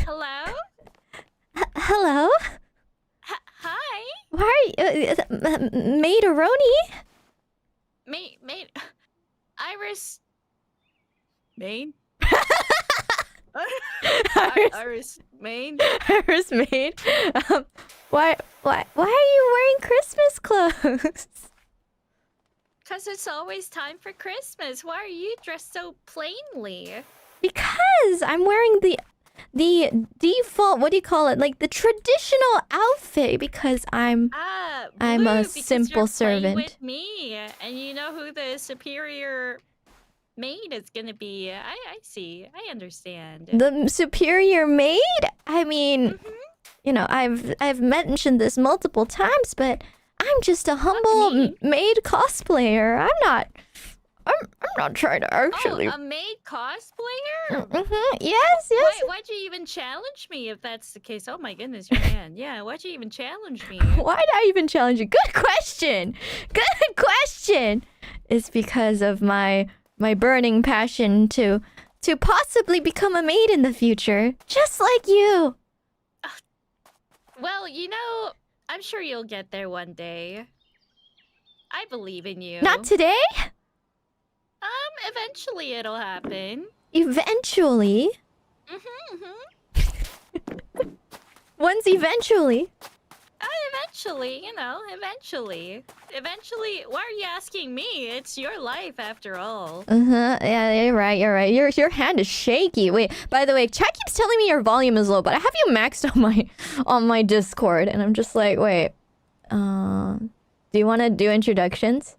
Hello? Hello? Hi? Why are you... Maid Aroni? Maid... IRyS... Maid? IRyS maid? IRyS maid? Why are you wearing Christmas clothes? Because it's always time for Christmas. Why are you dressed so plainly? Because I'm wearing the default, what do you call it? Like the traditional outfit because I'm a simple servant. With me, and you know who the superior maid is gonna be. I see. I understand. The superior maid? I mean, you know, I've mentioned this multiple times, but I'm just a humble maid cosplayer. I'm not trying to actually... Oh, a maid cosplayer? Yes. Why'd you even challenge me if that's the case? Oh my goodness, your man. Yeah, why'd you even challenge me? Why'd I even challenge you? Good question! Good question! It's because of my burning passion to possibly become a maid in the future. Just like you! Well, you know, I'm sure you'll get there one day. I believe in you. Not today? Eventually it'll happen. Eventually? When's eventually? Eventually, you know, eventually. Eventually, why are you asking me? It's your life after all. Yeah, you're right. Your hand is shaky. Wait, by the way, chat keeps telling me your volume is low, but I have you maxed on my Discord, and I'm just like, wait. Do you want to do introductions?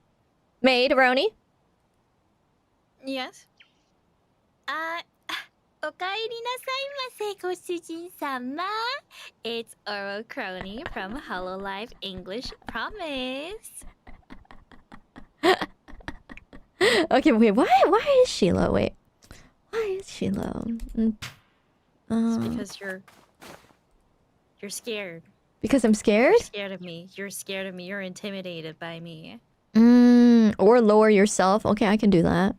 Maid, Roni? Yes. おかえりなさいませ、ご主人様. It's Oral Crony from hololiveEnglish. Promise. Okay, wait. Why is she low? Wait. Why is she low? It's because you're scared. Because I'm scared? You're scared of me. You're scared of me. You're intimidated by me. Or lower yourself. Okay, I can do that.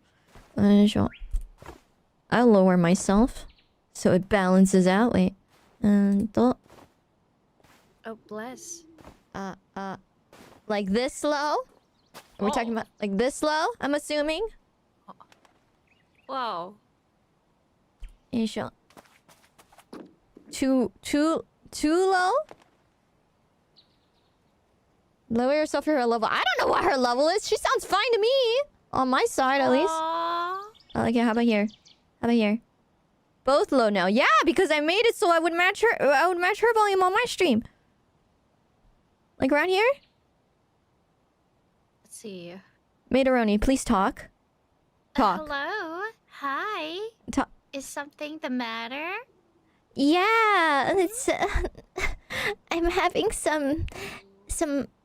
I'll lower myself so it balances out. Wait. Oh, bless. Like this low? Are we talking about like this low? I'm assuming. Whoa. Too low? Lower yourself to her level. I don't know what her level is. She sounds fine to me. On my side, at least. Okay, how about here? How about here? Both low now. Yeah, because I made it so I would match her. I would match her volume on my stream. Like around here? Let's see. Maidoroni, please talk. Talk. Hello. Hi. Is something the matter? Yeah, it's. I'm having some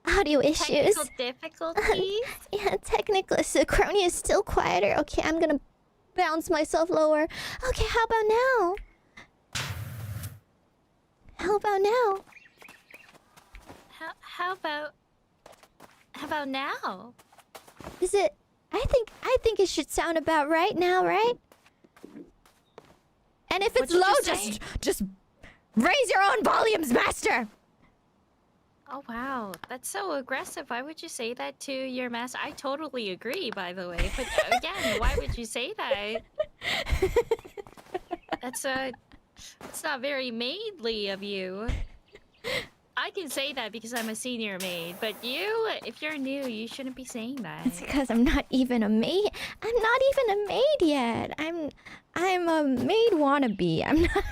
audio issues. Technical difficulties? Yeah, technical. So Crony is still quieter. Okay, I'm gonna bounce myself lower. Okay, how about now? How about now? How about now? Is it? I think it should sound about right now, right? And if it's low, just raise your own volumes, master. Oh wow, that's so aggressive. Why would you say that to your master? I totally agree, by the way. But again, why would you say that? That's not very maidly of you. I can say that because I'm a senior maid, but you, if you're new, you shouldn't be saying that. It's because I'm not even a maid. I'm not even a maid yet. I'm a maid wannabe. I'm not.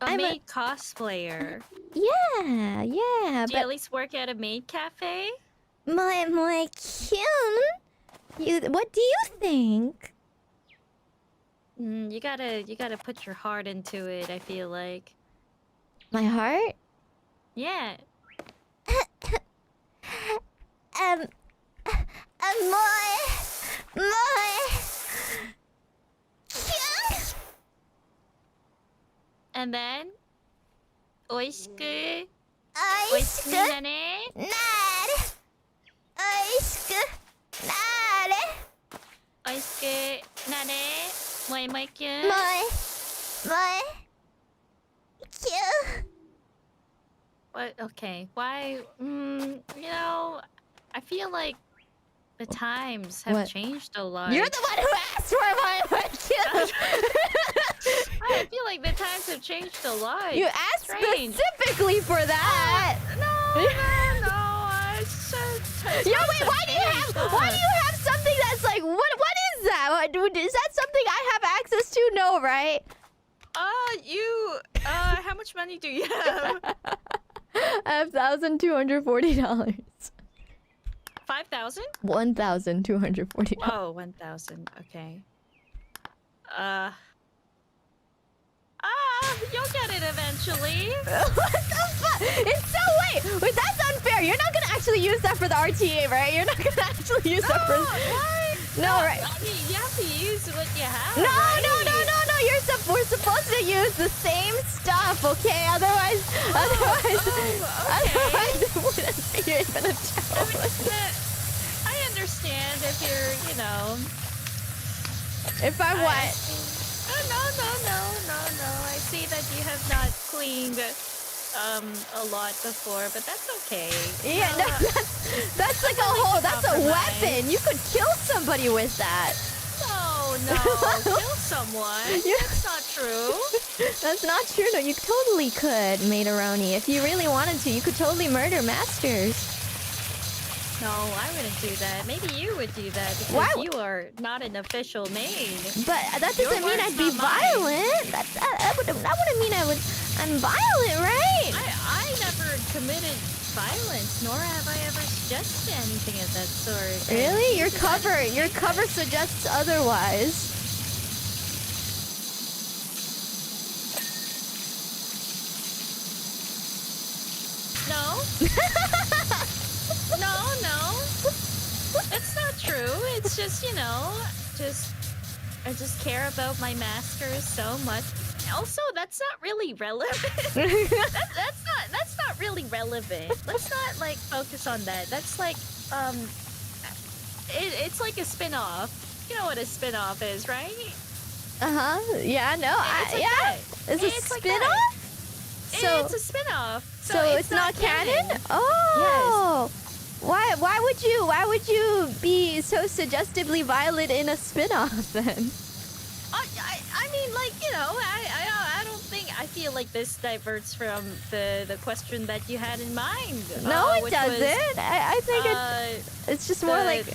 I'm maid cosplayer. Yeah. Do you at least work at a maid cafe? My Kyun? What do you think? You gotta put your heart into it, I feel like. My heart? Yeah. And then, おいしくなれ。おいしくなれ。my kid. My cute. What? Okay. Why? You know, I feel like the times have What? changed a lot. You're the one who asked for my cute. I feel like the times have changed a lot. You asked Strange. specifically for that. No. It's just, Yeah, wait. Why do you have something that's like what is that? Is that something I have access to? No, right? How much money do you have? I have $1,240. 5,000? $1,240. Oh, 1,000. Okay. You'll get it eventually. What the fuck? It's so wait, that's unfair. You're not gonna actually use that for the RTA, right? You're not gonna actually use that for. Why? No, right? I mean, you have to use what you have. No, right? no. We're supposed to use the same stuff, okay? Otherwise, okay. it wouldn't be even a challenge. I understand if you're, you know. If I what? No. I see that you have not cleaned a lot before, but that's okay. Yeah, no, that's like that's a weapon. You could kill somebody with that. No, kill someone. That's not true. That's not true. No, you totally could, Maidoroni. If you really wanted to, you could totally murder masters. No, I wouldn't do that. Maybe you would do that because Why? you are not an official maid. But that doesn't mean I'd be violent. That wouldn't mean I'm violent, right? I never committed violence, nor have I ever suggested anything of that sort. Really? Your cover suggests otherwise. No. No. That's not true. It's just, you know, I just care about my masters so much. Also, that's not really relevant. that's not really relevant. Let's not like focus on that. That's like it's like a spin-off. You know what a spin-off is, right? Yeah, no. It's a spin-off? So it's a spin-off. So it's not canon? Oh. Yes. Why would you be so suggestively violent in a spin-off then? I mean, like, you know, I don't think I feel like this diverts from the question that you had in mind. No, it doesn't. I think it's just more like,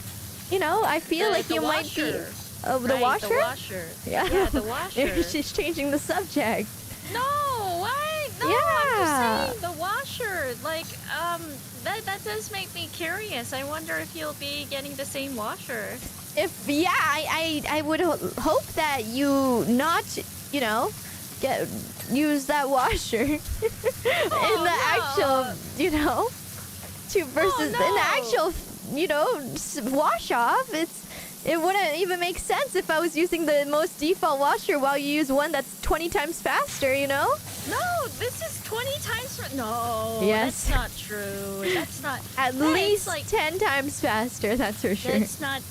you know, I feel like you might be. Oh, the washer? The washer. Yeah, the washer. Maybe she's changing the subject. No, why? No, Yeah. I'm just saying the washer. Like, that does make me curious. I wonder if you'll be getting the same washer. I would hope that you not, you know, use that washer in the actual, you know, in the actual, you know, wash off. It wouldn't even make sense if I was using the most default washer while you use one that's 20 times faster, you know? No, this is 20 times No, yes. That's not true. That's not. At least like 10 times faster, that's for sure. It's not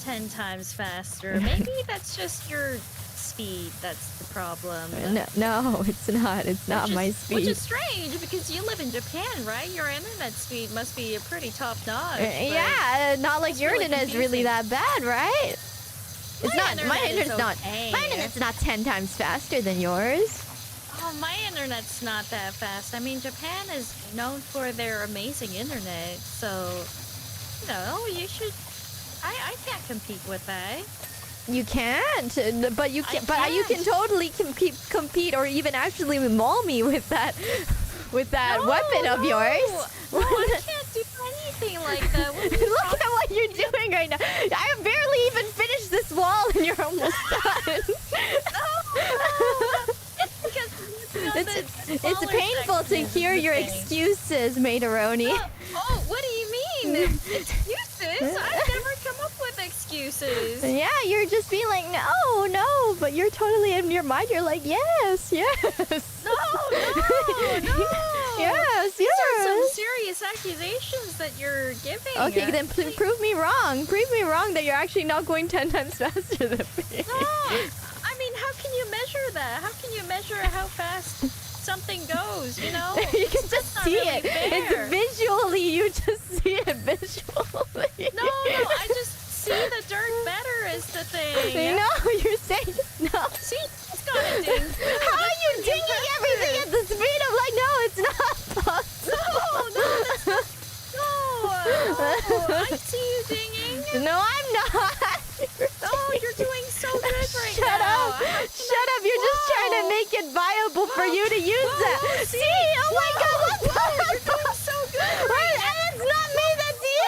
10 times faster. Maybe that's just your speed that's the problem. No, it's not. It's not my speed. Which is strange because you live in Japan, right? Your internet speed must be a pretty top notch. Yeah, not like your really internet is really that bad, right? My internet's not 10 times faster than yours. Oh, my internet's not that fast. I mean, Japan is known for their amazing internet, so you know, you should. I can't compete with that. You can't, but you can. But you can totally compete, or even actually maul me with that weapon of yours. No, I can't do anything like that. Look at what you're doing right now. I have barely even finished this wall, and you're almost done. No. It's because it's painful to hear your excuses, Maidoroni. Oh, what do you mean? Excuses? I've never come up with excuses. excuses. Yeah, you're just being like, no, but you're totally in your mind. You're like, yes. No. Yes. These are some serious accusations that you're giving. Okay, then prove me wrong. Prove me wrong that you're actually not going 10 times faster than me. No, I mean, how can you measure that? How can you measure how fast something goes, you know? You can just see really it. fair. It's visually. You just see it visually. No, I just see the dirt better is the thing. No, you're saying no. See, it's got a ding. How are you dinging everything at the speed of like? No, it's not possible. No, that's not. No, I see you dinging. No, I'm not. Oh, you're doing so good right Shut now. up! Shut up! You're just trying to make it viable for you to use that. See? Oh my God! What the fuck? You're doing so good. Wait, and it's not me. That's you.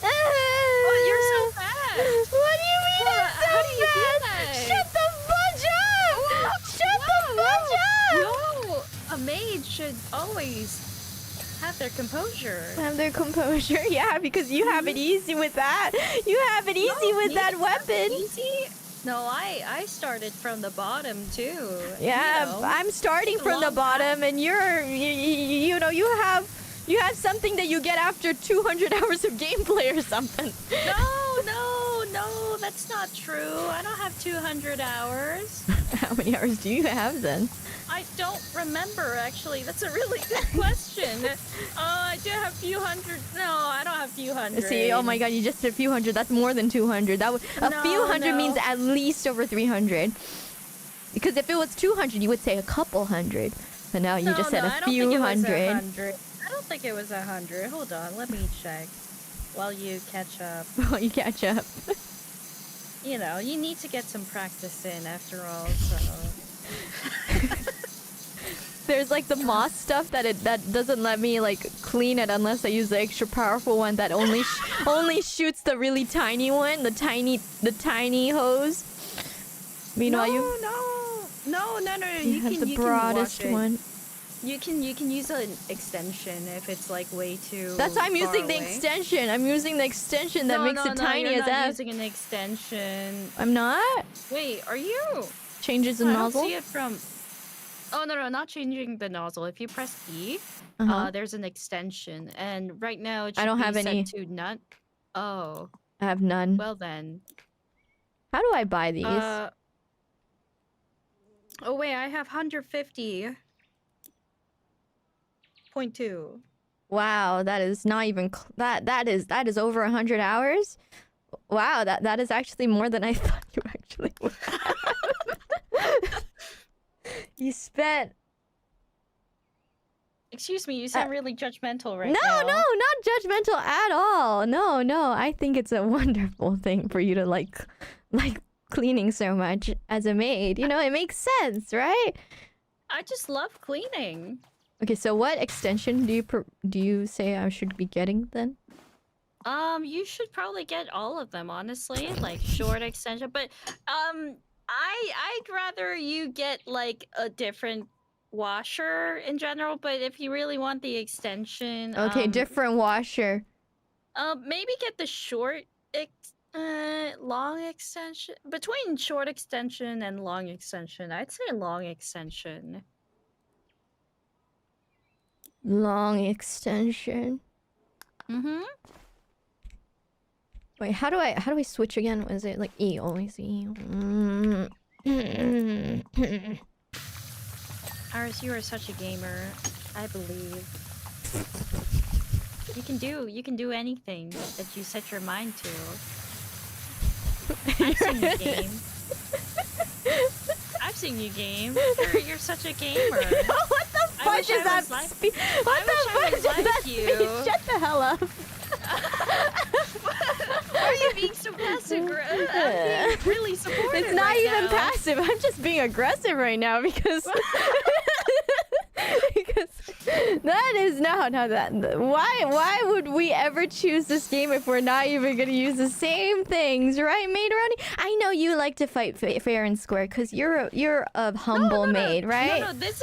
Oh, you're so fast. What do you mean I'm so How do you do fast? that? Shut the fudge up! Shut the fudge up! No, a maid should always have their composure. Have their composure, yeah, because you have it easy with that. You have it easy with that weapon. Easy? No, I started from the bottom too. Yeah, You know. I'm starting It's a from the long bottom, and you have something that you get after 200 hours of gameplay or something. No, that's not true. I don't have 200 hours. How many hours do you have then? I don't remember, actually. That's a really good question. I do have a few hundred. No, I don't have a few hundred. See, oh my God, you just said a few hundred. That's more than 200. That would a few hundred means at least over 300. Because if it was 200, you would say a couple hundred. But now you just said a few hundred. I don't think it was 100. Hold on, let me check. While you catch up. While you catch up. You know, you need to get some practice in after all, so. There's like the moss stuff that doesn't let me like clean it unless I use the extra powerful one that only only shoots the really tiny one, the tiny hose. Meanwhile, No. you have the broadest one. You can use an extension if it's like way too. That's why I'm far using the away. extension. I'm using the extension that makes it tiny you're as not F. using an extension. I'm not. Wait, are you? Changes the I nozzle. don't see it from. Oh no, not changing the nozzle. If you press E, there's an extension, and right now it should I don't be have set any. to none. Oh, I have none. well then. How do I buy these? Oh wait, I have 150.2. Wow, that is not even that is over 100 hours. Wow, that is actually more than I thought you actually would have. You spent. Excuse me, you sound really judgmental right No, now. no, not judgmental at all. No, I think it's a wonderful thing for you to like cleaning so much as a maid. You know, it makes sense, right? I just love cleaning. Okay, so what extension do you say I should be getting then? You should probably get all of them, honestly, like short extension. But I'd rather you get like a different washer in general. But if you really want the extension, Okay, different washer. maybe get the short long extension. Between short extension and long extension, I'd say long extension. Long extension. Mm-hmm. Wait, how do I switch again? Was it like E? Always E. IRyS, you are such a gamer. I believe. You can do anything that you set your mind to. I've seen you game. I've seen you game. You're such a gamer. What the fuck is that speed? What the fuck is that speed? Shut the hell up. Why are you being so passive? I'm being really supportive. It's not right even now. passive. I'm just being aggressive right now because That is no that. Why would we ever choose this game if we're not even gonna use the same things, right, Maid-Roni? I know you like to fight fair and square because you're a humble maid, right? No, this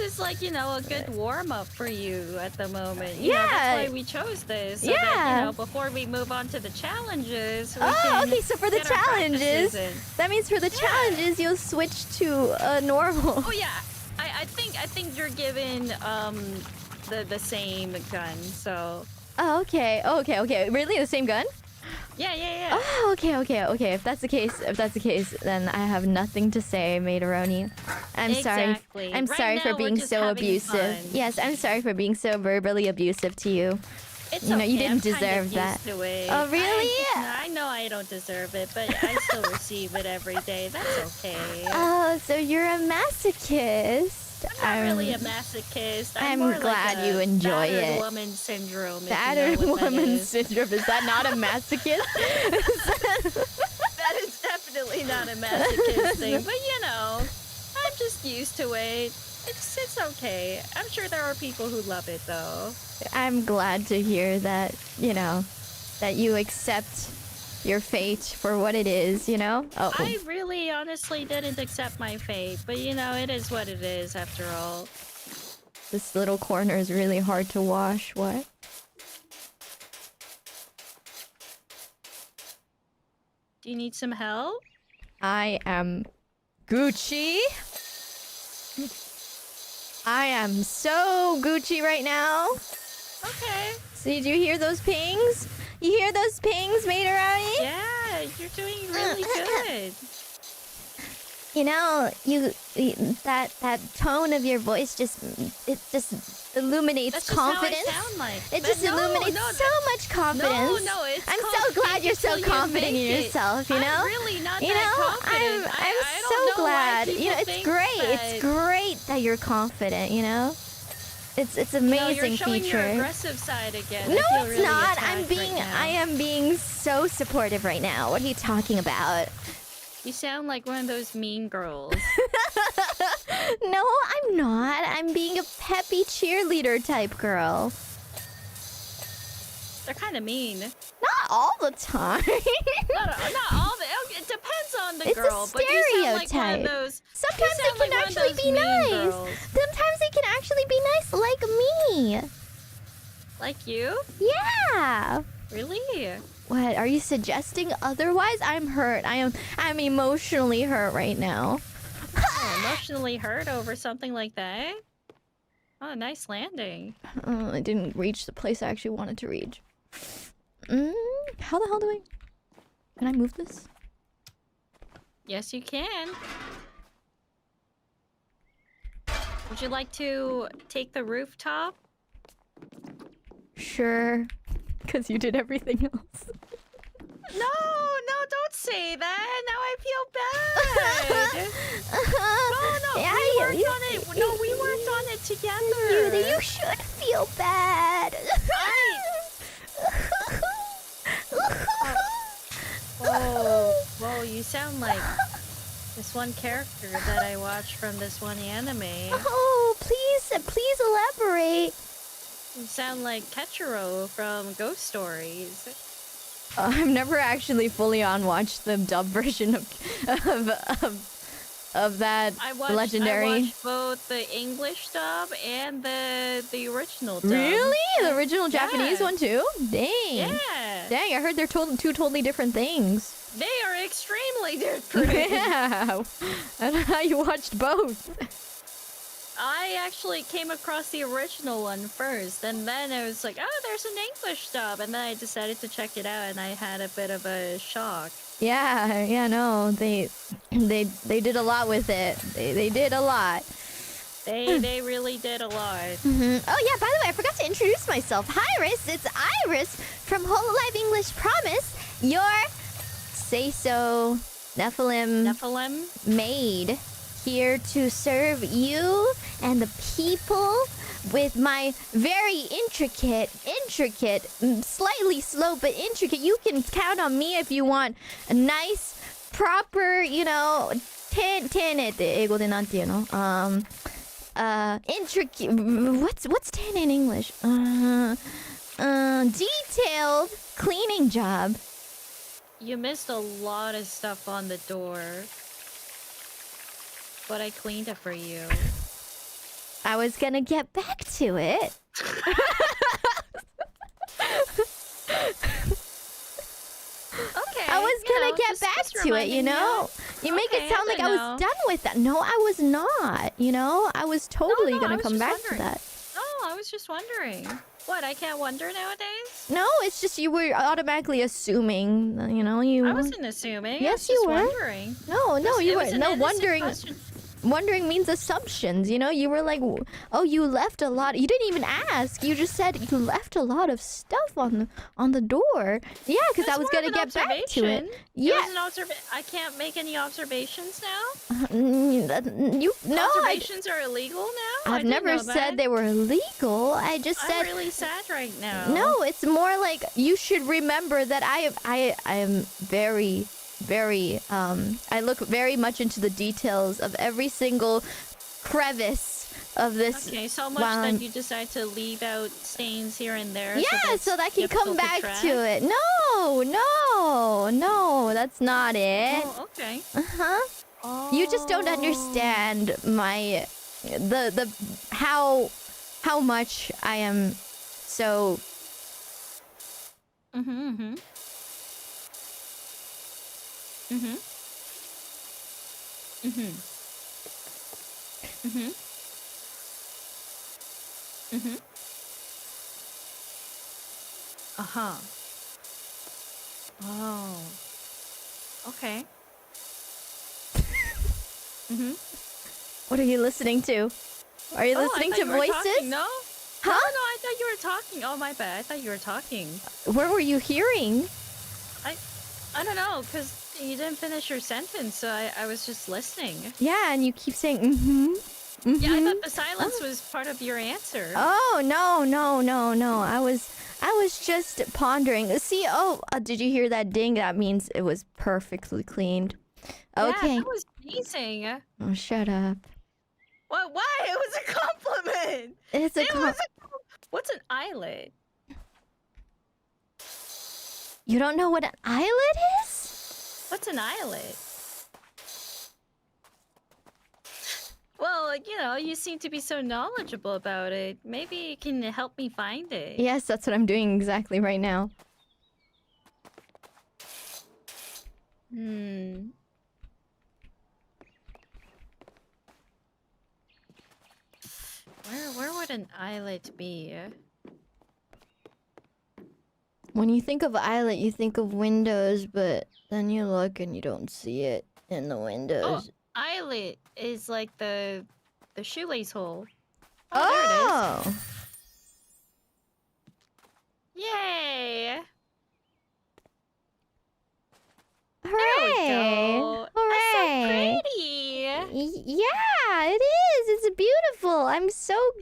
is like, you know, a good warm up for you at the moment. You Yeah. know, that's why we chose this. So that, you know, before we move on to the challenges. Okay. So for the get our challenges, practices in. that means for the challenges you'll switch to normal. Oh yeah, I think you're given the same gun. So. Oh, okay. Really, the same gun? Yeah. Oh, okay. If that's the case, then I have nothing to say, Maid-Roni. I'm sorry. Exactly. I'm Right sorry now, for we're being just so having abusive. fun. Yes, I'm sorry for being so verbally abusive to you. It's You know, you okay, didn't I'm kind deserve of that. used to it. Oh, really? I know I don't deserve it, but I still receive it every day. That's okay. Oh, so you're a masochist. I'm not really a masochist. I'm more glad like you enjoy battered it. woman syndrome. if Battered you know what that woman is. syndrome. Is that not a masochist? That is definitely not a masochist thing, but you know, I'm just used to it. It's okay. I'm sure there are people who love it though. I'm glad to hear that, you know, that you accept your fate for what it is, you know? Oh. I really honestly didn't accept my fate, but you know, it is what it is after all. This little corner is really hard to wash. What? Do you need some help? I am Gucci. I am so Gucci right now. Okay. So did you hear those pings? You hear those pings, Maid-Roni? Yeah, you're doing really good. You know, that tone of your voice just illuminates That's just confidence. how I sound like. It But just no, illuminates no, so much confidence. No, it's I'm called so glad fake you're it so till you confident make in it. yourself, you know? I'm really not You that know, confident. I'm I so don't know why glad. You know, people it's think great. that. It's great that you're confident, you know? It's amazing No, you're showing feature. your aggressive side again. No, I feel it's really not. attacked right now. I am being so supportive right now. What are you talking about? You sound like one of those mean girls. No, I'm not. I'm being a peppy cheerleader type girl. They're kind of mean. Not all the time. Not all the. It depends on the It's a girl, but you sound like one stereotype. of those. Sometimes sound they can like one of actually those be mean nice. girls. Sometimes they can actually be nice like me. Like you? Yeah. Really? What, are you suggesting otherwise? I'm hurt. I'm emotionally hurt right now. Emotionally hurt over something like that? Oh, nice landing. I didn't reach the place I actually wanted to reach. How the hell do I... Can I move this? Yes, you can. Would you like to take the rooftop? Sure. Because you did everything else. No, don't say that. Now I feel bad. No, Yeah, we worked you- on it. No, we worked on it together. You should feel bad. Whoa, you sound like this one character that I watched from this one anime. Oh, please elaborate. You sound like Ketchero from Ghost Stories. I've never actually fully watched the dub version of that I legendary. watched both the English dub and the original dub. Really? The original Japanese Yeah. one too? Dang. Yeah. Dang, I heard they're two totally different things. They are extremely different. Yeah. I don't know how you watched both. I actually came across the original one first, and then I was like, oh, there's an English dub, and then I decided to check it out, and I had a bit of a shock. Yeah, no, they did a lot with it. They did a lot. They really did a lot. Oh yeah, by the way, I forgot to introduce myself. Hi, IRyS. It's IRyS from HololiveEnglish. Promise, your say-so Nephilim maid, here to serve you and the people with my very intricate, slightly slow but intricate. You can count on me if you want a nice, proper, you know, 丁寧って英語でなんていうの? intricate. What's tan in English? Detailed cleaning job. You missed a lot of stuff on the door. But I cleaned it for you. I was gonna get back to it. Okay. I was gonna get back to it, you know? You make it sound like I was done with that. No, I was not, you know? I was totally gonna come back to that. Oh, I was just wondering. What, I can't wonder nowadays? No, it's just you were automatically assuming, you know? I wasn't assuming. Yes, I was you were. Wondering. No, you were. No, wondering. Question. Wondering means assumptions, you know? You were like, oh, you left a lot. You didn't even ask. You just said you left a lot of stuff on the door. Yeah, because I was gonna get back to it. Yeah. I can't make any observations now? Observations are illegal now? I've never said they were illegal. I just said... I'm really sad right now. No, it's more like you should remember that I am very... I look very much into the details of every single crevice of this. Okay, so much that you decide to leave out stains here and there. Yeah, so that I can come back to it. No, that's not it. Oh, okay. Oh. You just don't understand the how much I am so. Oh. Okay. What are you listening to? Are you listening to voices? No. Huh? No, I thought you were talking. Oh, my bad. I thought you were talking. Where were you hearing? I don't know, because you didn't finish your sentence, so I was just listening. Yeah, and you keep saying, Yeah, I thought the silence was part of your answer. Oh, no. I was just pondering. See, did you hear that ding? That means it was perfectly cleaned. Okay. Yeah, that was amazing. Oh, shut up. What? Why? It was a compliment. What's an eyelid? You don't know what an eyelid is? What's an eyelid? Well, you know, you seem to be so knowledgeable about it. Maybe you can help me find it. Yes, that's what I'm doing exactly right now. Where would an eyelid be? When you think of eyelet, you think of windows, but then you look and you don't see it in the windows. Oh, eyelid is like the shoelace hole. Oh! There it is. Yay! Hooray! There we go. Hooray! That's so pretty. Yeah, it is. It's beautiful.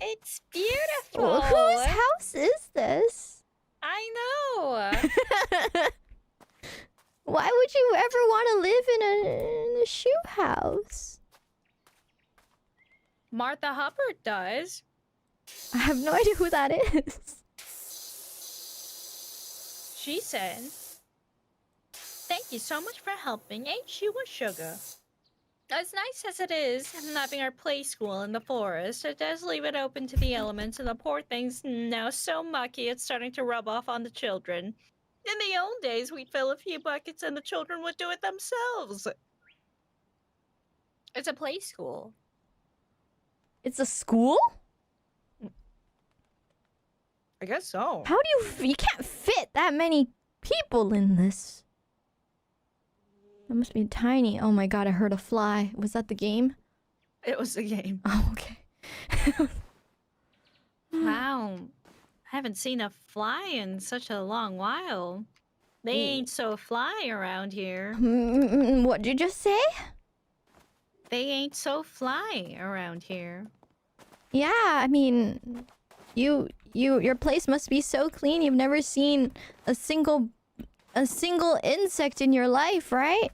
It's beautiful. Whose house is this? I know. Why would you ever want to live in a shoe house? Martha Hubbard does. I have no idea who that is. She said, "Thank you so much for helping. Ain't you a sugar?" As nice as it is having our play school in the forest, it does leave it open to the elements, and the poor thing's now so mucky it's starting to rub off on the children. In the old days, we'd fill a few buckets and the children would do it themselves. It's a play school. It's a school? I guess so. How do you can't fit that many people in this? That must be tiny. Oh my god, I heard a fly. Was that the game? It was the game. Oh, okay. Wow. I haven't seen a fly in such a long while. They ain't so fly around here. What did you just say? They ain't so fly around here. Yeah, I mean, your place must be so clean. You've never seen a single insect in your life, right?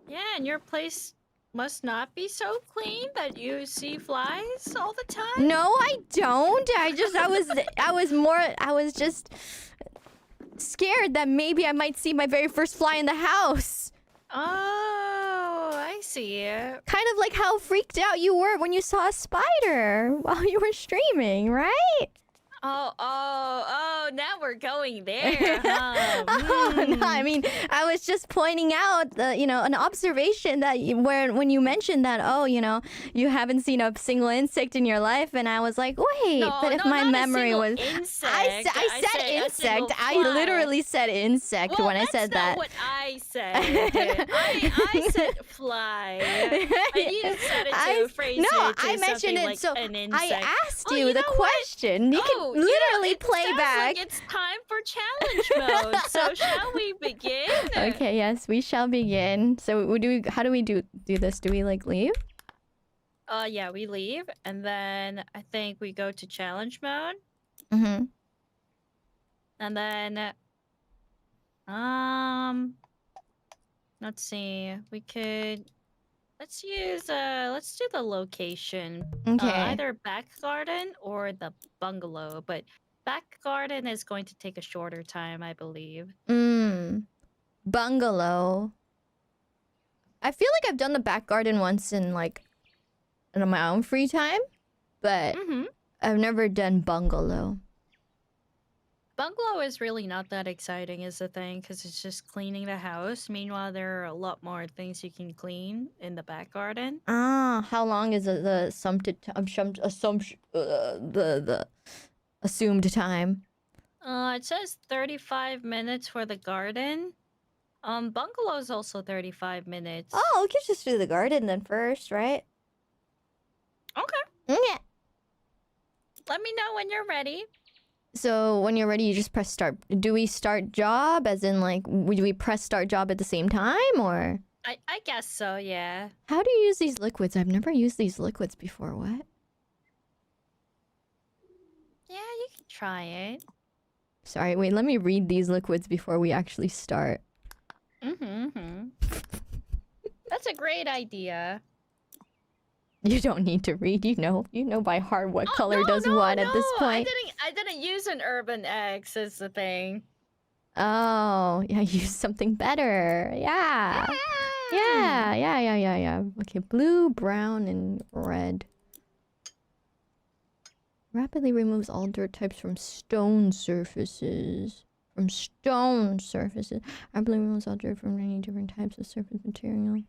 Yeah, and your place must not be so clean that you see flies all the time? No, I don't. I was just scared that maybe I might see my very first fly in the house. Oh, I see it. Kind of like how freaked out you were when you saw a spider while you were streaming, right? Oh, now we're going there, huh? Oh, no, I mean, I was just pointing out, an observation that when you mentioned that, you haven't seen a single insect in your life, and I was like, wait, but if my memory was... Insect. I said insect. I literally said insect when I said that. That's not what I said. I said fly. You said it to phrase it to I mentioned it, like so an insect. I asked you the question. You can literally play back. Like it's time for challenge mode. So shall we begin? Okay, yes, we shall begin. So how do we do this? Do we leave? Yeah, we leave, and then I think we go to challenge mode. Mm-hmm. And then let's see. Let's do the location. Okay. Either back garden or the bungalow, but back garden is going to take a shorter time, I believe. Bungalow. I feel like I've done the back garden once in my own free time, but I've never done bungalow. Bungalow is really not that exciting is the thing, because it's just cleaning the house. Meanwhile, there are a lot more things you can clean in the back garden. How long is the assumed time? It says 35 minutes for the garden. Bungalow is also 35 minutes. Oh, we could just do the garden then first, right? Okay. Yeah. Let me know when you're ready. So when you're ready, you just press start. Do we start job as in do we press start job at the same time, or? I guess so, yeah. How do you use these liquids? I've never used these liquids before. What? Yeah, you can try it. Sorry, wait, let me read these liquids before we actually start. That's a great idea. You don't need to read, you know by heart what color does what at this point. I didn't use an Urban X is the thing. Oh, yeah, use something better. Yeah. Yeah. Okay, blue, brown, and red. Rapidly removes all dirt types from stone surfaces. Rapidly removes all dirt from many different types of surface material.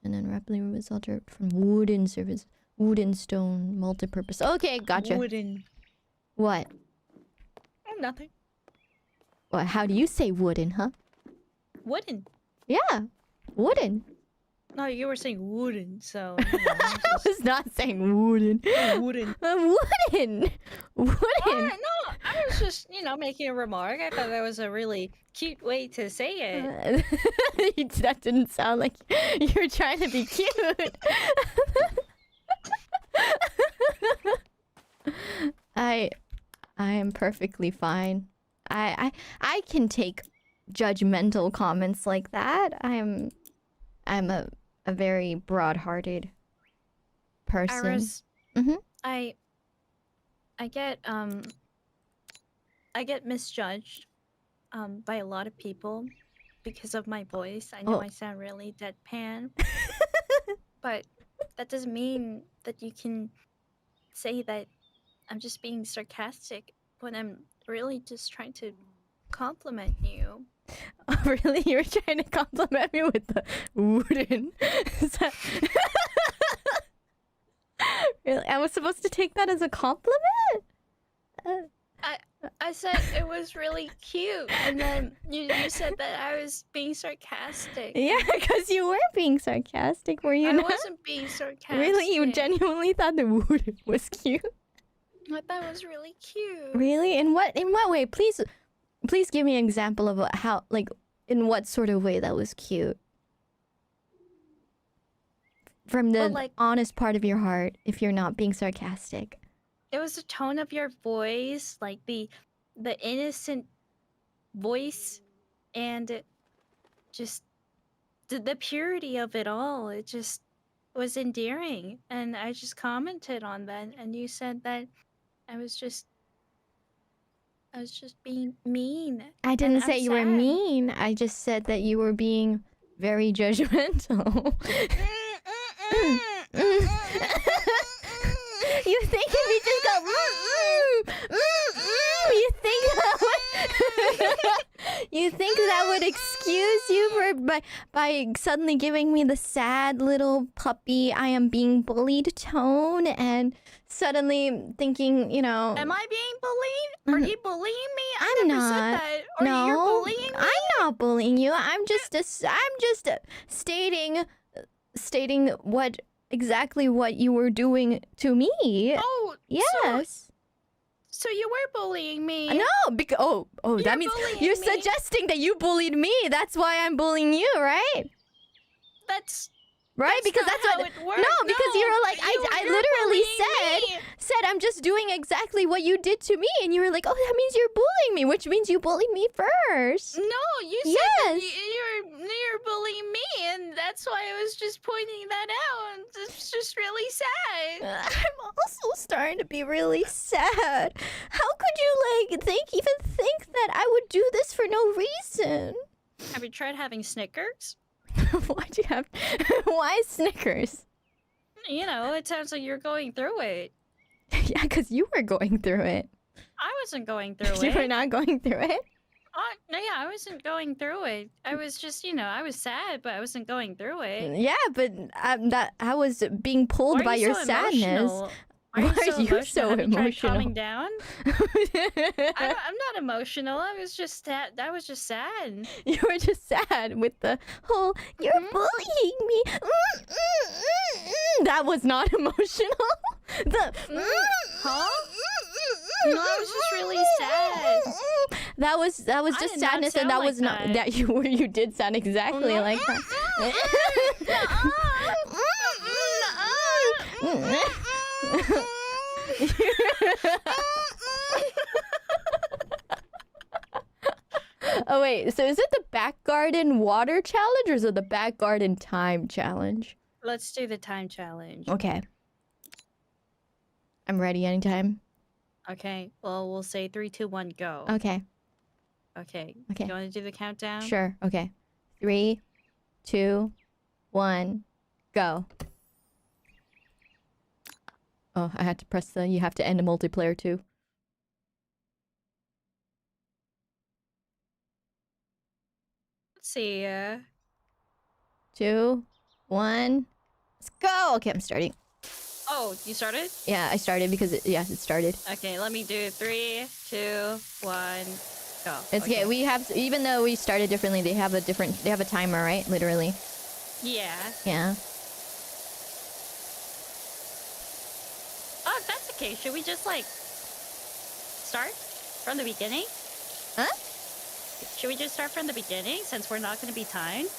And then rapidly removes all dirt from wooden surface. Wooden, stone, multi-purpose. Okay, gotcha. Wooden. What? Oh, nothing. What? How do you say wooden, huh? Wooden. Yeah, wooden. No, you were saying wooden, so... I was not saying wooden. Wooden. Wooden. Wooden. No, I was just, making a remark. I thought that was a really cute way to say it. That didn't sound like you were trying to be cute. I am perfectly fine. I can take judgmental comments like that. I'm a very broad-hearted person. IRyS, Mm-hmm. I get misjudged by a lot of people because of my voice. I know I sound really deadpan, but that doesn't mean that you can say that I'm just being sarcastic when I'm really just trying to compliment you. Oh, really? You were trying to compliment me with the wooden? Really? I was supposed to take that as a compliment? I said it was really cute, and then you said that I was being sarcastic. Yeah, because you were being sarcastic, were you I not? wasn't being sarcastic. Really? You genuinely thought the wooden was cute? I thought it was really cute. Really? In what way? Please give me an example of how, in what sort of way that was cute. From the honest part of your heart, if you're not being sarcastic. It was the tone of your voice, like the innocent voice, and just the purity of it all. It just was endearing, and I just commented on that, and you said that I was just being mean. I didn't and say I'm you were sad. mean. I just said that you were being very judgmental. You think if you just go, you think that you think that would excuse you for by suddenly giving me the sad little puppy I am being bullied tone and suddenly thinking, you know, Am I being bullied? Are you bullying me? I I'm never not. said that. Or No, you're bullying me? I'm not bullying you. I'm just stating what exactly what you were doing to me. Oh, Yes. So you were bullying me. No, because that You're means bullying you're me. suggesting that you bullied me. That's why I'm bullying you, right? That's Right? Because not that's how what. it works. No, because No, you're like I you're literally bullying me. said I'm just doing exactly what you did to me, and you were like, oh, that means you're bullying me, which means you bullied me first. No, you said that Yes. you're bullying me, and that's why I was just pointing that out. It's just really sad. I'm also starting to be really sad. How could you even think that I would do this for no reason? Have you tried having Snickers? Why do you have? Why Snickers? You know, it sounds like you're going through it. Yeah, because you were going through it. I wasn't going through You it. were not going through it. No, yeah, I wasn't going through it. I was just, I was sad, but I wasn't going through it. Yeah, but that I was being pulled Why by are you your so sadness. emotional? Why are you so Have you tried emotional? calming down? I'm not emotional. I was just sad. You were just sad with the whole "you're bullying me." That was not emotional. Huh? No, I was just really sad. That was just did not sadness, and sound that like was not that. that you did sound exactly like that. Oh wait, so is it the back garden water challenge or is it the back garden time challenge? Let's do the time challenge. Okay. I'm ready anytime. Okay. Well, we'll say 3, 2, 1, go. Okay. Okay. Okay. You want to do the countdown? Sure. Okay. 3, 2, 1, go. Oh, I had to press the you have to end the multiplayer too. Let's see. 2, 1. Let's go. Okay, I'm starting. Oh, you started? Yeah, I started because it started. Okay, let me do 3, 2, 1, go. It's okay. We have even though we started differently, they have a timer, right? Literally. Yeah. Yeah. Oh, if that's the case, should we just start from the beginning? Huh? Should we just start from the beginning since we're not going to be timed?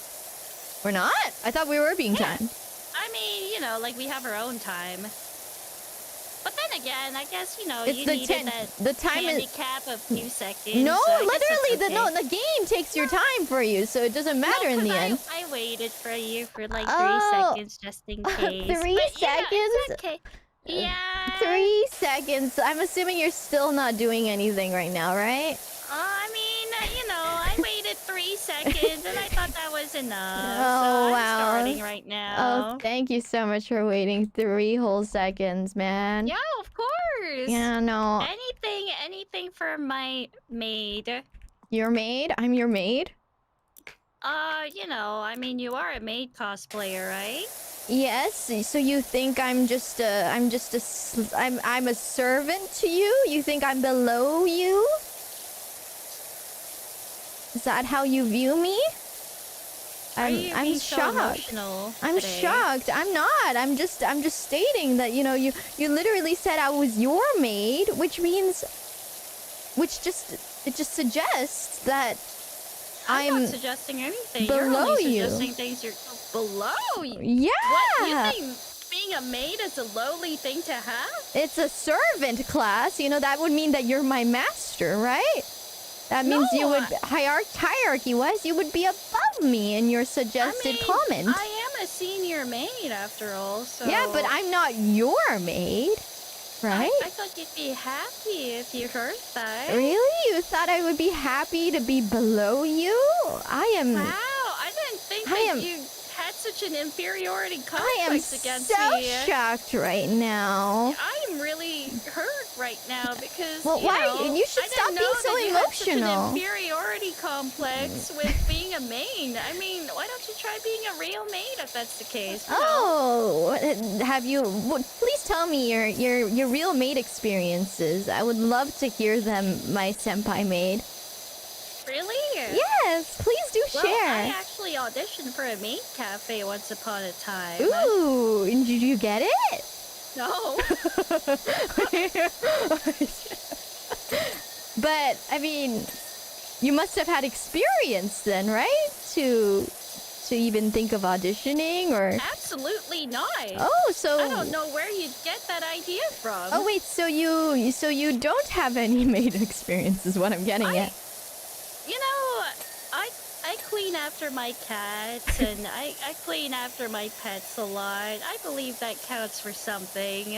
We're not? I thought we were being timed. I mean, we have our own time. But then again, I guess, It's you the needed the time is handicap of few seconds. no, so I guess literally it's okay. the game takes your time for you, so it doesn't matter in the 'cause end. I waited for you for 3 Oh. seconds just in case. 3 But, seconds? it's okay. Yeah. 3 seconds. I'm assuming you're still not doing anything right now, right? I mean, I waited 3 seconds and I thought that was enough. Oh, so wow. I'm starting right now. Oh, thank you so much for waiting 3 whole seconds, man. Yeah, of course. Yeah, no. Anything for my maid. Your maid? I'm your maid? I mean, you are a maid cosplayer, right? Yes. So you think I'm a servant to you? You think I'm below you? Is that how you view me? Are you I'm being so shocked. emotional I'm today? shocked. I'm not. I'm just stating that, you literally said I was your maid, which just suggests that I'm I'm not suggesting anything. below You're only you. suggesting things you're below you. yeah. What? You think being a maid is a lowly thing to have? It's a servant class. That would mean that you're my master, right? That means you would hierarchy-wise, you would be above me in your suggested comment. I am a a senior maid after all, so... Yeah, but I'm not your maid, right? I thought you'd be happy if you heard that. Really? You thought I would be happy to be below you? I am... Wow, I didn't think you had such an inferiority complex against me. I am so shocked right now. I'm really hurt right now because, well, you should stop being so emotional. Had such an inferiority complex with being a maid. I mean, why don't you try being a real maid if that's the case? Have you... please tell me your real maid experiences. I would love to hear them, my senpai maid. Really? Yes, please do share. I actually auditioned for a maid cafe once upon a time. Ooh, did you get it? No. But, I mean, you must have had experience then, right? To even think of auditioning or... Absolutely not. Oh, so... I don't know where you'd get that idea from. Oh, wait, so you don't have any maid experience is what I'm getting at. You know, I clean after my cats and I clean after my pets a lot. I believe that counts for something.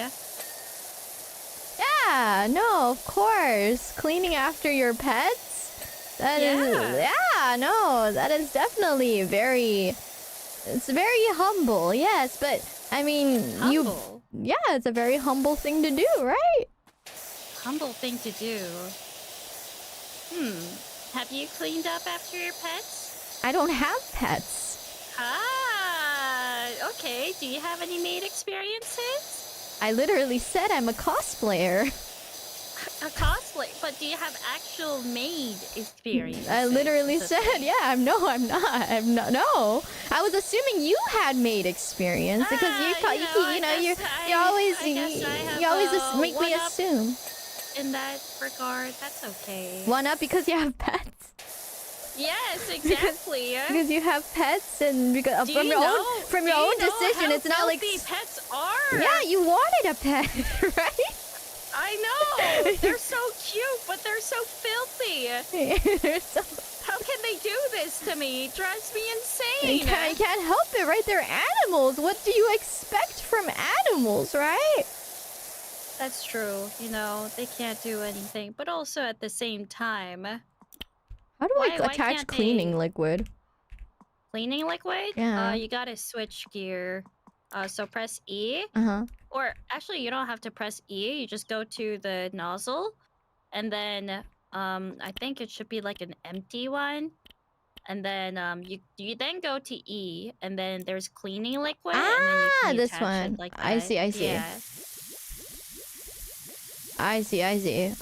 Yeah, no, of course. Cleaning after your pets? That is definitely it's very humble, yes, but I mean, humble? It's a very humble thing to do, right? Humble thing to do. Have you cleaned up after your pets? I don't have pets. Okay. Do you have any maid experiences? I literally said I'm a cosplayer. A cosplay? But do you have actual maid experience? I literally said, I'm not. No. I was assuming you had maid experience because you always just make me assume. In that regard, that's okay. One up because you have pets. Yes, exactly. Because you have pets and because from your own decision, it's not like pets are. Yeah, you wanted a pet, right? I know. They're so cute, but they're so filthy. How can they do this to me? It drives me insane. You can't help it, right? They're animals. What do you expect from animals, right? That's true. You know, they can't do anything. But also at the same time... How do I attach cleaning liquid? Cleaning liquid? Yeah. You gotta switch gear. So press E. Or actually, you don't have to press E. You just go to the nozzle. And then, I think it should be like an empty one. And then, you then go to E. And then there's cleaning liquid. And then you can this attach one. it like that. I see. Yeah. I see.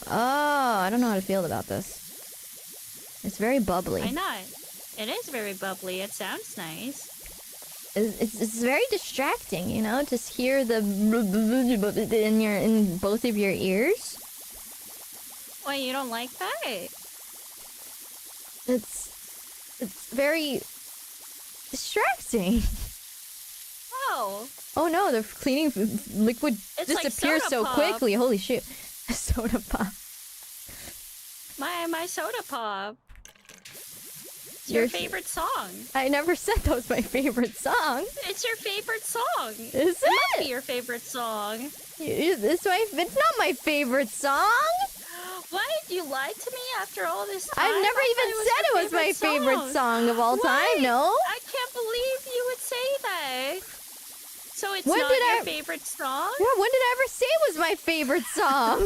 Oh, I don't know how to feel about this. It's very bubbly. Why not? It is very bubbly. It sounds nice. It's very distracting, you know? Just hear the in both of your ears. Why, you don't like that? It's very distracting. Oh. Oh no, the cleaning liquid disappears like so soda pop. quickly. Holy shit. Soda pop. My soda pop. It's your favorite song. I never said that was my favorite song. It's your favorite song. Is it? It must be your favorite song. It's not my favorite song. Why did you lie to me after all this time? I've never even said it was my favorite song of all time, no? I can't believe you would say that. So it's not your favorite song? Yeah, when did I ever say it was my favorite song?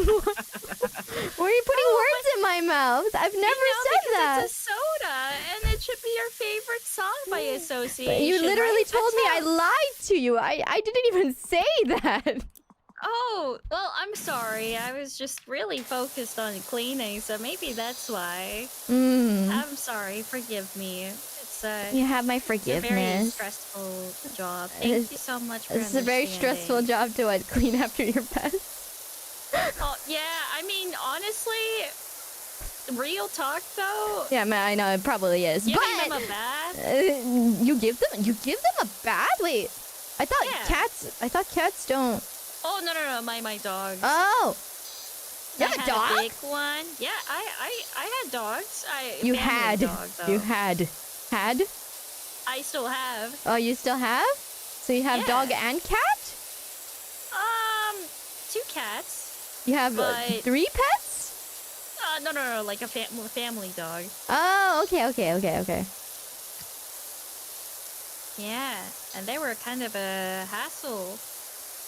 Why are you putting words in my mouth? I've never said that. It's a soda, and it should be your favorite song by association. But you literally told me I lied to you. I didn't even say that. Oh, well, I'm sorry. I was just really focused on cleaning, so maybe that's why. I'm sorry. Forgive me. You have my forgiveness. It's a very stressful job. Thank you so much for It's a very stressful job to clean after your pets. Oh, yeah. I mean, honestly, real talk though. Yeah, man, I know it probably is. Giving but them a bath. You give them a bath? Wait, I thought cats don't. Oh no, my dog. Oh. You have a dog? A big one. Yeah, I had dogs. You had. Had? I still have. Oh, you still have? So you have Yeah. dog and cat? 2 cats. You have But- 3 pets? No, like a family dog. Oh, okay. Yeah, and they were kind of a hassle,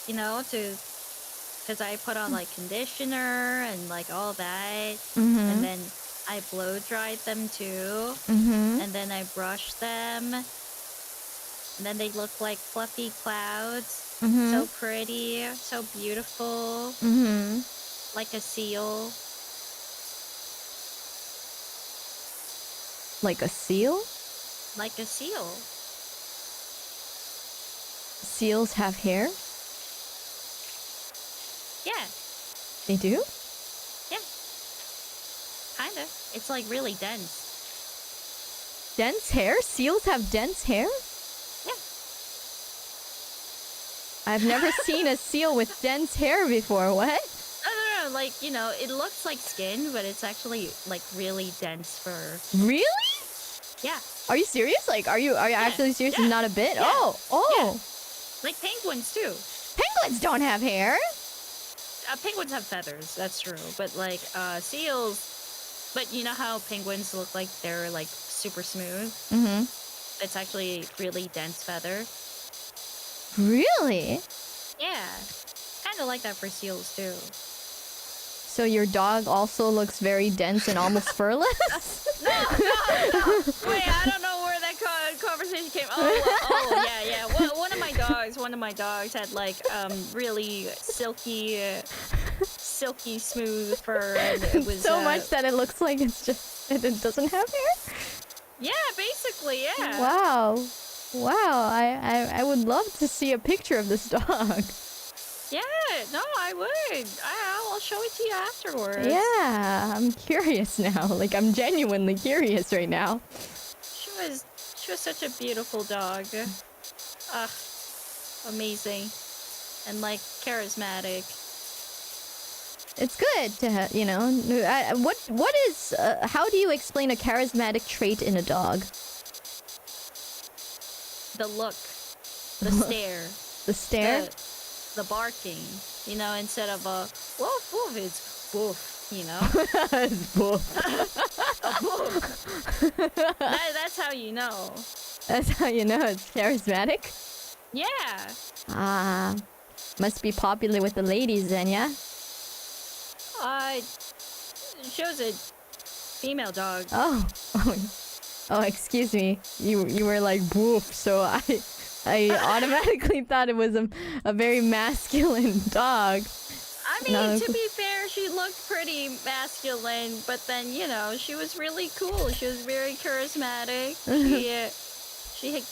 you know, because I put on like conditioner and like all that, and then I blow dried them too, and then I brushed them, and then they look like fluffy clouds, so pretty, so beautiful, like a seal. Like a seal? Like a seal. Seals have hair? Yeah, They do? kinda. It's like really dense. Dense hair? Seals have dense hair? Yeah. I've never seen a seal with dense hair before. What? No, like, you know, it looks like skin, but it's actually like really dense fur. Really? Yeah, Are you serious? Like, are you actually serious? Yeah. Not a bit? Yeah. Oh. like penguins too. Penguins don't have hair. Penguins have feathers, that's true. But like seals, but you know how penguins look like they're like super smooth? Mm-hmm. It's actually really dense feather. Really? Yeah, kind of like that for seals too. So your dog also looks very dense and almost furless? No. Wait, I don't know where that conversation came. Oh, yeah. One of my dogs had like really silky, smooth fur, and it was so much that it looks like it doesn't have hair? Yeah, basically, yeah. Wow. I would love to see a picture of this dog. Yeah, no, I would. I'll show it to you afterwards. Yeah, I'm curious now. Like, I'm genuinely curious right now. She was such a beautiful dog. Amazing. And like charismatic. It's good to have, you know. What is how do you explain a charismatic trait in a dog? The look, the stare, The stare? the barking. You know, instead of a woof woof, it's woof. You know, It's woof. a woof. That's how you know. That's how you know it's charismatic? Yeah. Ah, must be popular with the ladies then, yeah? Shows a female dog. Oh, excuse me. You were like woof, so I automatically thought it was a very masculine dog. I mean, No. to be fair, she looked pretty masculine, but then, you know, she was really cool. She was very charismatic.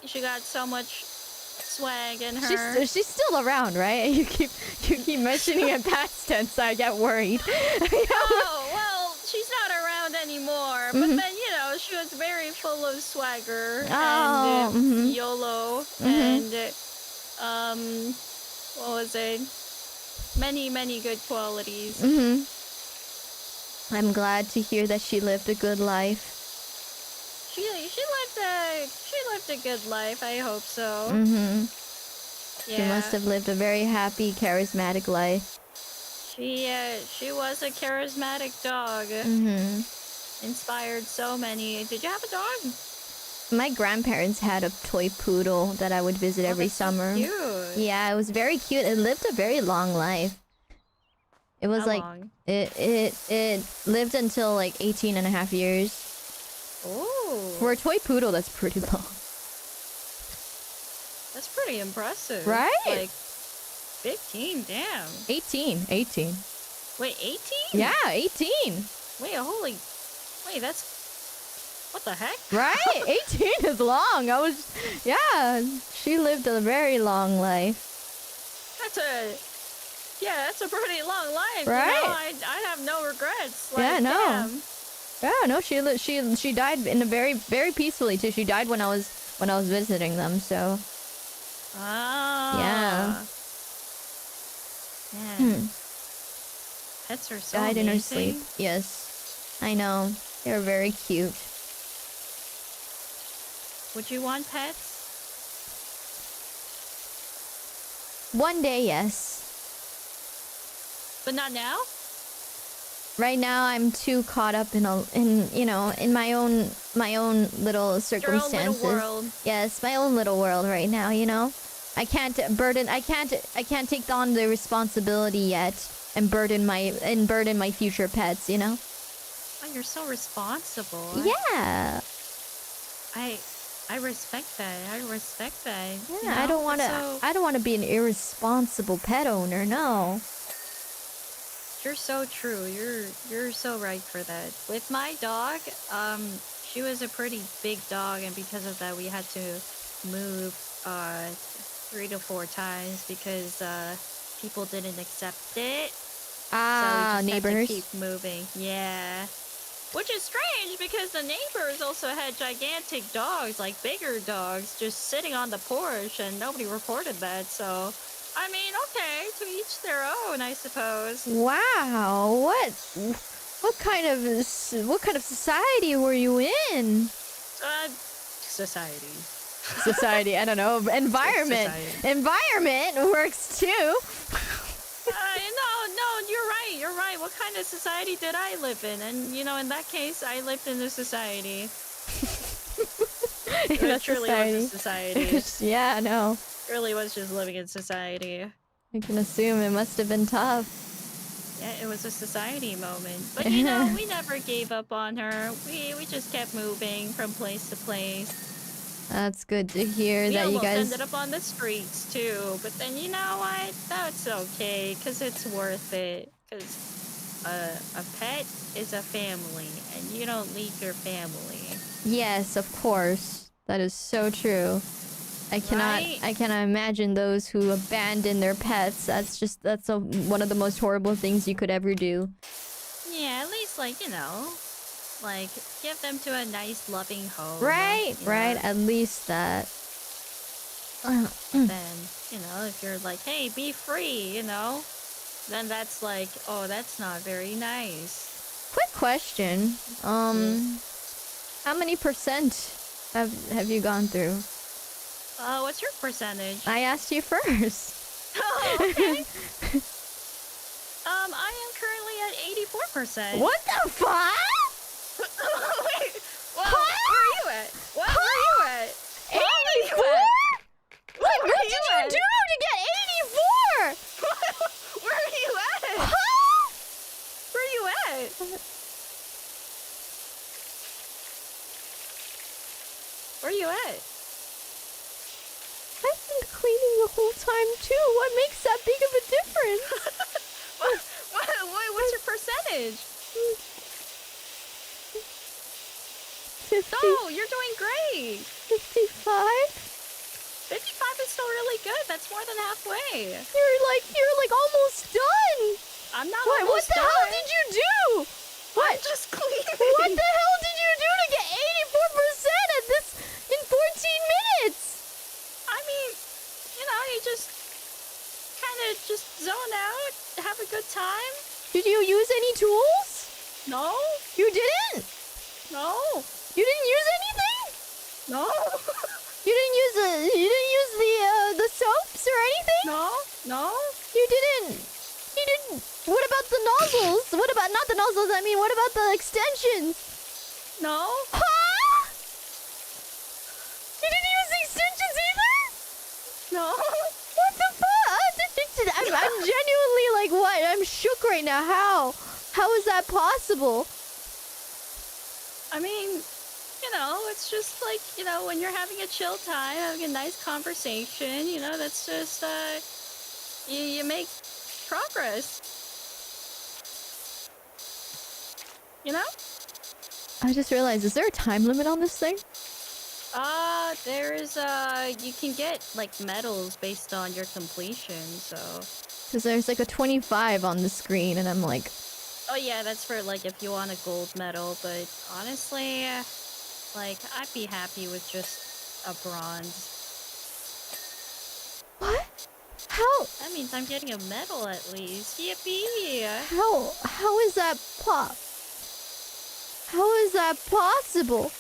She got so much swag in her. She's still around, right? You keep mentioning it past tense, so I get worried. Oh, well, she's not around anymore. But then, you know, she was very full of swagger and YOLO and what was it? Many good qualities. I'm glad to hear that she lived a good life. She lived a good life. I hope so. She must have lived a very happy, charismatic life. She was a charismatic dog. Inspired so many. Did you have a dog? My grandparents had a toy poodle that I would visit every that's so summer. cute. Yeah, it was very cute. It lived a very long life. It was How like long? it lived until like 18 and a half years. Oh, For a toy poodle, that's pretty long. that's pretty impressive. Right? Like 15, damn. 18. Wait, 18? Yeah, 18. Wait, that's... What the heck? Right? 18 is long. Yeah, she lived a very long life. That's a pretty long life. Right? You know? I have no regrets. Like, Yeah, no. damn. Yeah, no, she died in a very, very peacefully too. She died when I was visiting them, so Ah. Yeah. Pets are so died amazing. in her sleep. Yes, I know. They're very cute. Would you want pets? One day, yes. But not now? Right now, I'm too caught up in my own little circumstances. Your own little world. Yes, my own little world right now. I can't take on the responsibility yet and burden my future pets. Oh, you're so responsible. Yeah. I respect that. Yeah, I don't want to be an irresponsible pet owner. No. You're so true. You're so right for that. With my dog, she was a pretty big dog, and because of that, we had to move 3 to 4 times because people didn't accept it. So we just neighbors. had to keep moving. Yeah. Which is strange because the neighbors also had gigantic dogs, like bigger dogs, just sitting on the porch, and nobody reported that. So, I mean, okay, to each their own, I suppose. Wow, what kind of society were you in? Society. Society, I don't know. Environment. Society. Environment works too. No, you're right. What kind of society did I live in? And, in that case, I lived in a society. It truly was a society. Yeah, I know. Really was just living in society. I can assume it must have been tough. Yeah, it was a society moment. But, we never gave up on her. We just kept moving from place to place. That's good to hear that you guys ended up on the streets too, but then you know what? That's okay, because it's worth it. Because a pet is a family, and you don't leave your family. Yes, of course. That is so true. I cannot imagine those who abandon their pets. That's one of the most horrible things you could ever do. Yeah, at least give them to a nice, loving home. Right. At least that. Then, if you're like, hey, be free, then that's like, oh, that's not very nice. Quick question. How many % have you gone through? What's your percentage? I asked you first. Oh, okay. I am currently at 84%. What the fuck? Wait, where are you at? Where are you at? 84? What did you do to get 84? Where are you at? Huh? Where are you at? Where are you at? I've been cleaning the whole time too. What makes that big of a difference? What's your percentage? 50. No, you're doing great. 55? 55 is still really good. That's more than halfway. You're like almost done. I'm not What almost the done. hell did you do? What? I'm just cleaning. What the hell did you do to get 84% at this in 14 minutes? I mean, you just kind of just zone out, have a good time. Did you use any tools? No. You didn't? No. You didn't use anything? No. You didn't use the soaps or anything? No. You didn't. What about the nozzles? What about not the nozzles? I mean, what about the extensions? No. Huh? You didn't use the extensions either? No. What the fuck? I'm genuinely like, what? I'm shook right now. How is that possible? I mean, it's just like, when you're having a chill time, having a nice conversation, that's just, you make progress. I just realized, is there a time limit on this thing? There is, you can get, medals based on your completion, so... Because there's, a 25 on the screen, and I'm like... Oh, yeah, that's for, if you want a gold medal, but honestly, I'd be happy with just a bronze. What? How? That means I'm getting a medal at least. Yippee! How is that How is that possible?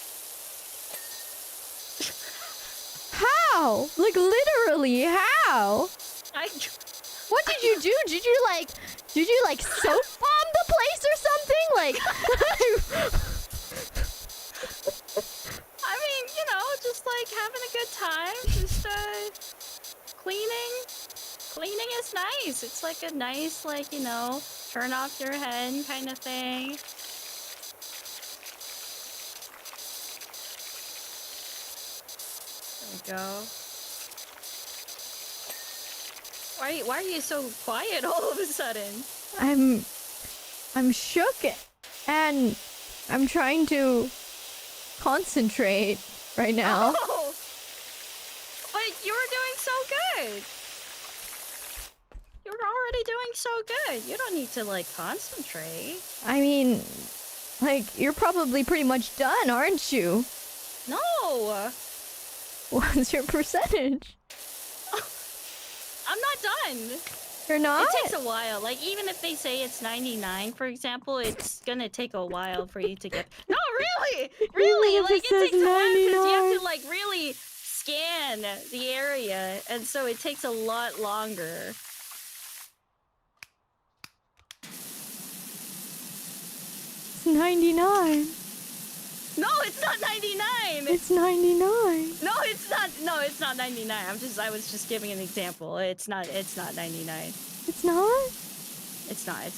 How? Literally, how? What did you do? Did you like soap bomb the place or something? Like I mean, you know, just like having a good time. Just cleaning. Cleaning is nice. It's like a nice, like, you know, turn off your head kind of thing. There we go. Why are you so quiet all of a sudden? I'm shook and I'm trying to concentrate right now. Oh, but you were doing so good. You were already doing so good. You don't need to like concentrate. I mean, like, you're probably pretty much done, aren't you? No. What's your percentage? I'm not done. You're not? It takes a while. Like, even if they say it's 99, for example, it's gonna take a while for you to get... No, really! Really! Like, it takes a while because you have to, like, really scan the area. And so it takes a lot longer. It's 99. No, it's not 99! It's 99. No, it's not. No, it's not 99. I was just giving an example. It's not 99. It's not? It's not.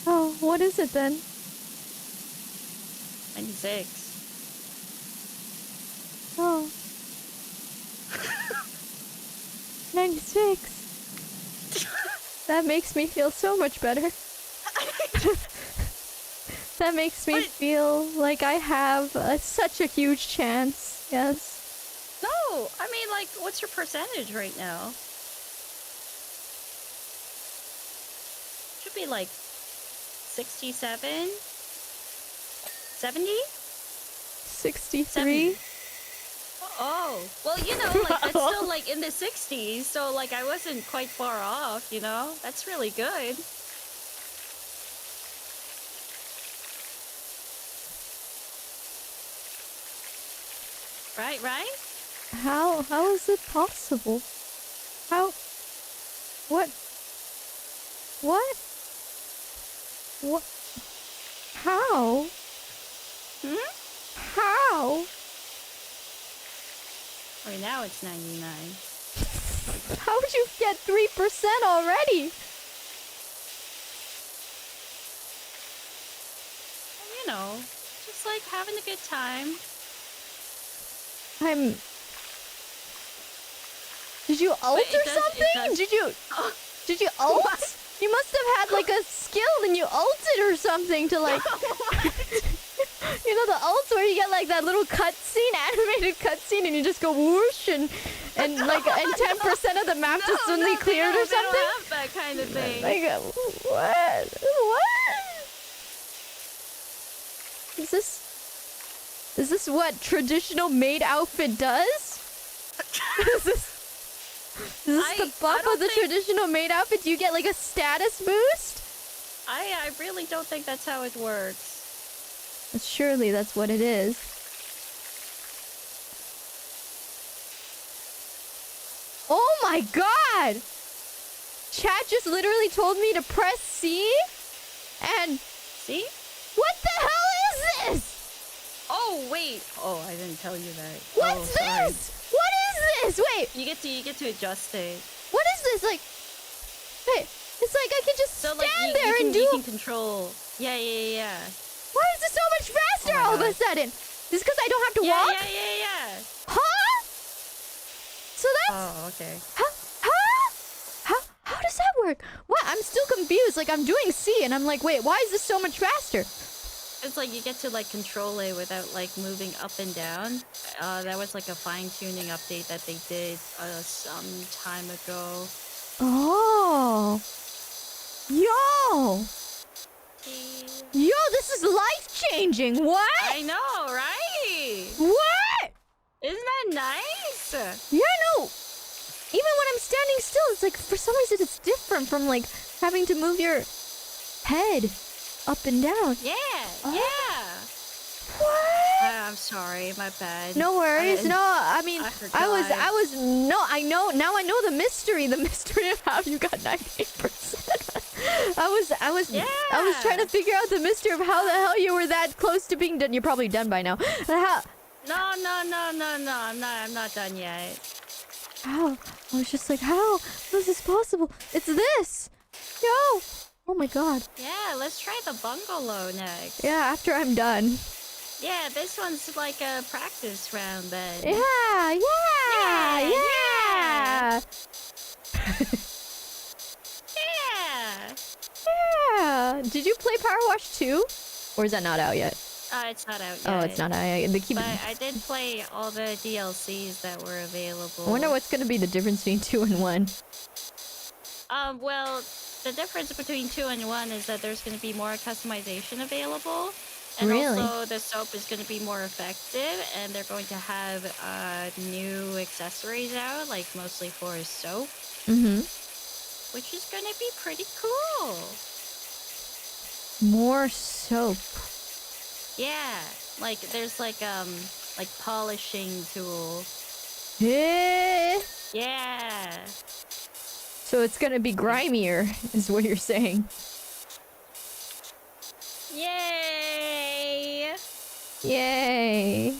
Oh, what is it then? 96. Oh. 96. That makes me feel so much better. That makes me feel like I have such a huge chance. Yes. No, I mean, like, what's your percentage right now? Should be like 67? 70? 63? Oh, well, you know, like, that's still, like, in the 60s, so, like, I wasn't quite far off, you know? That's really good. Right? How is it possible? How? What? How? How? Right now it's 99. How would you get 3% already? You know, just like having a good time. Did you ult or something? Did you ult? What? You must have had like a skill and you ulted or something to like... You know the ults where you get like that little cutscene, animated cutscene, and you just go whoosh and 10% of the map just suddenly cleared or something? They don't have that kind of thing. Like, what? Is this what traditional maid outfit does? Is this the buff of the traditional maid outfit? Do you get like a status boost? I really don't think that's how it works. Surely that's what it is. Oh my god! Chat just literally told me to press C and... See? What the hell is this? Oh, wait. Oh, I didn't tell you that. What's this? What is this? Wait. You get to adjust it. What is this? Like... Wait. It's like I can just stand there and do... You can control... Yeah. Why is this so much faster all of a sudden? Is this because I don't have to walk? Yeah. Huh? So that's... Oh, okay. Huh? How does that work? What? I'm still confused. Like, I'm doing C, and I'm like, wait, why is this so much faster? It's like you get to, like, control it without, like, moving up and down. That was, like, a fine-tuning update that they did some time ago. Oh. Yo, this is life-changing. What? I know, right? What? Isn't that nice? Yeah, no. Even when I'm standing still, it's like, for some reason, it's different from, like, having to move your head up and down. Yeah. What? I'm sorry, my bad. No worries. No, I mean, I was no, I know now. I know the mystery of how you got 98%. I was trying to figure out the mystery of how the hell you were that close to being done. You're probably done by now. How? No. I'm not done yet. How? I was just like, how is this possible? It's this. Yo. Oh my god. Yeah, let's try the bungalow next. Yeah, after I'm done. Yeah, this one's like a practice round then. Yeah. Yeah. Did you play Powerwash 2? Or is that not out yet? It's not out yet. Oh, it's not out yet. But I did play all the DLCs that were available. I wonder what's gonna be the difference between 2 and 1. Well, the difference between 2 and 1 is that there's going to be more customization available. And Really? also the soap is going to be more effective, and they're going to have new accessories out, like mostly for soap. Mm-hmm. Which is going to be pretty cool. More soap. Yeah, like there's like polishing tool. Yeah. Yeah. So it's gonna be grimier, is what you're saying. Yay! Yay.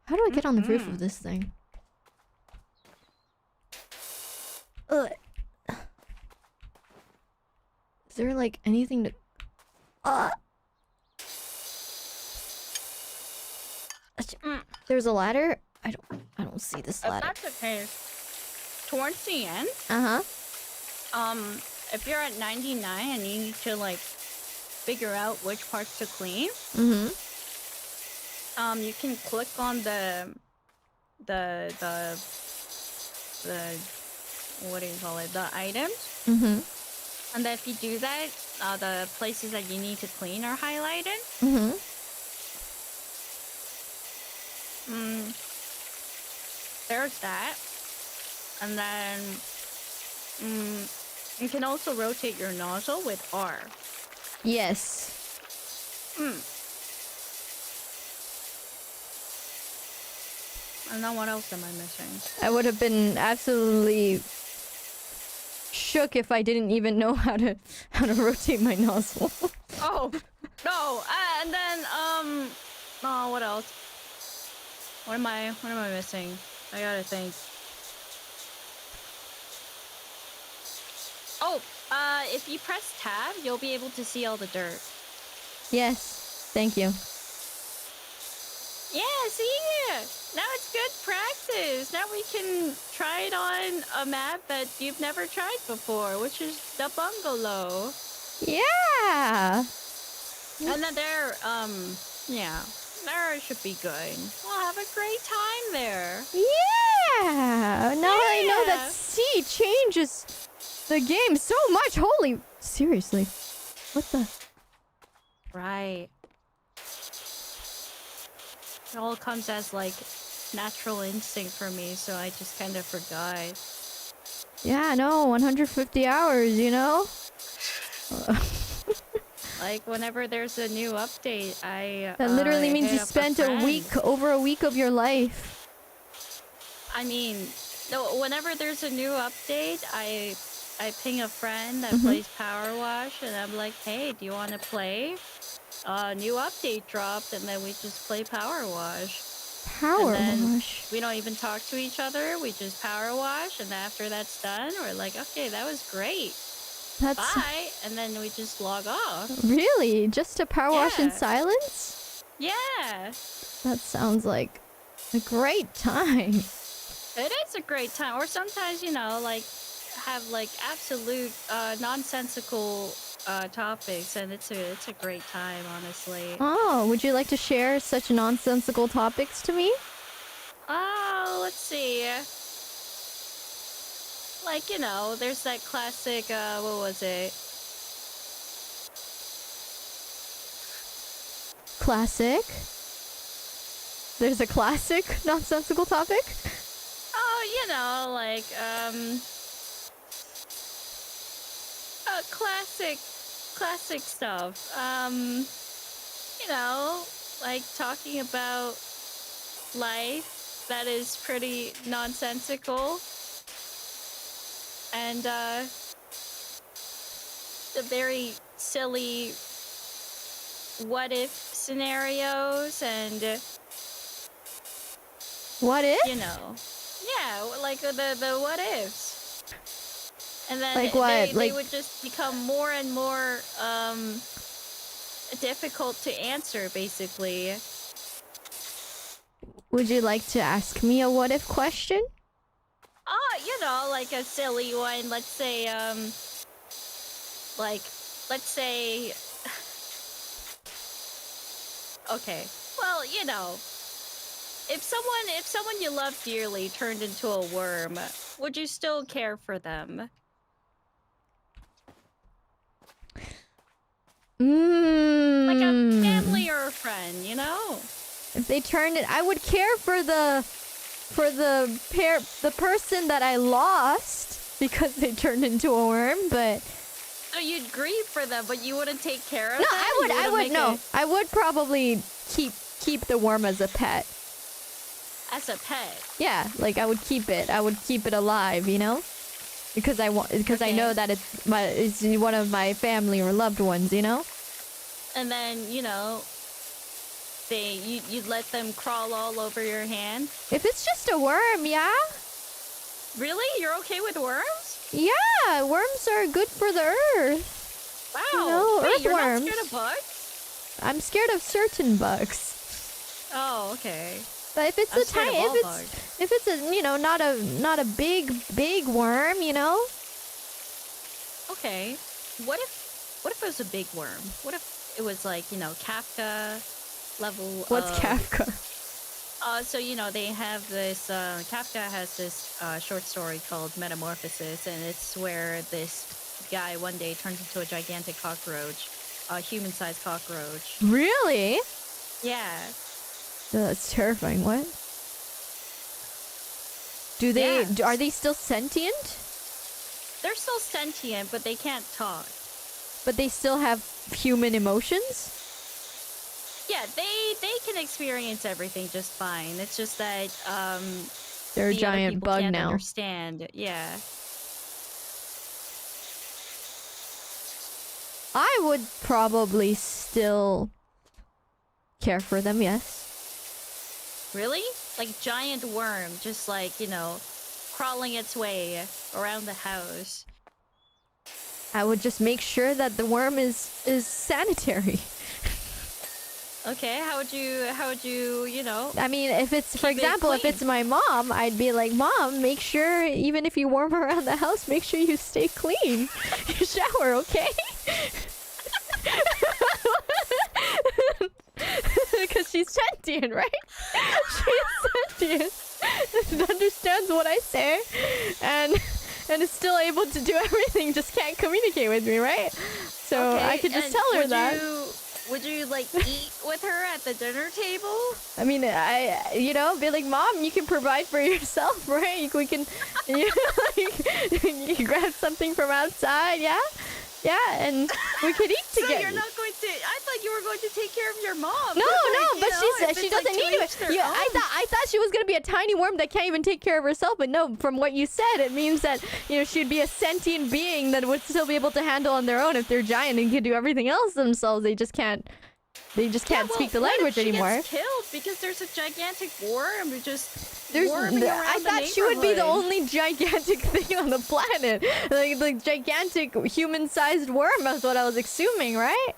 How do I get on the roof of this thing? Ugh. Is there like anything to... There's a ladder? I don't see this ladder. If that's okay. Towards the end, if you're at 99 and you need to like figure out which parts to clean, you can click on the what do you call it? The items. And then if you do that, the places that you need to clean are highlighted. There's that. And then you can also rotate your nozzle with R. Yes. And then what else am I missing? I would have been absolutely shook if I didn't even know how to rotate my nozzle. Oh no! And then oh, what else? What am I missing? I gotta think. Oh, if you press tab, you'll be able to see all the dirt. Yes, thank you. Yeah, see? Now it's good practice. Now we can try it on a map that you've never tried before, which is the bungalow. Yeah. And then there should be good. We'll have a great time there. Yeah. Now I know that C changes the game so much. Holy, seriously. What the? Right. It all comes as like natural instinct for me, so I just kind of forgot. Yeah, no, 150 hours, you know? Like whenever there's a new update, that literally means you hit up spent over a week of your life. I mean, no, whenever there's a new update, I ping a friend that plays Powerwash, and I'm like, hey, do you want to play? New update dropped, and then we just play Powerwash. Powerwash? We don't even talk to each other, we just Powerwash, and after that's done, we're like, okay, that was great. Bye, and then we just log off. Really? Just to Powerwash in silence? Yeah. That sounds like a great time. It is a great time. Or sometimes, you know, like, have like absolute nonsensical topics, and it's a great time, honestly. Oh, would you like to share such nonsensical topics to me? Let's see. Like, you know, there's that classic, what was it? Classic? There's a classic nonsensical topic. Oh, you know, like classic stuff. You know, like talking about life that is pretty nonsensical, and the very silly what if scenarios, and What if? you know, yeah, like the what ifs. And then Like what? they Like- would just become more and more difficult to answer, basically. Would you like to ask me a what if question? You know, like a silly one. Let's say, okay. Well, you know, if someone you love dearly turned into a worm, would you still care for them? Like a family or a friend, you know? If they turned it, I would care for the person that I lost because they turned into a worm, but So you'd grieve for them, but you wouldn't take care of no, them? I would probably keep the worm as a pet. As a pet? Yeah, like I would keep it alive, you know? Because I know that it's one of my family or loved ones, you know? And then, you know, you'd let them crawl all over your hand? If it's just a worm, yeah? Really? You're okay with worms? Yeah, worms are good for the earth. Wow. You know, Wait, you're not earthworms. scared of bugs? I'm scared of certain bugs. Oh, okay. But if it's I'm a scared tiny, of all bugs. if it's a, you know, not a big worm, you know? Okay. What if it was a big worm? What if it was like, you know, Kafka level What's of... Kafka? So, you know, they have this, Kafka has this short story called Metamorphosis, and it's where this guy one day turns into a gigantic cockroach, a human-sized cockroach. Really? Yeah. That's terrifying. What? Are they still sentient? They're still sentient, but they can't talk. But they still have human emotions? Yeah, they can experience everything just fine. It's just that They're a the other giant people bug can't now. understand. Yeah. I would probably still care for them, yes. Really? Like giant worm, just like, you know, crawling its way around the house. I would just make sure that the worm is sanitary. Okay, how would you, you know? I mean, if it's, for Keep it example, if clean. it's my mom, I'd be like, Mom, make sure, even if you worm around the house, make sure you stay clean. You shower, okay? Because she's sentient, right? She's sentient. It understands what I say. And is still able to do everything, just can't communicate with me, right? So Okay, I could just and tell her that. Would you like eat with her at the dinner table? I mean, you know, be like, Mom, you can provide for yourself, right? We can, you know, you can grab something from outside, yeah? Yeah, and we could eat So together. you're not going to... I thought you were going to take care of your mom. No, Like, but you know, if she it's, like, doesn't to need each to. their Yeah, own. I thought she was gonna be a tiny worm that can't even take care of herself. But no, from what you said, it means that, you know, she'd be a sentient being that would still be able to handle on their own. If they're giant and can do everything else themselves, they just can't. They just can't speak the language what if she anymore. gets killed because there's a gigantic worm who just There's, worming around I the thought she would be the neighborhood. only gigantic thing on the planet. Like gigantic human-sized worm. That's what I was assuming, right?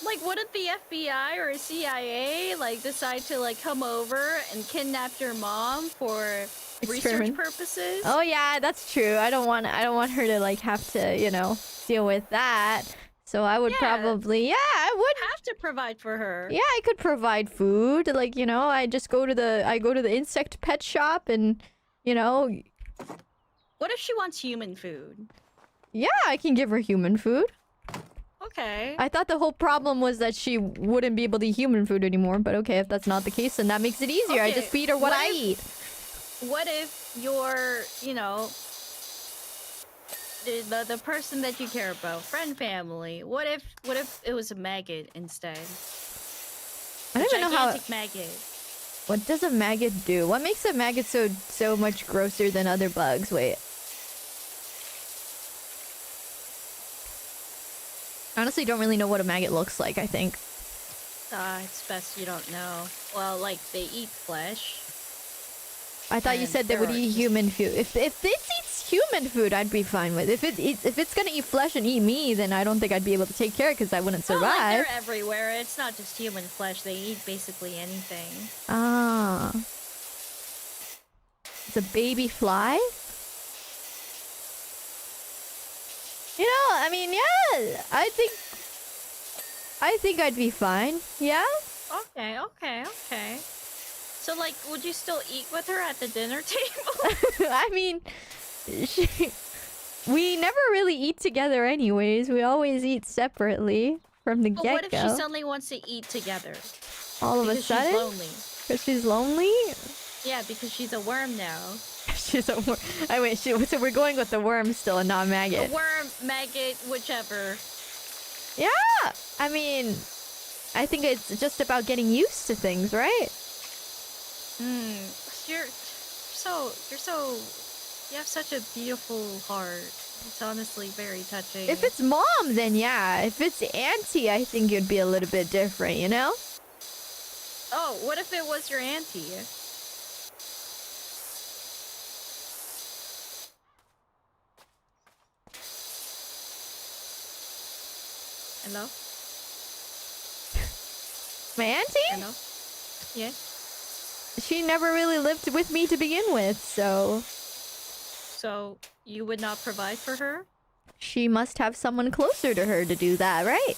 Like, wouldn't the FBI or CIA like decide to like come over and kidnap your mom for research Experiment. purposes? Oh yeah, that's true. I don't want her to like have to, you know, deal with that. So I would Yeah. probably, I would. Have to provide for her. Yeah, I could provide food. Like, you know, I go to the insect pet shop and, you know, What if she wants human food? yeah, I can give her human food. Okay. I thought the whole problem was that she wouldn't be able to eat human food anymore, but okay, if that's not the case, then that makes it easier. I Okay, just feed her what I eat. What if you're, you know, the person that you care about, friend, family? What if it was a maggot instead? I don't even know how. Gigantic maggot. What does a maggot do? What makes a maggot so much grosser than other bugs? Wait. Honestly, don't really know what a maggot looks like, I think. It's best you don't know. Well, like, they eat flesh. I thought you And said they would they're eat just- human food. If this eats human food, I'd be fine with. If it's gonna eat flesh and eat me, then I don't think I'd be able to take care because I wouldn't Well, like, survive. they're everywhere. It's not just human flesh. They eat basically anything. Ah. It's a baby fly? You know, I mean, yeah, I think I'd be fine. Yeah? Okay. So, like, would you still eat with her at the dinner table? I mean, we never really eat together anyways. We always eat separately from the But what if she get-go. suddenly wants to eat together? All of a Because sudden? she's lonely. Because she's lonely? Yeah, because she's a worm now. She's a worm. I wait, so we're going with the worm still and not A maggot. worm, maggot, whichever. Yeah! I mean, I think it's just about getting used to things, right? You're so you have such a beautiful heart. It's honestly very touching. If it's mom, then yeah. If it's auntie, I think it'd be a little bit different, you know? Oh, what if it was your auntie? Hello? My auntie? Hello? Yeah? She never really lived with me to begin with, so So, you would not provide for her? she must have someone closer to her to do that, right?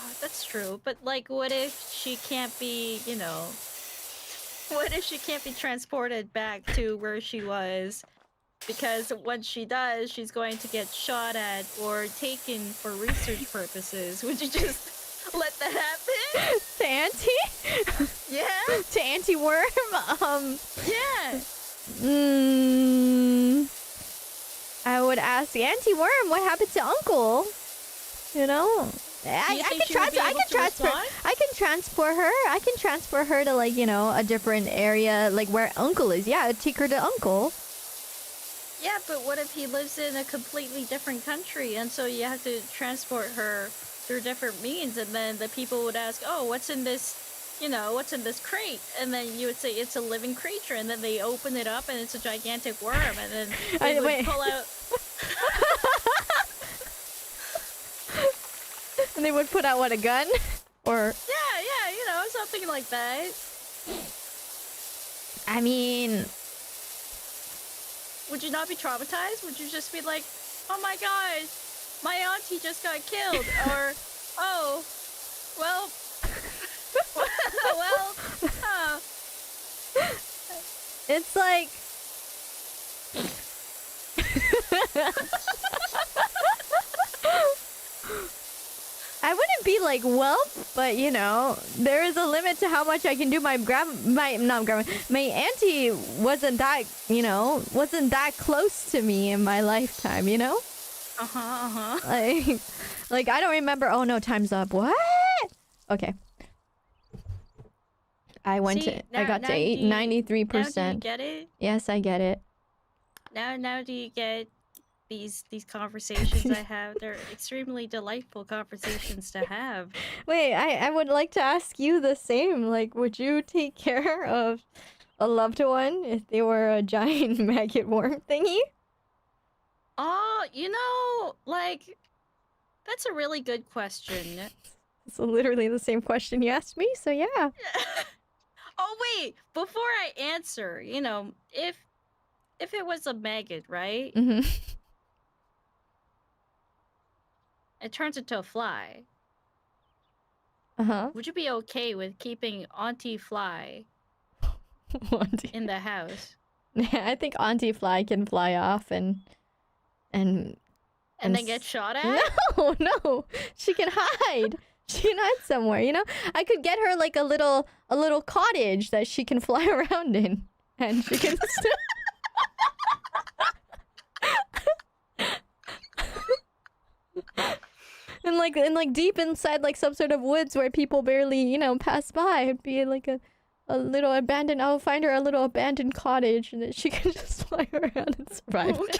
Oh, that's true. But, like, what if she can't be, you know... What if she can't be transported back to where she was? Because when she does, she's going to get shot at or taken for research purposes. Would you just let that happen? To auntie? Yeah? To auntie worm? Yeah! I would ask Auntie Worm what happened to Uncle. You know, I think can she would be able to transfer. respond? I can transport her. I can transfer her to, like, you know, a different area, like where Uncle is. Yeah, I'd take her to Uncle. Yeah, but what if he lives in a completely different country and so you have to transport her through different means and then the people would ask, oh, what's in this, you know, what's in this crate? And then you would say it's a living creature and then they open it up and it's a gigantic worm and then they would pull out... And they would put out, what, a gun? Or... Yeah, you know, something like that. I mean... Would you not be traumatized? Would you just be like, oh my gosh, my auntie just got killed? Or, oh, well, well, huh. It's like... I wouldn't be like, well, but you know, there is a limit to how much I can do. My auntie wasn't that, you know, wasn't that close to me in my lifetime, you know? Like I don't remember. Oh no, time's up. What? Okay. I went See, I got to 93%. Now do you get it? Yes, I get it. Now do you get these conversations I have? They're extremely delightful conversations to have. Wait, I would like to ask you the same. Like, would you take care of a loved one if they were a giant maggot worm thingy? Oh, you know, like, that's a really good question. It's literally the same question you asked me, so yeah. Oh, wait, before I answer, you know, if it was a maggot, right? Mm-hmm. It turns into a fly. Uh-huh. Would you be okay with keeping Auntie Fly in the house? Yeah, I think Auntie Fly can fly off and And then get shot at? No, no. She can hide. She can hide somewhere, you know? I could get her like a little cottage that she can fly around in. And she can and like deep inside like some sort of woods where people barely, you know, pass by. It'd be like a little abandoned. I'll find her a little abandoned cottage and then she can just fly around and survive. Okay.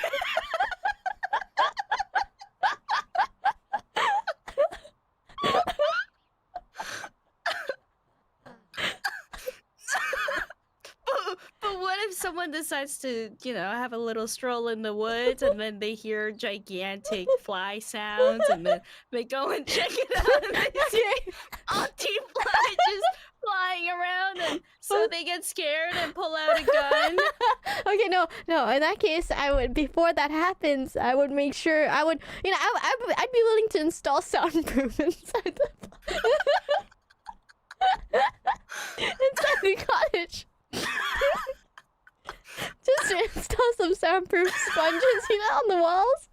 But what if someone decides to, you know, have a little stroll in the woods and then they hear gigantic fly sounds and then they go and check it out and they see Auntie Fly just flying around and so they get scared and pull out a gun? Okay, no. In that case, I would, before that happens, I would make sure, I would, you know, I'd be willing to install soundproof inside the cottage. Just to install some soundproof sponges, you know, on the walls.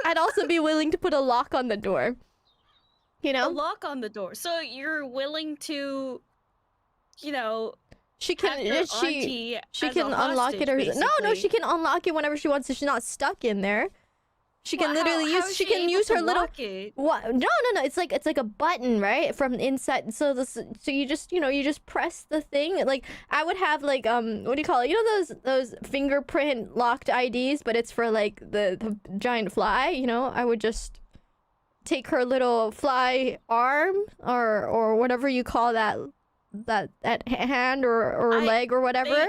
I'd also be willing to put a lock on the door. You know? A lock on the door. So you're willing to, you know, she can unlock it or basically. no, she can unlock it whenever she wants. So she's not stuck in there. She can literally use. She can use her little. What? No. It's like a button, right, from inside. So you just, you know, you just press the thing. Like I would have like what do you call it? You know those fingerprint locked IDs, but it's for like the giant fly. You know, I would just take her little fly arm or whatever you call that hand or leg or whatever.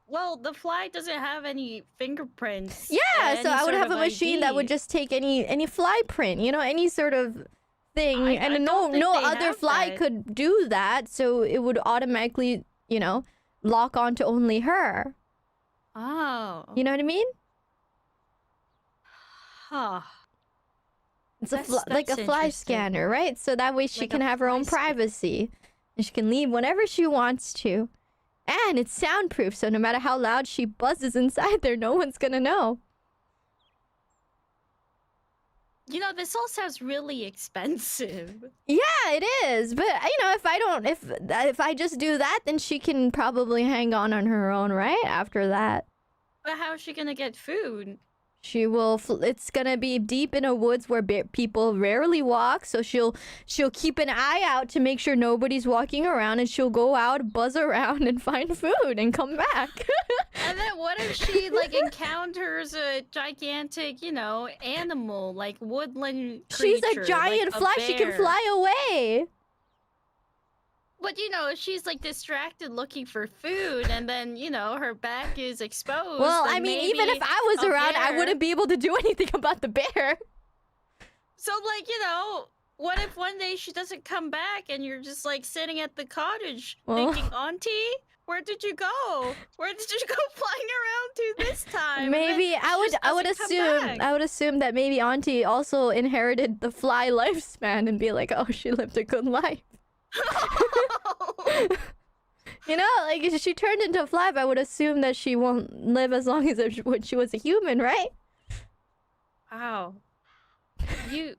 Well, the fly doesn't have any fingerprints. Yeah, so I would have a machine that would just take any fly print, you know, any sort of thing, and no other fly could do that, so it would automatically, you know, lock onto only her. Oh. You know what I mean? Huh. It's like a fly scanner, right? So that way she Like can have her own privacy, and she can leave whenever she wants to. And it's soundproof, so no matter how loud she buzzes inside there, no one's gonna know. You know, this all sounds really expensive. Yeah, it is. But you know, if I just do that, then she can probably hang on her own, right? After that. But how is she gonna get food? She will. It's gonna be deep in a woods where people rarely walk, so she'll keep an eye out to make sure nobody's walking around, and she'll go out, buzz around, and find food, and come back. And then what if she like encounters a gigantic, you know, animal like woodland creature? She's a giant like fly. a She can bear. fly away. But you know, she's like distracted looking for food, and then you know her back is exposed. Well, then I mean, maybe even if I was a around, I bear- wouldn't be able to do anything about the bear. So like, you know, what if one day she doesn't come back and you're just like sitting at the cottage Well- thinking, Auntie, where did you go? Where did you go flying around to this time? Maybe I would assume that maybe Auntie also inherited the fly lifespan and be like, oh, she lived a good life. You know, like if she turned into a fly, I would assume that she won't live as long as if when she was a human, right? Wow. You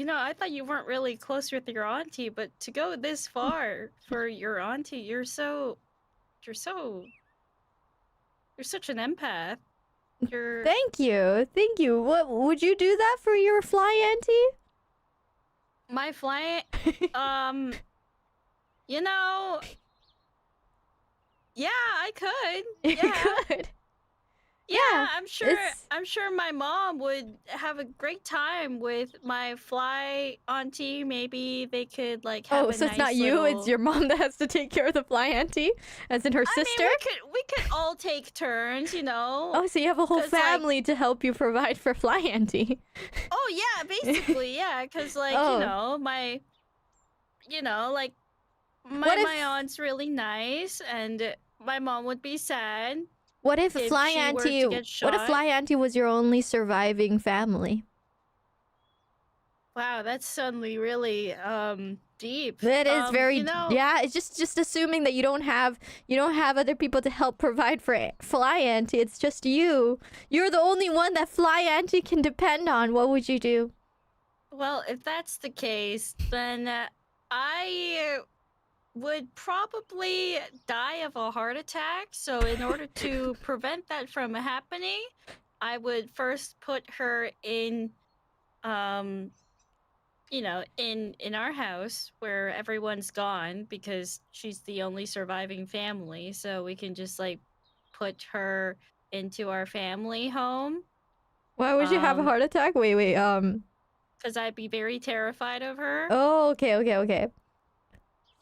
know, I thought you weren't really close with your auntie, but to go this far for your auntie, you're such an empath. Thank you. What would you do that for your fly auntie? My fly, you know, yeah, I could. You Yeah. could. Yeah, I'm sure. it's- I'm sure my mom would have a great time with my fly auntie. Maybe they could like have Oh, a so it's nice not you, little- it's your mom that has to take care of the fly auntie, as in her sister. I mean, we could all take turns, you know. Oh, so you have a whole 'cause, like- family to help you provide for fly auntie. Oh yeah, basically, yeah, because like Oh. you know my, like What if- my aunt's really nice, and my mom would be sad. What if If fly she were to auntie? get What if shot? fly auntie was your only surviving family? Wow, that's suddenly really deep. It is very you know, yeah. It's just assuming that you don't have other people to help provide for Fly Auntie. It's just you. You're the only one that Fly Auntie can depend on. What would you do? well, if that's the case, then I would probably die of a heart attack. So in order to prevent that from happening, I would first put her in you know, in our house where everyone's gone because she's the only surviving family, so we can just like put her into our family home. Why would you have a heart attack? Wait. Because I'd be very terrified of her. Oh, okay.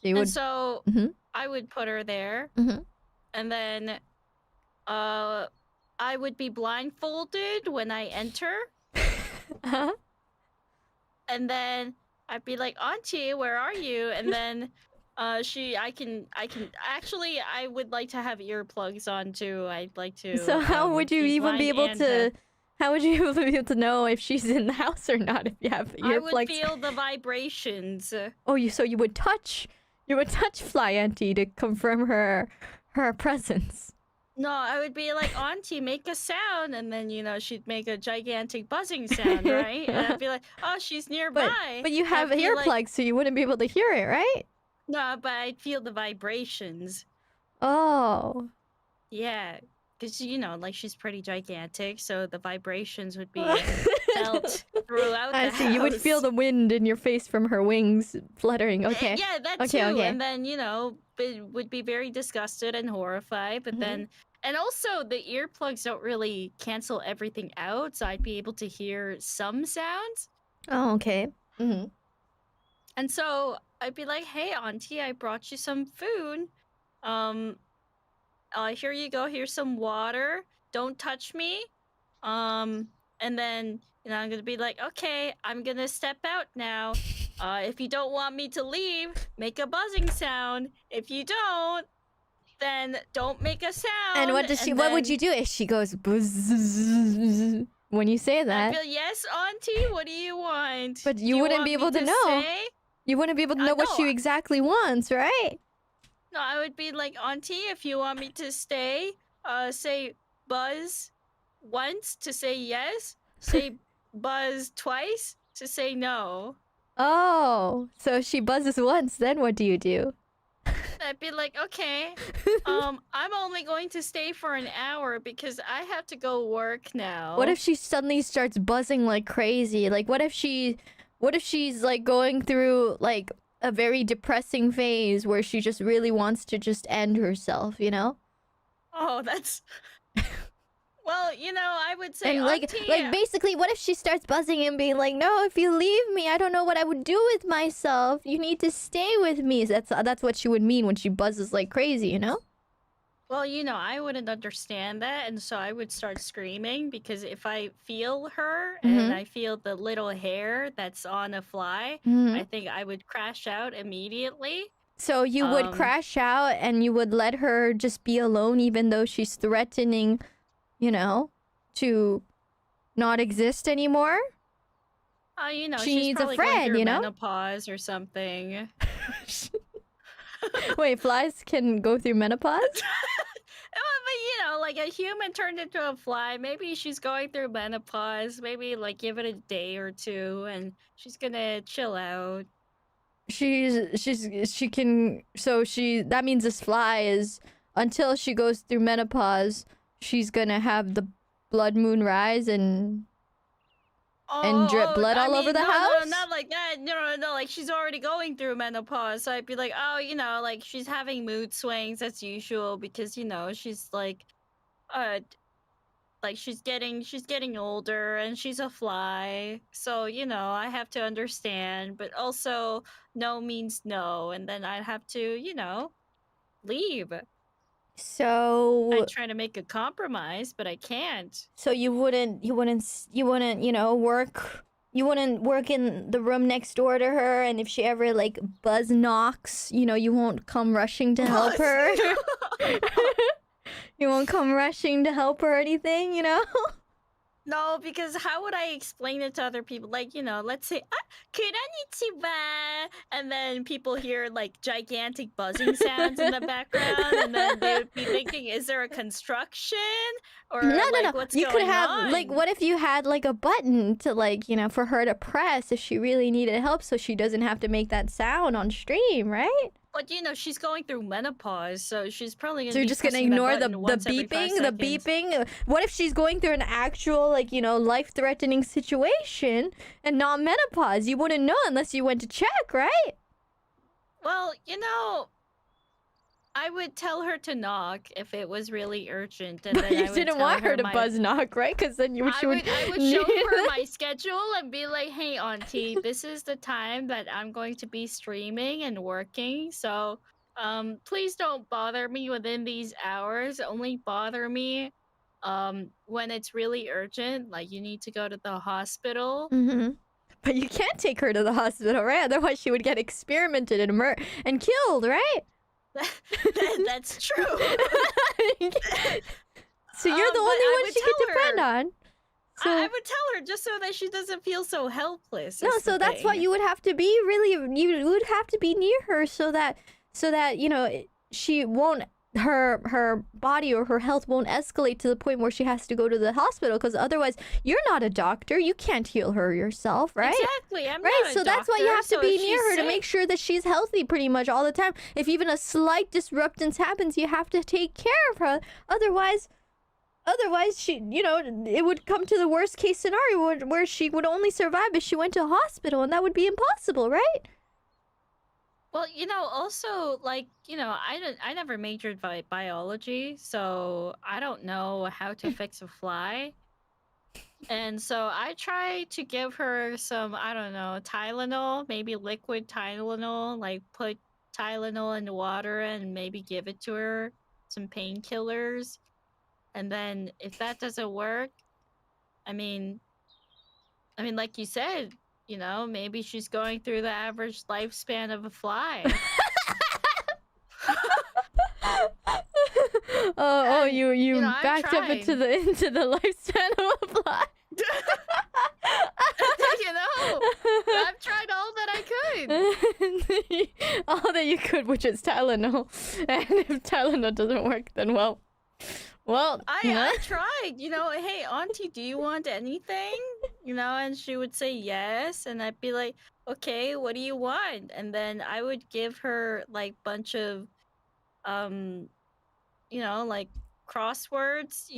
So you would. And so Mhm. I would put her there, Mhm. and then I would be blindfolded when I enter. Uh-huh. And then I'd be like, Auntie, where are you? And then I would like to have earplugs on too. I'd like to. So how would you even be able to? How would you be able to know if she's in the house or not if you have earplugs? I would feel the vibrations. Oh, you would touch Fly Auntie to confirm her presence. No, I would be like, Auntie, make a sound, and then you know she'd make a gigantic buzzing sound, right? And I'd be like, oh, she's nearby. But you have I'd be earplugs, like, so you wouldn't be able to hear it, right? no, but I'd feel the vibrations. Oh. Yeah, because you know, like she's pretty gigantic, so the vibrations would be felt throughout I the see. You would feel house. the wind in your face from her wings fluttering. Okay. Yeah, that Okay, too. okay. And then, you know, it would be very disgusted and horrified. But then, and also the earplugs don't really cancel everything out. So I'd be able to hear some sounds. Oh, okay. Mm-hmm. And so I'd be like, hey, Auntie, I brought you some food. Here you go. Here's some water. Don't touch me. And then, you know, I'm going to be like, okay, I'm going to step out now. If you don't want me to leave, make a buzzing sound. If you don't, then don't make a sound. And what would you do if she goes buzz when you say that? I'd be like, yes, Auntie, what do you want? But Do you wouldn't want be me able to know. say? You wouldn't be able to know what no, she exactly wants, right? No, I would be like, Auntie, if you want me to stay, say buzz once to say yes. Say buzz twice to say no. Oh, so if she buzzes once, then what do you do? I'd be like, okay, I'm only going to stay for an hour because I have to go work now. What if she suddenly starts buzzing like crazy? Like, what if she's like going through like a very depressing phase where she just really wants to just end herself, you know? Oh, that's... Well, you know, I would say, And like basically, what if she starts buzzing and being like, "No, if you leave me, I don't know what I would do with myself. You need to stay with me." That's what she would mean when she buzzes like crazy, you know? Well, you know, I wouldn't understand that, and so I would start screaming because if I feel her and I feel the little hair that's on a fly, I think I would crash out immediately. So you would crash out and you would let her just be alone even though she's threatening, you know, to not exist anymore? You know, She she's needs a probably friend, going through you know? menopause or something. Wait, flies can go through menopause? But you know, like a human turned into a fly. Maybe she's going through menopause. Maybe like give it a day or two, and she's gonna chill out. That means this fly is, until she goes through menopause, she's gonna have the blood moon rise and drip blood all over the house? No, not like that. No. Like she's already going through menopause. So I'd be like, oh, you know, like she's having mood swings as usual because you know she's like she's getting older and she's a fly. So you know, I have to understand. But also, no means no, and then I'd have to, you know, leave. So I try to make a compromise, but I can't. So you wouldn't, you know, work in the room next door to her, and if she ever like buzz knocks, you know, you won't come rushing to help her. You won't come rushing to help her or anything, you know? No, because how would I explain it to other people? Like, let's say, konnichiwa, and then people hear like gigantic buzzing sounds in the background, and then they would be thinking, is there a construction? Or No. what's You going could have on? like, what if you had like a button to like, for her to press if she really needed help, so she doesn't have to make that sound on stream, right? But she's going through menopause, so she's probably gonna So you're be just gonna pressing that ignore the button once every 5 beeping, the seconds. beeping. What if she's going through an actual like, life-threatening situation and not menopause? You wouldn't know unless you went to check, right? Well, I would tell her to knock if it was really urgent, and But then you I would didn't tell want her to my... buzz knock, right? Because then you I would show her my schedule and be like, hey, auntie, this is the time that I'm going to be streaming and working, so please don't bother me within these hours. Only bother me when it's really urgent, like you need to go to the hospital. But you can't take her to the hospital, right? Otherwise she would get experimented and killed, right? That's true. So you're the only one she could depend on. So I would tell her just so that she doesn't feel so helpless. no, so that's what you would have to be. Really, you would have to be near her so that she won't, her body or her health won't escalate to the point where she has to go to the hospital. Because otherwise, you're not a doctor. You can't heal her yourself, right? Exactly. I'm right. not a So that's why you doctor, have to so be if near she's her to sick- make sure that she's healthy pretty much all the time. If even a slight disruptance happens, you have to take care of her. Otherwise she, it would come to the worst case scenario where she would only survive if she went to a hospital, and that would be impossible, right? Well, also, like, I never majored biology, so I don't know how to fix a fly. And so I try to give her some, I don't know, Tylenol, maybe liquid Tylenol, like put Tylenol in the water and maybe give it to her, some painkillers. And then if that doesn't work, I mean, like you said, maybe she's going through the average lifespan of a fly. You I've backed up into the lifespan of a fly. I've tried all that I could. All that you could, which is Tylenol. And if Tylenol doesn't work, then well, I tried, hey, auntie, do you want anything? And she would say yes, and I'd be like, okay, what do you want? And then I would give her like bunch of like crosswords,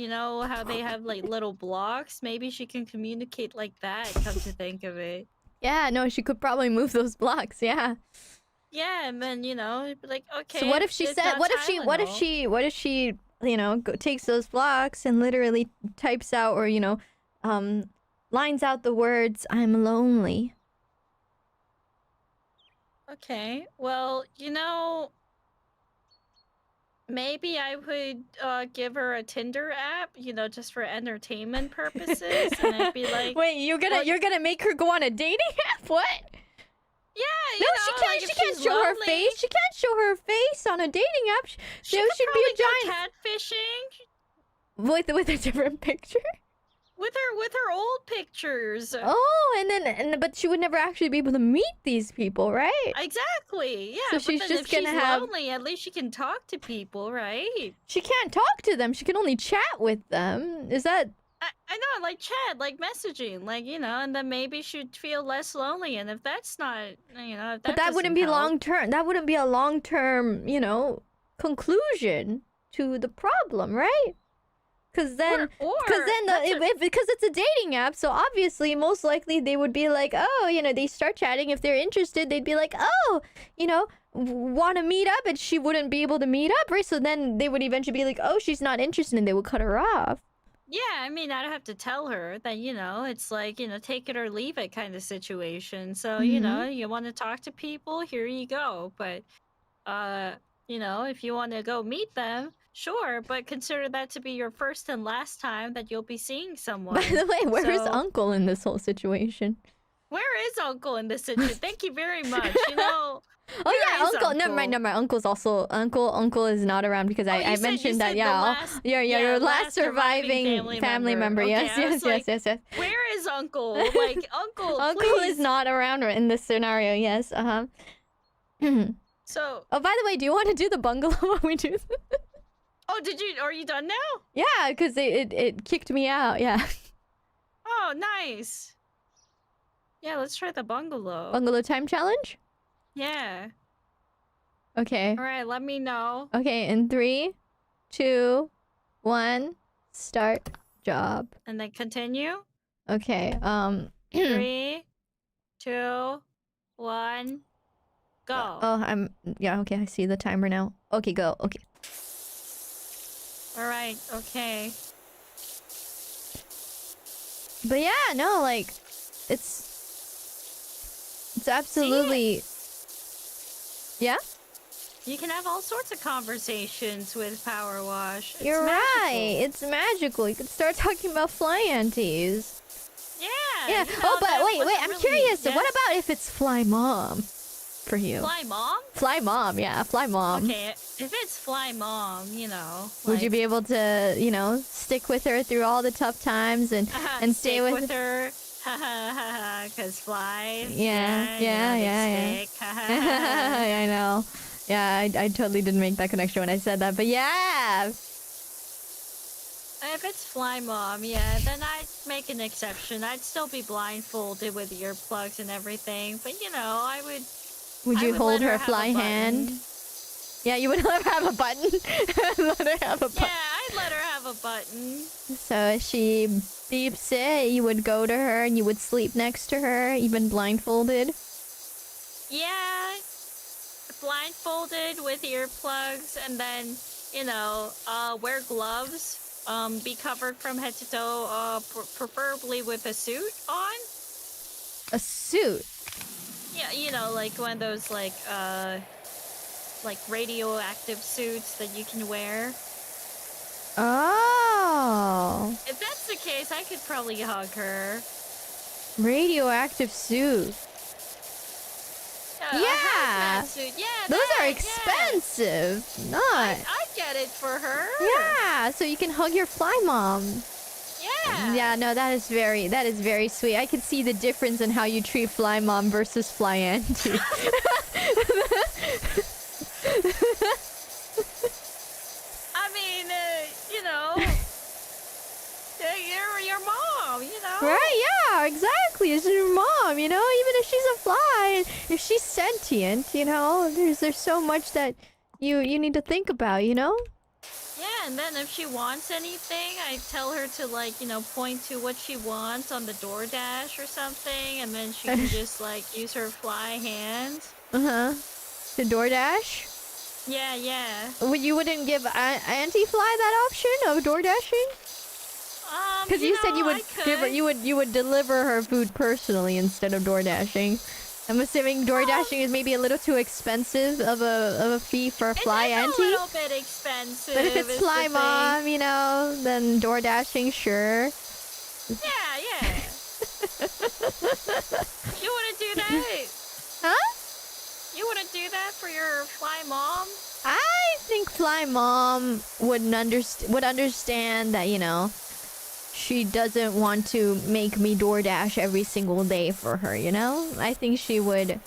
how they have like little blocks. Maybe she can communicate like that, come to think of it. Yeah, no, she could probably move those blocks, yeah. Yeah, and then, it'd be like, okay. So what if she said, what if she takes those blocks and literally types out or, lines out the words, I'm lonely. Okay, well, maybe I would give her a Tinder app, just for entertainment purposes, and I'd be like, wait, you're gonna make her go on a dating app? What? Yeah, no, she can't. like she can't show her face. She can't show her face on a dating app. She there could should be a giant catfishing with a different picture. With her old pictures. Oh, but she would never actually be able to meet these people, right? Exactly. Yeah. So she's just gonna have lonely. At least she can talk to people, right? She can't talk to them. She can only chat with them. Is that? I know, like chat, like messaging, like and then maybe she'd feel less lonely. And if that's not, if but that wouldn't be long term. That wouldn't be a long term, conclusion to the problem, right? Because then, because it's a dating app, so obviously, most likely they would be like, oh, they start chatting. If they're interested, they'd be like, oh, want to meet up, and she wouldn't be able to meet up, right? So then they would eventually be like, oh, she's not interested, and they would cut her off. Yeah, I mean, I'd have to tell her that, it's like, take it or leave it kind of situation. So, you want to talk to people, here you go. But, if you want to go meet them, sure, but consider that to be your first and last time that you'll be seeing someone. By the way, where's Uncle in this whole situation? Where is Uncle in this situation? Thank you very much. You know. Oh yeah, Where is Uncle. Never mind, never mind. Uncle's also Uncle is not around because I you mentioned said that. Yeah, your last surviving family member. Okay, Yes. Where is Uncle? Like Uncle, Uncle please. is not around in this scenario. Yes. So. Oh, by the way, do you want to do the bungalow while we do? Oh, did you? Are you done now? Yeah, because it kicked me out. Yeah. Oh, nice. Yeah, let's try the bungalow. Bungalow time challenge. Yeah. Okay. All right, let me know. Okay, in 3, 2, 1, start job. And then continue. Okay. 3, 2, 1, go. Oh, yeah, okay, I see the timer now. Okay, go. Okay. All right, okay. But yeah, no, like it's absolutely Yeah? You can have all sorts of conversations with Powerwash. You're right. It's magical. You can start talking about fly anties. Yeah. Yeah. You know, Oh, but wait. I'm really, curious. yes? What about if it's fly mom for you? Fly mom? Fly mom, yeah. Fly mom. Okay, if it's fly mom, you know. Would you be able to, stick with her through all the tough times and stay with her? Because flies. Yeah. Stick. I know. Yeah, I totally didn't make that connection when I said that, but yeah. If it's fly mom, yeah, then I'd make an exception. I'd still be blindfolded with earplugs and everything, but I would. Would you hold her have a fly hand? Yeah, you would let her have a button. Let her have a button. Yeah, I'd let her have a button. So if she beeps it, you would go to her and you would sleep next to her, even blindfolded. Yeah, blindfolded with earplugs, and then wear gloves. Be covered from head to toe. Preferably with a suit on. A suit. Yeah, like one of those like radioactive suits that you can wear. Oh. If that's the case, I could probably hug her. Radioactive suit. Yeah. Suit. Yeah. Those are expensive. Yeah. Not. I'd get it for her. Yeah, so you can hug your fly mom. Yeah. Yeah, no, that is very sweet. I can see the difference in how you treat fly mom versus fly auntie. I mean, you're your mom, Right, yeah, exactly. It's your mom, even if she's a fly, if she's sentient, there's so much that you need to think about, Yeah, and then if she wants anything, I tell her to point to what she wants on the DoorDash or something, and then she can just use her fly hands. The DoorDash? Yeah. You wouldn't give Auntie Fly that option of DoorDashing? Because you said you would give her, you would deliver her food personally instead of DoorDashing. I'm assuming DoorDashing is maybe a little too expensive of a fee for a fly auntie. It's a little bit expensive. But if it's fly mom, then DoorDashing, sure. Yeah. You want to do that? Huh? You want to do that for your fly mom? I think fly mom would understand that, she doesn't want to make me DoorDash every single day for her, I think she would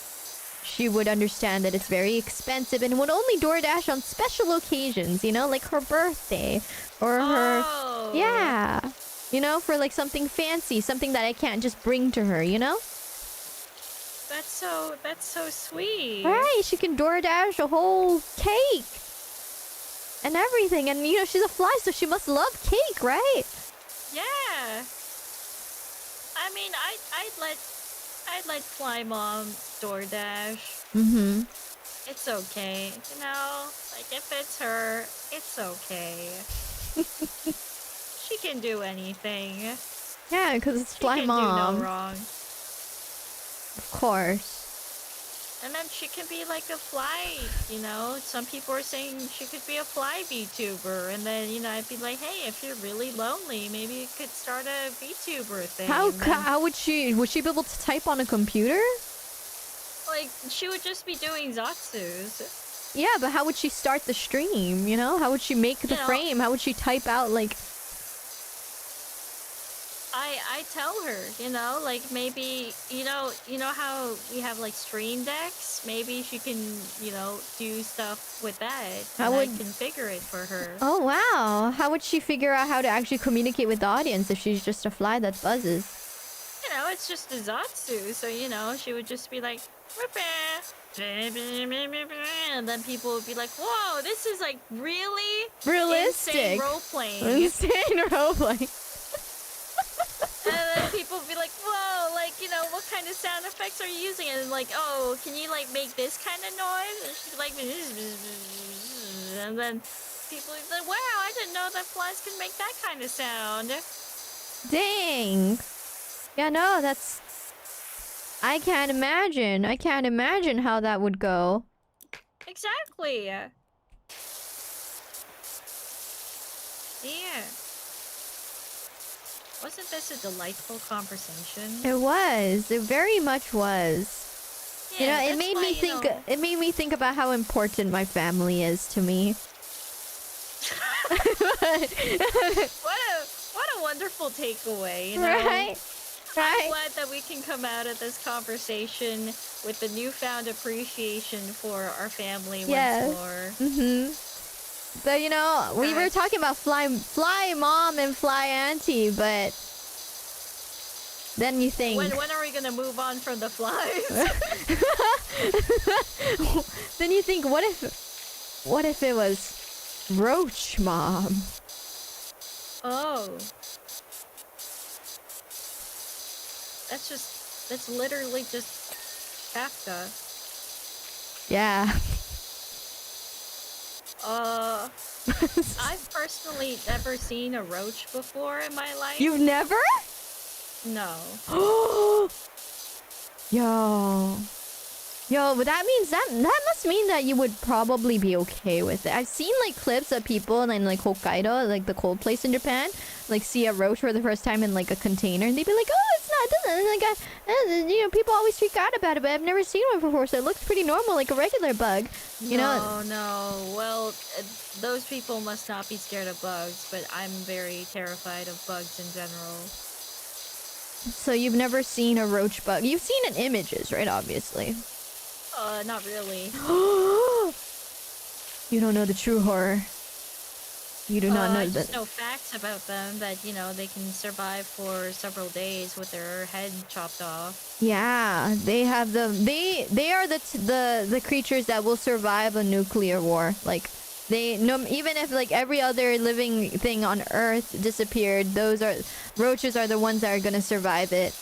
understand that it's very expensive and would only DoorDash on special occasions, like her birthday or her yeah. For something fancy, something that I can't just bring to her, That's so sweet. Right, she can DoorDash a whole cake and everything, and she's a fly, so she must love cake, right? Yeah. I mean, I'd let fly mom DoorDash. Mm-hmm. It's okay, if it's her, it's okay. She can do anything. Yeah, because it's fly she can mom. do no wrong. Of course. And then she can be like a fly, you know? Some people are saying she could be a fly VTuber. And then, you know, I'd be like, hey, if you're really lonely, maybe you could start a VTuber thing. How would she be able to type on a computer? Like, she would just be doing Zatsus. Yeah, but how would she start the stream, you know? How would she make the frame? How would she type out, like... I tell her, you know, like maybe, you know how we have like stream decks? Maybe she can, you know, do stuff with that. I configure it for her. Oh, wow. How would she figure out how to actually communicate with the audience if she's just a fly that buzzes? You know, it's just a Zatsu, so, you know, she would just be like... And then people would be like, whoa, this is like really... realistic. Insane role-playing. Insane role-playing. And then people would be like, whoa, like, you know, what kind of sound effects are you using? And like, oh, can you like make this kind of noise? And she'd be like, and then people would be like, wow, I didn't know that flies could make that kind of sound. Dang. Yeah, no, that's... I can't imagine how that would go. Exactly. Yeah. Wasn't this a delightful conversation? It was. It very much was. Yeah, you know, it made me think about how important my family is to me. What a wonderful takeaway, you know? Right? I'm glad that we can come out of this conversation with the newfound appreciation for our family once more. But you know, we were talking about fly mom and fly auntie, but then you think when are we gonna move on from the flies? Then you think, what if it was roach mom? Oh. That's literally just Kafka. Yeah. I've personally never seen a roach before in my life. You've never? No. Yo, but that means that must mean that you would probably be okay with it. I've seen like clips of people in like Hokkaido, like the cold place in Japan, like see a roach for the first time in like a container, and they'd be like, "Oh, it doesn't like you know, people always freak out about it, but I've never seen one before, so it looks pretty normal, like a regular bug." You know? No. Well, those people must not be scared of bugs, but I'm very terrified of bugs in general. So you've never seen a roach bug? You've seen it in images, right? Obviously. Not really. You don't know the true horror. You do not know I that. just know facts about them, that, you know, they can survive for several days with their head chopped off. Yeah, they have they are the creatures that will survive a nuclear war. Like even if like every other living thing on Earth disappeared, roaches are the ones that are gonna survive it.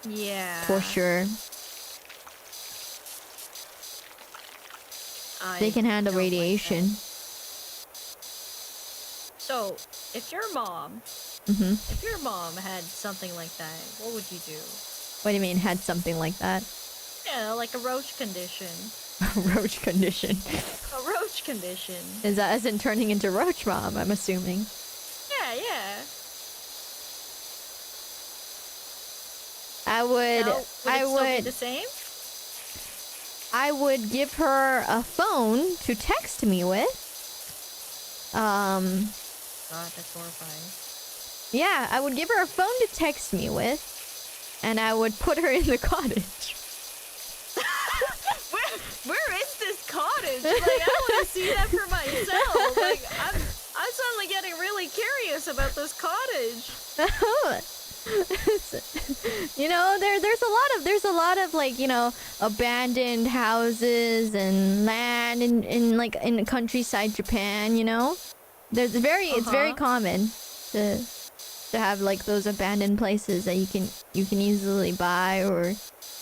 Yeah. For sure. They can handle radiation. So, if your mom had something like that, what would you do? What do you mean, had something like that? Yeah, like a roach condition. A roach condition. A roach condition. Is that as in turning into roach mom, I'm assuming? Yeah. I would still be the same? I would give her a phone to text me with. God, that's horrifying. Yeah, I would give her a phone to text me with, and I would put her in the cottage. Where is this cottage? Like, I want to see that for myself. Like, I'm suddenly getting really curious about this cottage. You know, there's a lot of like, you know, abandoned houses and land in countryside Japan, you know? It's very common to have like those abandoned places that you can easily buy, or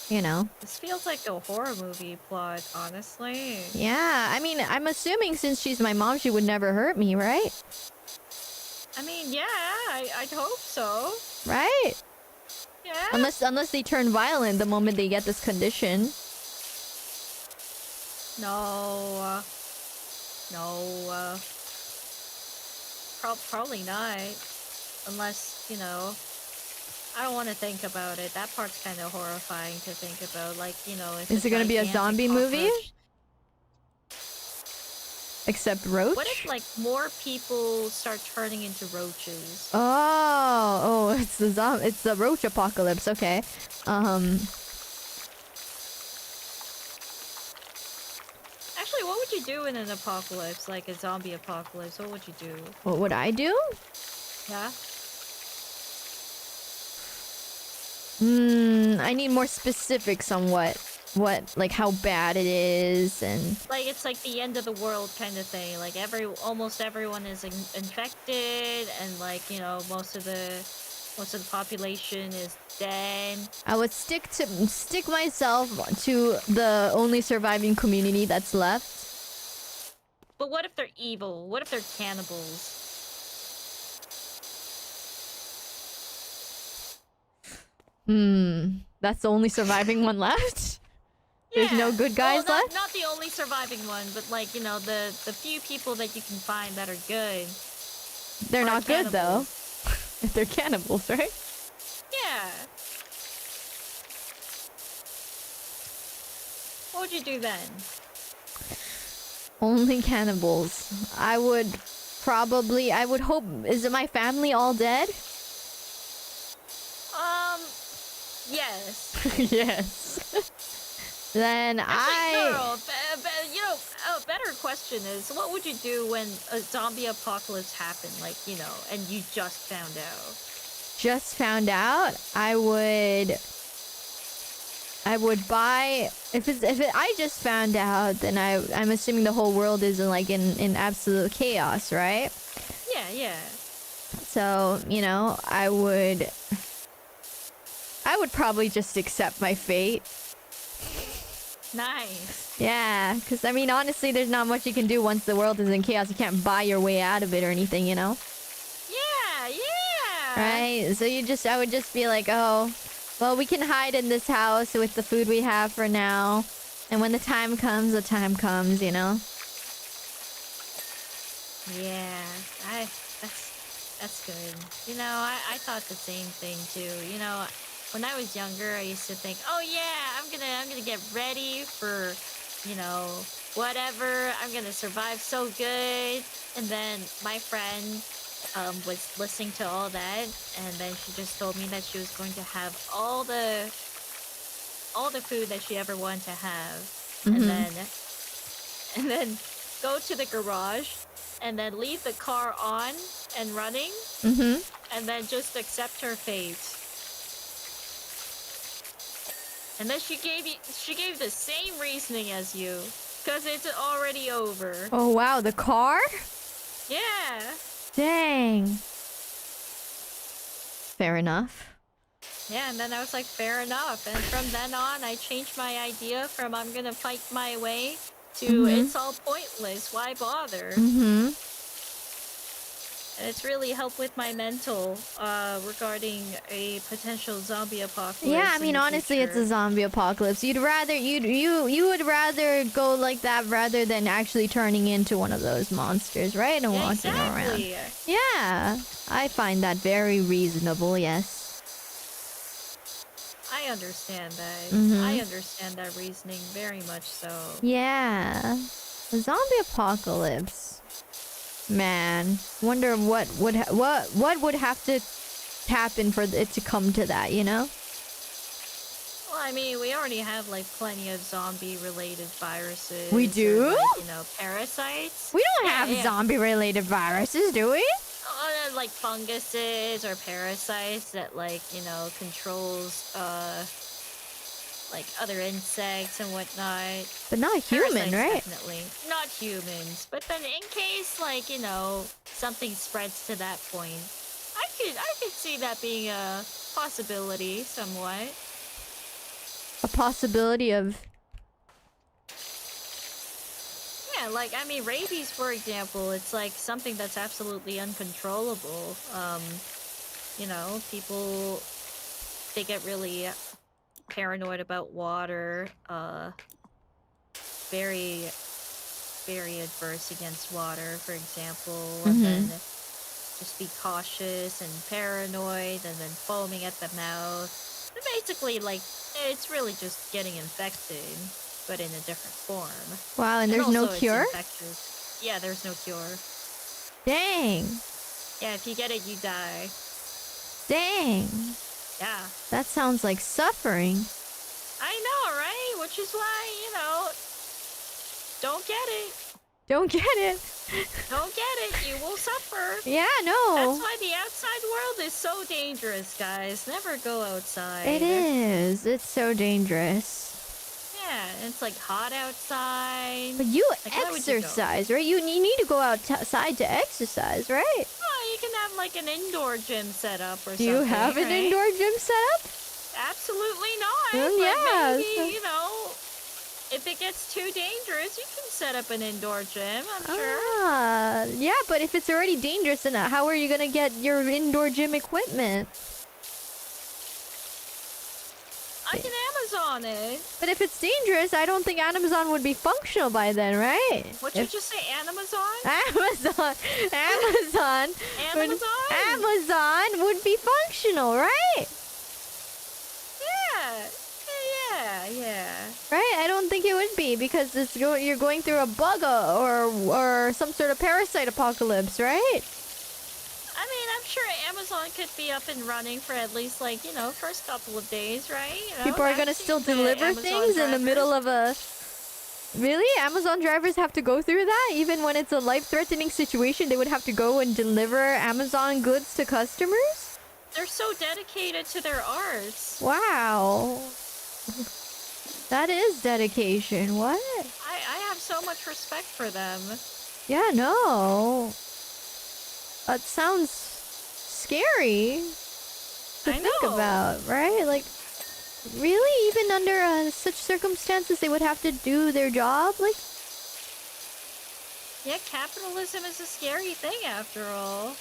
you know. This feels like a horror movie plot, honestly. Yeah, I mean, I'm assuming since she's my mom, she would never hurt me, right? I mean, yeah, I'd hope so. Right? Yeah. Unless they turn violent the moment they get this condition. No. No. Probably not. Unless, you know, I don't want to think about it. That part's kind of horrifying to think about. Like, you know, if Is it gonna be a zombie movie? Except roach? What if, like, more people start turning into roaches? Oh, it's the roach apocalypse. Okay. Actually, what would you do in an apocalypse, like a zombie apocalypse? What would you do? What would I do? Yeah. I need more specifics on what, like how bad it is and... Like, it's like the end of the world kind of thing. Like, almost everyone is infected, and like, you know, most of the population is dead. I would stick myself to the only surviving community that's left. But what if they're evil? What if they're cannibals? That's the only surviving one left? There's no good guys left? Not the only surviving one, but like, you know, the few people that you can find that are good. They're not good though. If they're cannibals, right? Yeah. What would you do then? Only cannibals. I would hope... Is it my family all dead? Yes. Yes. Then Actually, no. You know, a better question is, what would you do when a zombie apocalypse happened? Like, you know, and you just found out. Just found out? I would buy... I just found out, then I'm assuming the whole world is in absolute chaos, right? Yeah. So, you know, I would probably just accept my fate. Nice. Yeah, because I mean, honestly, there's not much you can do once the world is in chaos. You can't buy your way out of it or anything, you know? Yeah. Right? So I would just be like, oh, well, we can hide in this house with the food we have for now. And when the time comes, you know? Yeah, that's good. You know, I thought the same thing too. You know, when I was younger, I used to think, oh yeah, I'm gonna get ready for, you know, whatever. I'm gonna survive so good. And then my friend was listening to all that, and then she just told me that she was going to have all the food that she ever wanted to have, and then go to the garage, and then leave the car on and running, and then just accept her fate. And then she gave the same reasoning as you, because it's already over. Oh wow, the car? Yeah. Dang. Fair enough. Yeah, and then I was like, fair enough. And from then on, I changed my idea from I'm gonna fight my way to it's all pointless. Why bother? And it's really helped with my mental regarding a potential zombie apocalypse. Yeah, I mean, honestly, it's a zombie apocalypse. You would rather go like that rather than actually turning into one of those monsters, right? And walking around. Yeah, I find that very reasonable. Yes. I understand that. I understand that reasoning very much so. Yeah, the zombie apocalypse. Man, wonder what would have to happen for it to come to that, you know? Well, I mean, we already have like plenty of zombie-related viruses. We do? Or, like, you know, parasites. We don't have zombie-related viruses, do we? Like funguses or parasites that, like, you know, controls like other insects and whatnot. But not human, right? Definitely not humans. But then, in case, like, you know, something spreads to that point, I could see that being a possibility, somewhat. A possibility of... Yeah, like, I mean, rabies, for example, it's like something that's absolutely uncontrollable. You know, people, they get really paranoid about water. very, very adverse against water, for example, and then just be cautious and paranoid, and then foaming at the mouth. But basically, like, it's really just getting infected, but in a different form. Wow, and there's no also it's cure? infectious. Yeah, there's no cure. Dang. Yeah, if you get it, you die. Dang. Yeah. That sounds like suffering. I know, right? Which is why, don't get it. Don't get it. Don't get it. You will suffer. Yeah, no. That's why the outside world is so dangerous, guys. Never go outside. It is. It's so dangerous. Yeah, it's like hot outside. But you Like, why would you go? exercise, right? You need to go outside to exercise, right? Oh, you can have like an indoor gym set up or Do something. you have an right? indoor gym setup? Absolutely not. Well, but yeah, maybe, if it gets too dangerous, you can set up an indoor gym, I'm sure. Ah, yeah, but if it's already dangerous, then how are you gonna get your indoor gym equipment? I can Amazon it. But if it's dangerous, I don't think Amazon would be functional by then, right? What'd you just say, Amazon? Amazon Amazon? Amazon would be functional, right? Yeah. Right? I don't think it would be because you're going through a bug or some sort of parasite apocalypse, right? I mean, I'm sure Amazon could be up and running for at least, first couple of days, right? People are gonna still deliver things in the middle of a... Really? Amazon drivers have to go through that? Even when it's a life-threatening situation, they would have to go and deliver Amazon goods to customers? They're so dedicated to their arts. Wow. That is dedication. What? I have so much respect for them. Yeah, no. That sounds scary to think about, right? Like, really? Even under such circumstances, they would have to do their job? Like, yeah, capitalism is a scary thing after all.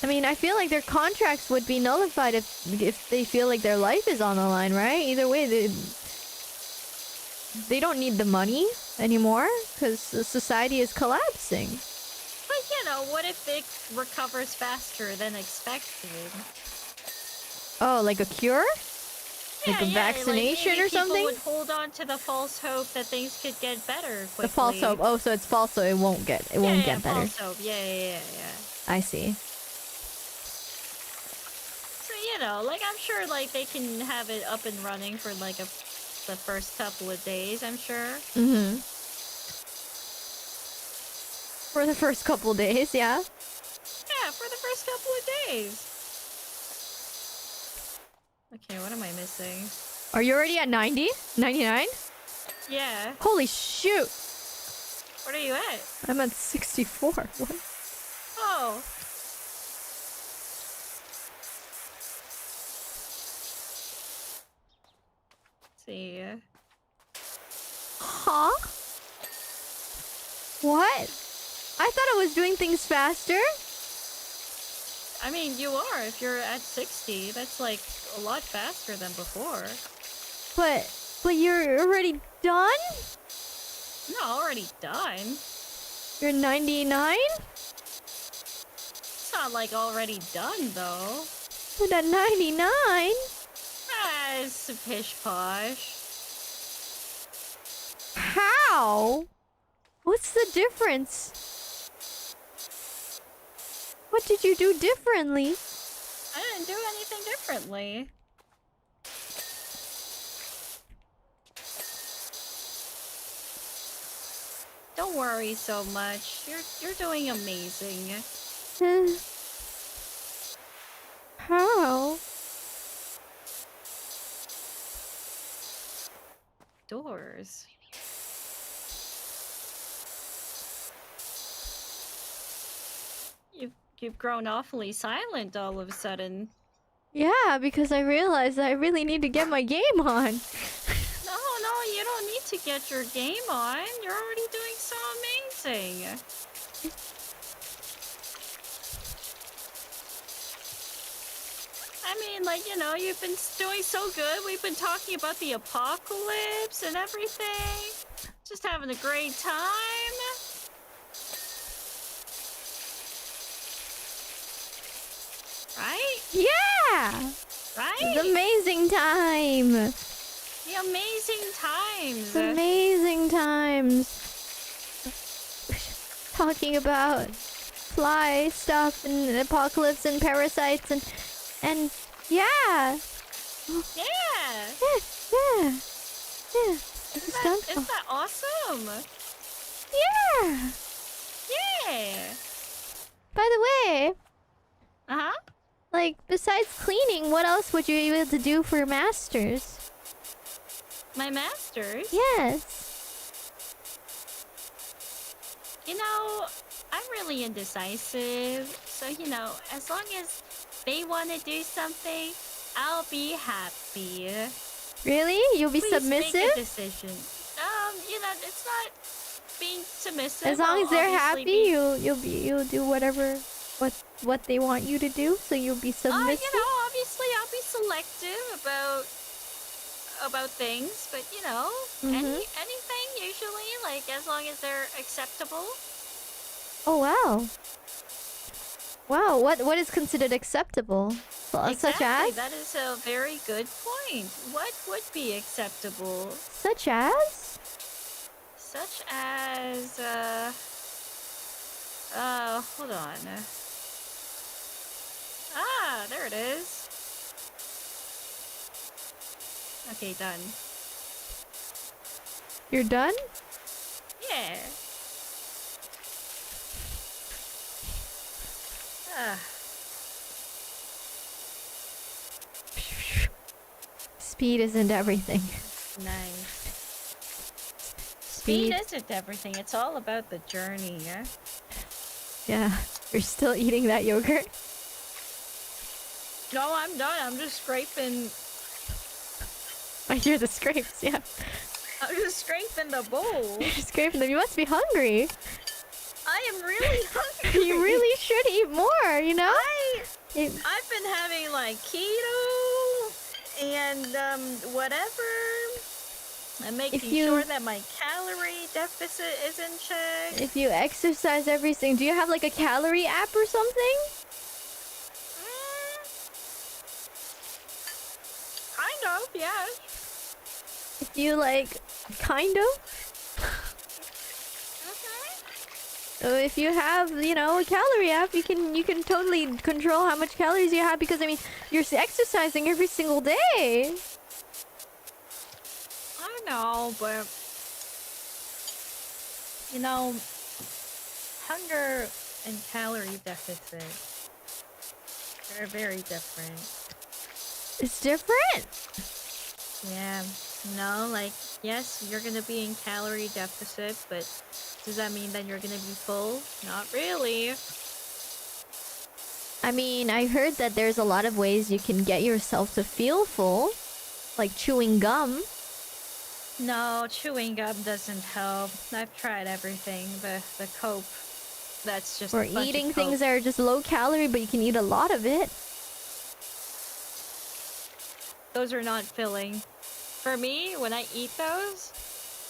I mean, I feel like their contracts would be nullified if they feel like their life is on the line, right? Either way, they don't need the money anymore because society is collapsing. But, what if it recovers faster than expected? Oh, like a cure? Like a Yeah, vaccination like maybe or something? People would hold on to the false hope that things could get better quickly. The false hope. Oh, so it's false, so it won't get better. False hope. Yeah. I see. So, I'm sure, they can have it up and running for, the first couple of days, I'm sure. Mm-hmm. For the first couple days, yeah? Yeah, for the first couple of days. Okay, what am I missing? Are you already at 90? 99? Yeah. Holy shoot! What are you at? I'm at 64. What? Oh. Let's see. Huh? What? I thought I was doing things faster. I mean, you are. If you're at 60, that's a lot faster than before. But you're already done? I'm not already done. You're 99? It's not already done though. But at 99? Ah, it's a pish posh. How? What's the difference? What did you do differently? I didn't do anything differently. Don't worry so much. You're doing amazing. How? Doors. You've grown awfully silent all of a sudden. Yeah, because I realized I really need to get my game on. No, you don't need to get your game on. You're already doing so amazing. I mean, you've been doing so good. We've been talking about the apocalypse and everything. Just having a great time. Right? Yeah! Right? It's amazing time! The amazing times. Amazing times. Talking about fly stuff and apocalypse and parasites and yeah. Yeah. Yeah. Isn't that awesome? Yeah. Yeah. By the way, Uh-huh. like besides cleaning, what else would you be able to do for masters? My masters? Yes. You know, I'm really indecisive. So, you know, as long as they want to do something, I'll be happy. Really? You'll be Please submissive? make a decision. You know, it's not being submissive. As long I'll as they're obviously happy, you'll do whatever what they want you to do, so you'll be submissive. You know, obviously I'll be selective about things, but you know, anything usually, like as long as they're acceptable. Oh wow. Wow, what is considered acceptable? Such Exactly, as? that is a very good point. What would be acceptable? Such as? Such as hold on. Ah, there it is. Okay, done. You're done? Yeah. Ah. Speed isn't everything. Nice. Speed isn't everything. It's all about the journey, yeah? Yeah. You're still eating that yogurt? No, I'm done. I'm just scraping. I hear the scrapes, yeah. I'm just scraping the bowl. You're scraping them. You must be hungry. I am really hungry. You really should eat more, you know? I've been having like keto and whatever. I'm making sure that my calorie deficit is in check. If you exercise everything, do you have like a calorie app or something? Kind of, yeah. If you like, kind of? So if you have, you know, a calorie app, you can totally control how much calories you have, because I mean, you're exercising every single day. I know, but you know, hunger and calorie deficit, they're very different. It's different? Yeah. No, like, yes, you're gonna be in calorie deficit, but does that mean that you're gonna be full? Not really. I mean, I heard that there's a lot of ways you can get yourself to feel full, like chewing gum. No, chewing gum doesn't help. I've tried everything. The cope, that's just Or a bunch eating of things cope. that are just low calorie, but you can eat a lot of it. Those are not filling. For me, when I eat those,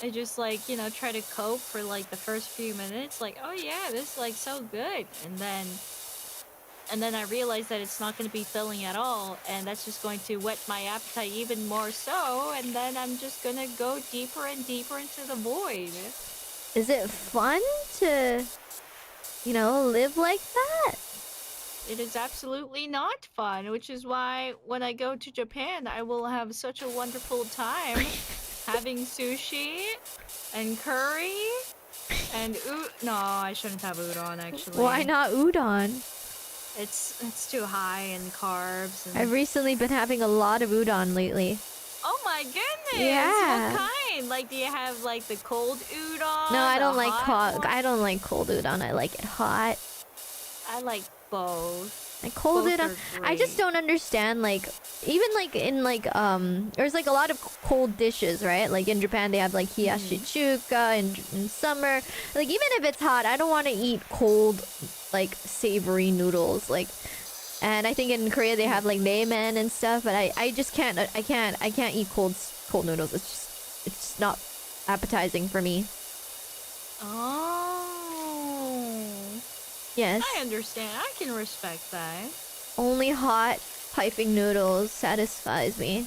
I just like, you know, try to cope for like the first few minutes. Like, oh yeah, this is like so good. And then I realize that it's not going to be filling at all. And that's just going to whet my appetite even more so. And then I'm just going to go deeper and deeper into the void. Is it fun to, you know, live like that? It is absolutely not fun, which is why when I go to Japan, I will have such a wonderful time having sushi and curry and no, I shouldn't have udon actually. Why not udon? It's too high in carbs. And... I've recently been having a lot of udon lately. Oh my goodness! Yeah. What kind? Like, do you have like the cold udon? No, I don't like hot. I don't like cold udon. I like it hot. I like both. Like cold Both udon. are I just great. don't understand, like, even like in like there's like a lot of cold dishes, right? Like in Japan they have like hiyashi chuka in summer. Like even if it's hot, I don't want to eat cold like savory noodles. Like, and I think in Korea they have like ramen and stuff, but I just can't I can't eat cold noodles. It's just not appetizing for me. Oh. Yes. I understand. I can respect that. Only hot piping noodles satisfies me.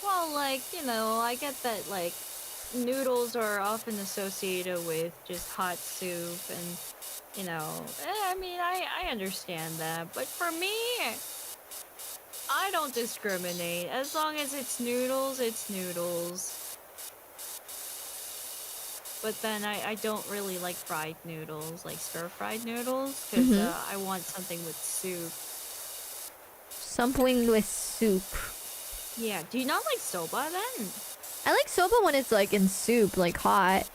Well, like, you know, I get that, like, noodles are often associated with just hot soup and, you know, I mean, I understand that. But for me, I don't discriminate. As long as it's noodles, it's noodles. But then I don't really like fried noodles, like stir-fried noodles, because I want something with soup. Something with soup. Yeah, do you not like soba then? I like soba when it's like in soup, like hot.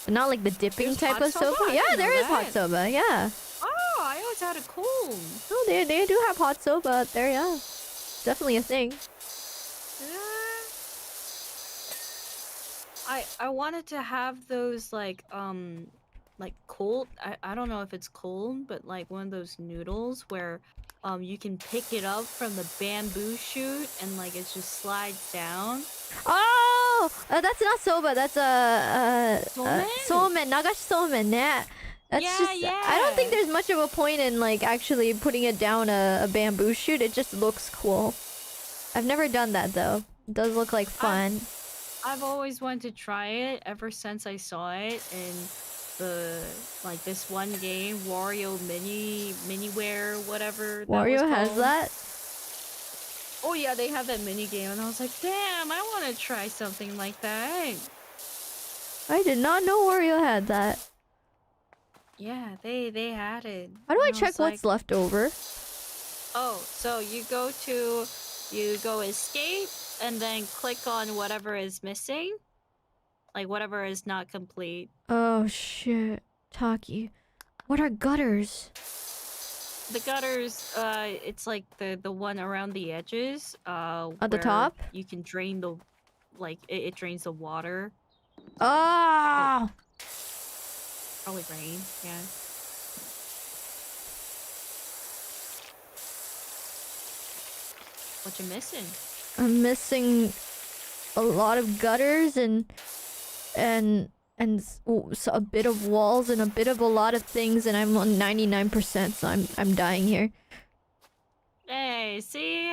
But not like the dipping There's type hot of soba. soba? I Yeah, didn't there know is hot that. soba, yeah. Oh, I always had it cold. Oh, they do have hot soba out there, yeah. Definitely a thing. I wanted to have those like cold. I don't know if it's cold, but like one of those noodles where you can pick it up from the bamboo shoot and like it just slides down. Oh, that's not soba. That's Somen? somen, nagashi somen. Yeah, that's Yeah, just. yeah. I don't think there's much of a point in like actually putting it down a bamboo shoot. It just looks cool. I've never done that though. It does look like fun. I've always wanted to try it ever since I saw it in the like this one game, Wario Miniware, whatever. Wario has called. that. Oh yeah, they have that mini game, and I was like, damn, I want to try something like that. I did not know Wario had that. Yeah, they had it. How do I And check was what's like, left over? Oh, so you go escape, and then click on whatever is missing, like whatever is not complete. Oh shit, Taki. What are gutters? The gutters, it's like the one around the edges, At the where top? you can drain the, like it drains the water. Oh! Probably rain, yeah. What you missing? I'm missing a lot of gutters and a bit of walls and a bit of a lot of things, and I'm on 99%, so I'm dying here. Hey, see?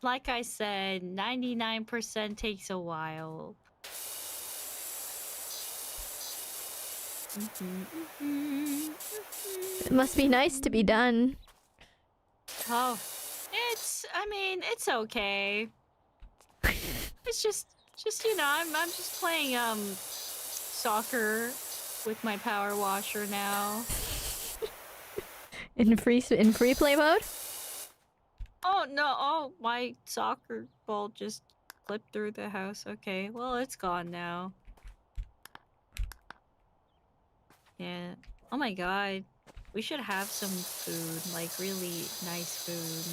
Like I said, 99% takes a while. It must be nice to be done. Oh, I mean, it's okay. It's just you know, I'm just playing soccer with my power washer now. In free play mode? Oh no! Oh, my soccer ball just clipped through the house. Okay, well it's gone now. Yeah. Oh my god, we should have some food, like really nice food.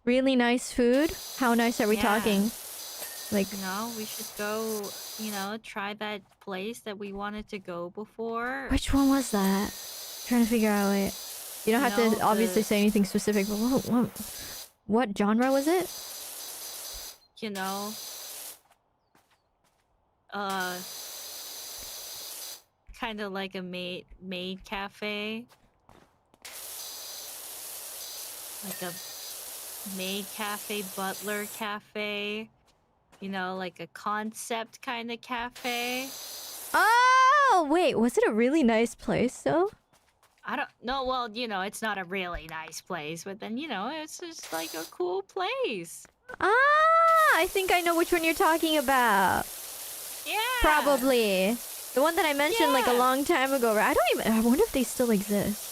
Really nice food? How nice are we talking? Like, You know, we should go, you know, try that place that we wanted to go before. which one was that? Trying to figure out it. You don't have No, to obviously the- say anything specific, but what genre was it? You know, kind of like a maid cafe. Like a maid cafe, butler cafe. You know, like a concept kind of cafe. Oh, wait, was it a really nice place though? I don't know. Well, you know, it's not a really nice place, but then, you know, it's just like a cool place. Ah, I think I know which one you're talking about. Yeah. Probably. The one that I mentioned like a Yeah. long time ago. I wonder if they still exist.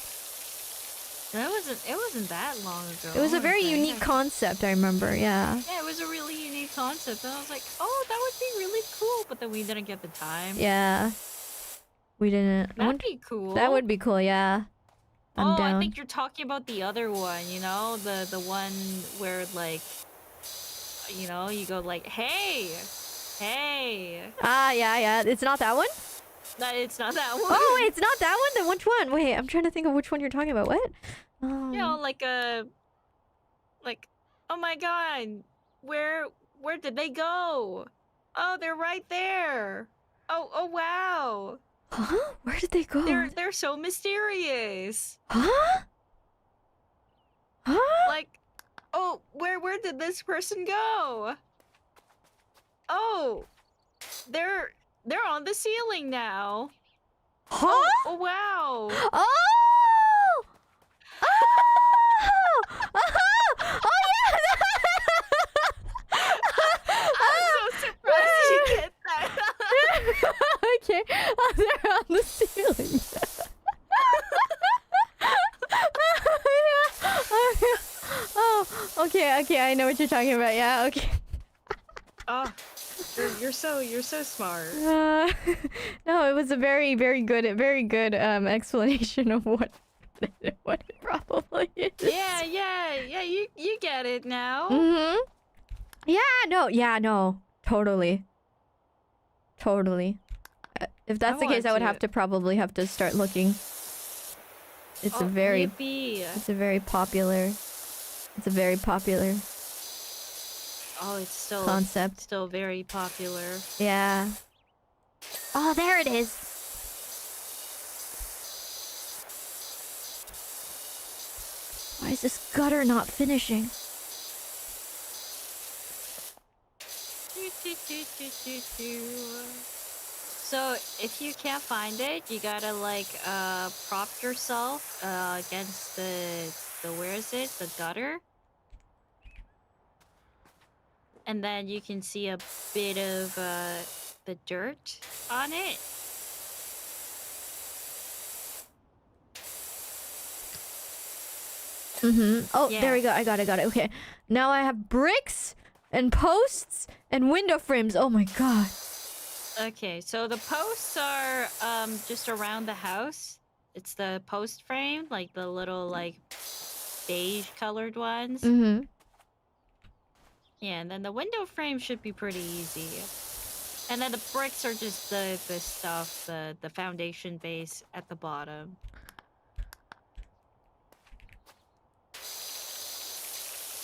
It wasn't that long ago. It was a I very think. unique concept, I remember, yeah. Yeah, it was a really unique concept. And I was like, oh, that would be really cool. But then we didn't get the time. Yeah. We didn't. I That'd wonder- be cool. that would be cool, yeah. I'm down. I think you're talking about the other one, you know? The one where, like, you know, you go like, hey. Ah, yeah. It's not that one? No, it's not that one. Oh, wait, it's not that one? Then which one? Wait, I'm trying to think of which one you're talking about. What? You know, like oh my god, where did they go? Oh, they're right there. Oh wow. Huh? Where did they go? They're so mysterious. Huh? Huh? Like, oh, where did this person go? Oh, they're on the ceiling now. Huh? Oh wow. Oh! Oh! Oh! Oh yeah! I'm so surprised you get that. Okay. Oh, they're on the ceiling. Oh, okay, I know what you're talking about. Yeah, okay. Oh, you're so smart. No, it was a very good explanation of what it probably is. Yeah, you get it now. Mm-hmm. Yeah, no, totally. If that's the case, I would have to probably start looking. It's a very popular. It's a very popular. Oh, it's still concept. Still very popular. Yeah. Oh, there it is. Why is this gutter not finishing? So if you can't find it, you gotta like prop yourself against the where is it? The gutter. And then you can see a bit of the dirt on it. Mm-hmm. Oh, Yeah. there we go. I got it. Okay. Now I have bricks and posts and window frames. Oh my god. Okay, so the posts are just around the house. It's the post frame, like the little like beige colored ones. Mm-hmm. Yeah, and then the window frame should be pretty easy. And then the bricks are just the stuff, the foundation base at the bottom.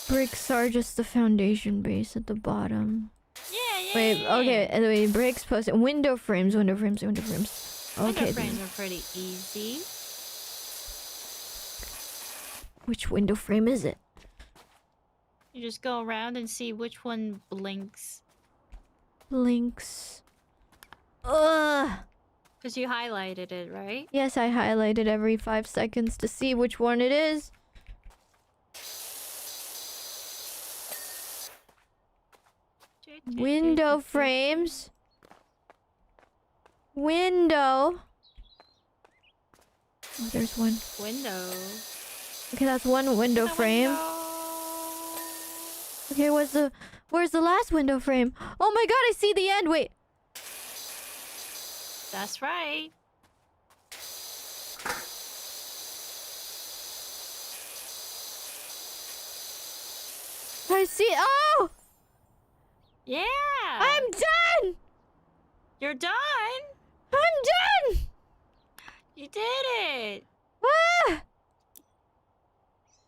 Bricks are just the foundation base at the bottom. Yeah. Wait, okay, anyway, bricks, posts, window frames. Okay, Window frames are pretty easy. Which window frame is it? You just go around and see which one blinks. Blinks. Ugh. Because you highlighted it, right? Yes, I highlighted every 5 seconds to see which one it is. Window frames. Window. Oh, there's one. Window. Okay, that's one window frame. Okay, where's the last window frame? Oh my god, I see the end. Wait. That's right. I see. Oh! Yeah. I'm done. You're done. I'm done. You did it. Ah!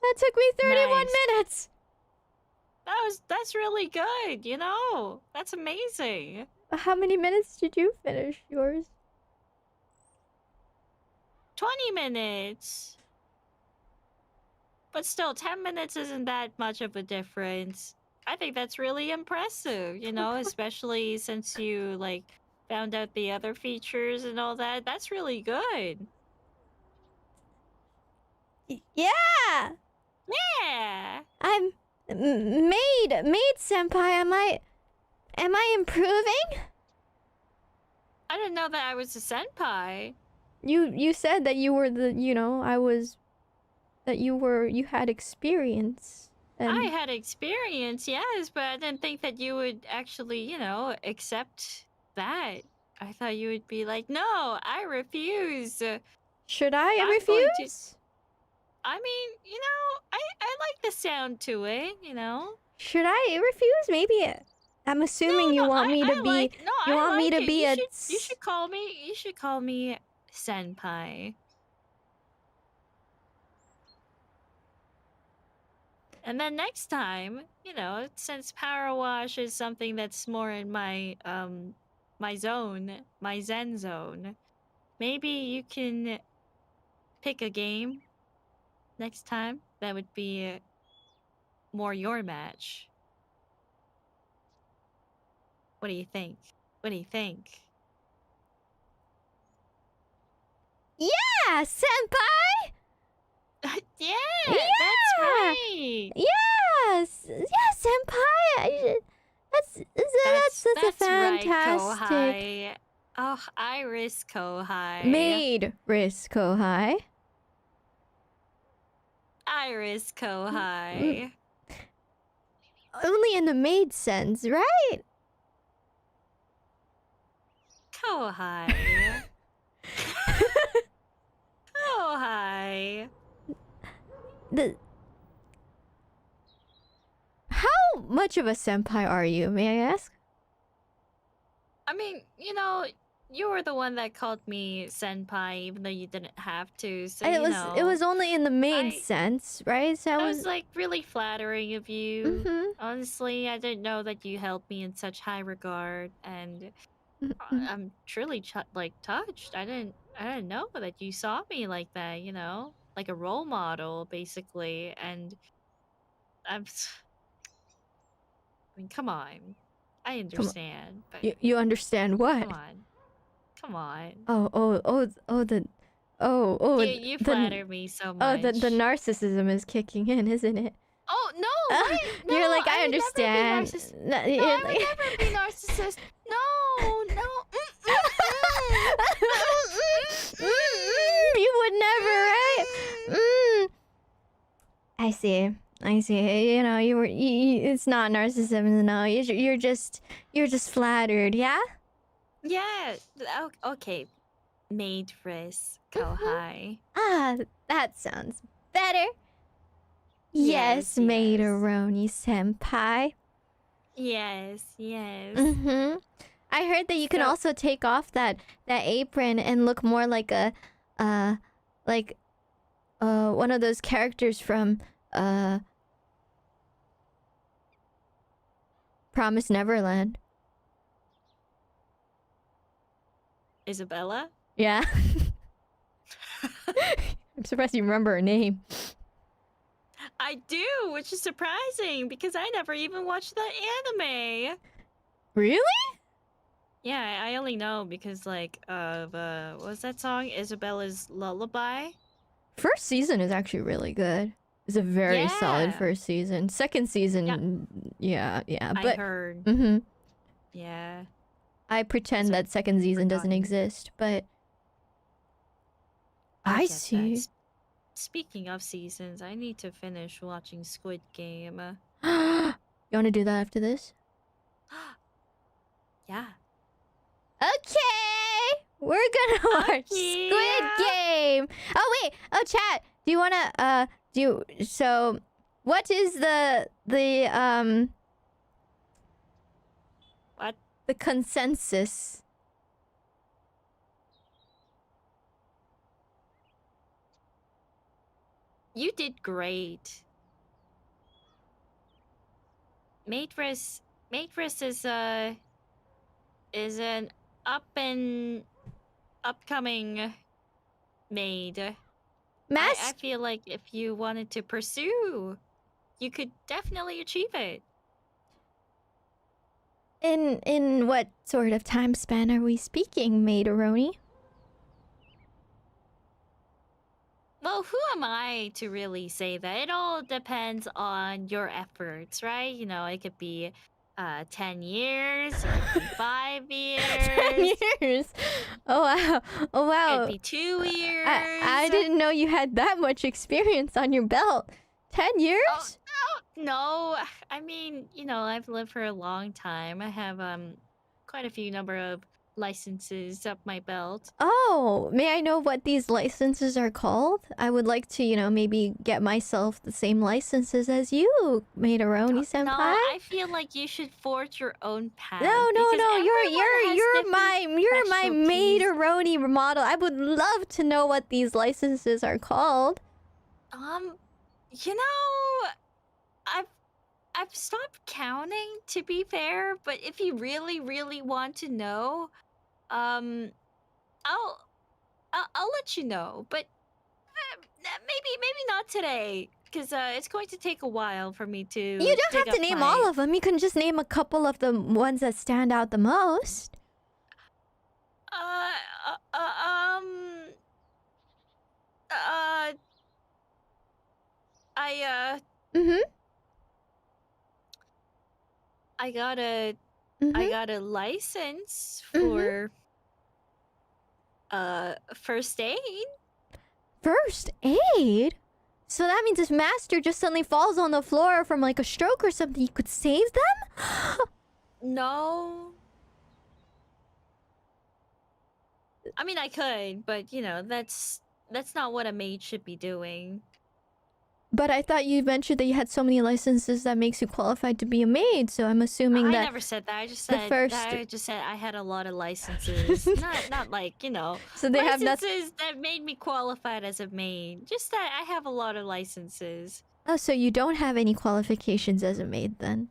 That took me 31 minutes. That's really good, you know? That's amazing. How many minutes did you finish yours? 20 minutes. But still, 10 minutes isn't that much of a difference. I think that's really impressive, you know, especially since you, like, found out the other features and all that. That's really good. Yeah! Yeah! I'm... Maid senpai, am I improving? I didn't know that I was a senpai. You said that you were the, you know, you had experience. And I had experience, yes, but I didn't think that you would actually, you know, accept that. I thought you would be like, no, I refuse. Should I I'm going to- refuse? I mean, you know, I like the sound to it, you know? Should I refuse? Maybe I'm assuming you want me to be... you want me to be a... You should call me senpai. And then next time, since Powerwash is something that's more in my my zone, my zen zone, maybe you can pick a game next time that would be more your match. What do you think? What do you think? Yeah, senpai! Yeah, Yeah! that's right. Yes! Yeah, senpai! That's a fantastic... Right, Kohai. Oh, IRyS Kohai. IRyS Kohai. IRyS Kohai. Only in the maid sense, right? Kohai. Kohai. How much of a senpai are you, may I ask? I mean, you were the one that called me senpai, even though you didn't have to. So It was only in the maid sense, right? So I was like really flattering of you. Mhm. Honestly, I didn't know that you held me in such high regard, and I'm truly touched. I didn't know that you saw me like that. Like a role model, basically. And I mean, come on. I understand, but You understand what? come on. You flatter me so much. Oh, the narcissism is kicking in, isn't it? Oh no! What? No, you're like, I would understand. Never be I would never be narcissist. No. You would never, right? I see. It's not narcissism. No, you're just flattered. Yeah. Yeah. Okay. IRyS Kohai. That sounds better. Yes, Maid-Aroni senpai. Yes. I heard that you can also take off that apron and look more like a one of those characters from Promised Neverland. Isabella? Yeah. I'm surprised you remember her name. I do, which is surprising because I never even watched the anime. Really? Yeah, I only know because of what was that song? Isabella's Lullaby. First season is actually really good. It's a very solid first season. Second season, yeah. But I heard. Yeah. I pretend that second season doesn't exist, but I see. That. Speaking of seasons, I need to finish watching Squid Game. You want to do that after this? Yeah. Okay, we're gonna watch Squid Game. Oh wait, chat. Do you wanna so what is the what? The consensus? You did great. IRyS is an upcoming maid. I feel like if you wanted to pursue, you could definitely achieve it. In what sort of time span are we speaking, Maid-Aroni? Well, who am I to really say that? It all depends on your efforts, right? It could be 10 years, it could be 5 years. 10 years? Oh wow. It could be 2 years. I didn't know you had that much experience on your belt. 10 years? Oh, no. I mean, I've lived for a long time. I have quite a few number of licenses up my belt. Oh, may I know what these licenses are called? I would like to, maybe get myself the same licenses as you, Maid-Aroni senpai. No, I feel like you should forge your own path. No. You're my Maid-Aroni model. I would love to know what these licenses are called. I've stopped counting, to be fair, but if you really want to know, I'll let you know, but maybe not today, because it's going to take a while for me to. You don't have to name all of them. You can just name a couple of the ones that stand out the most. I got a license for first aid. First aid? So that means if Master just suddenly falls on the floor from like a stroke or something, you could save them? No. I mean, I could, but you know, that's not what a maid should be doing. But I thought you mentioned that you had so many licenses that makes you qualified to be a maid, so I'm assuming I that... never said that. I just said I had a lot of licenses. not like, you know, so they have licenses that made me qualified as a maid. Just that I have a lot of licenses. Oh, so you don't have any qualifications as a maid then?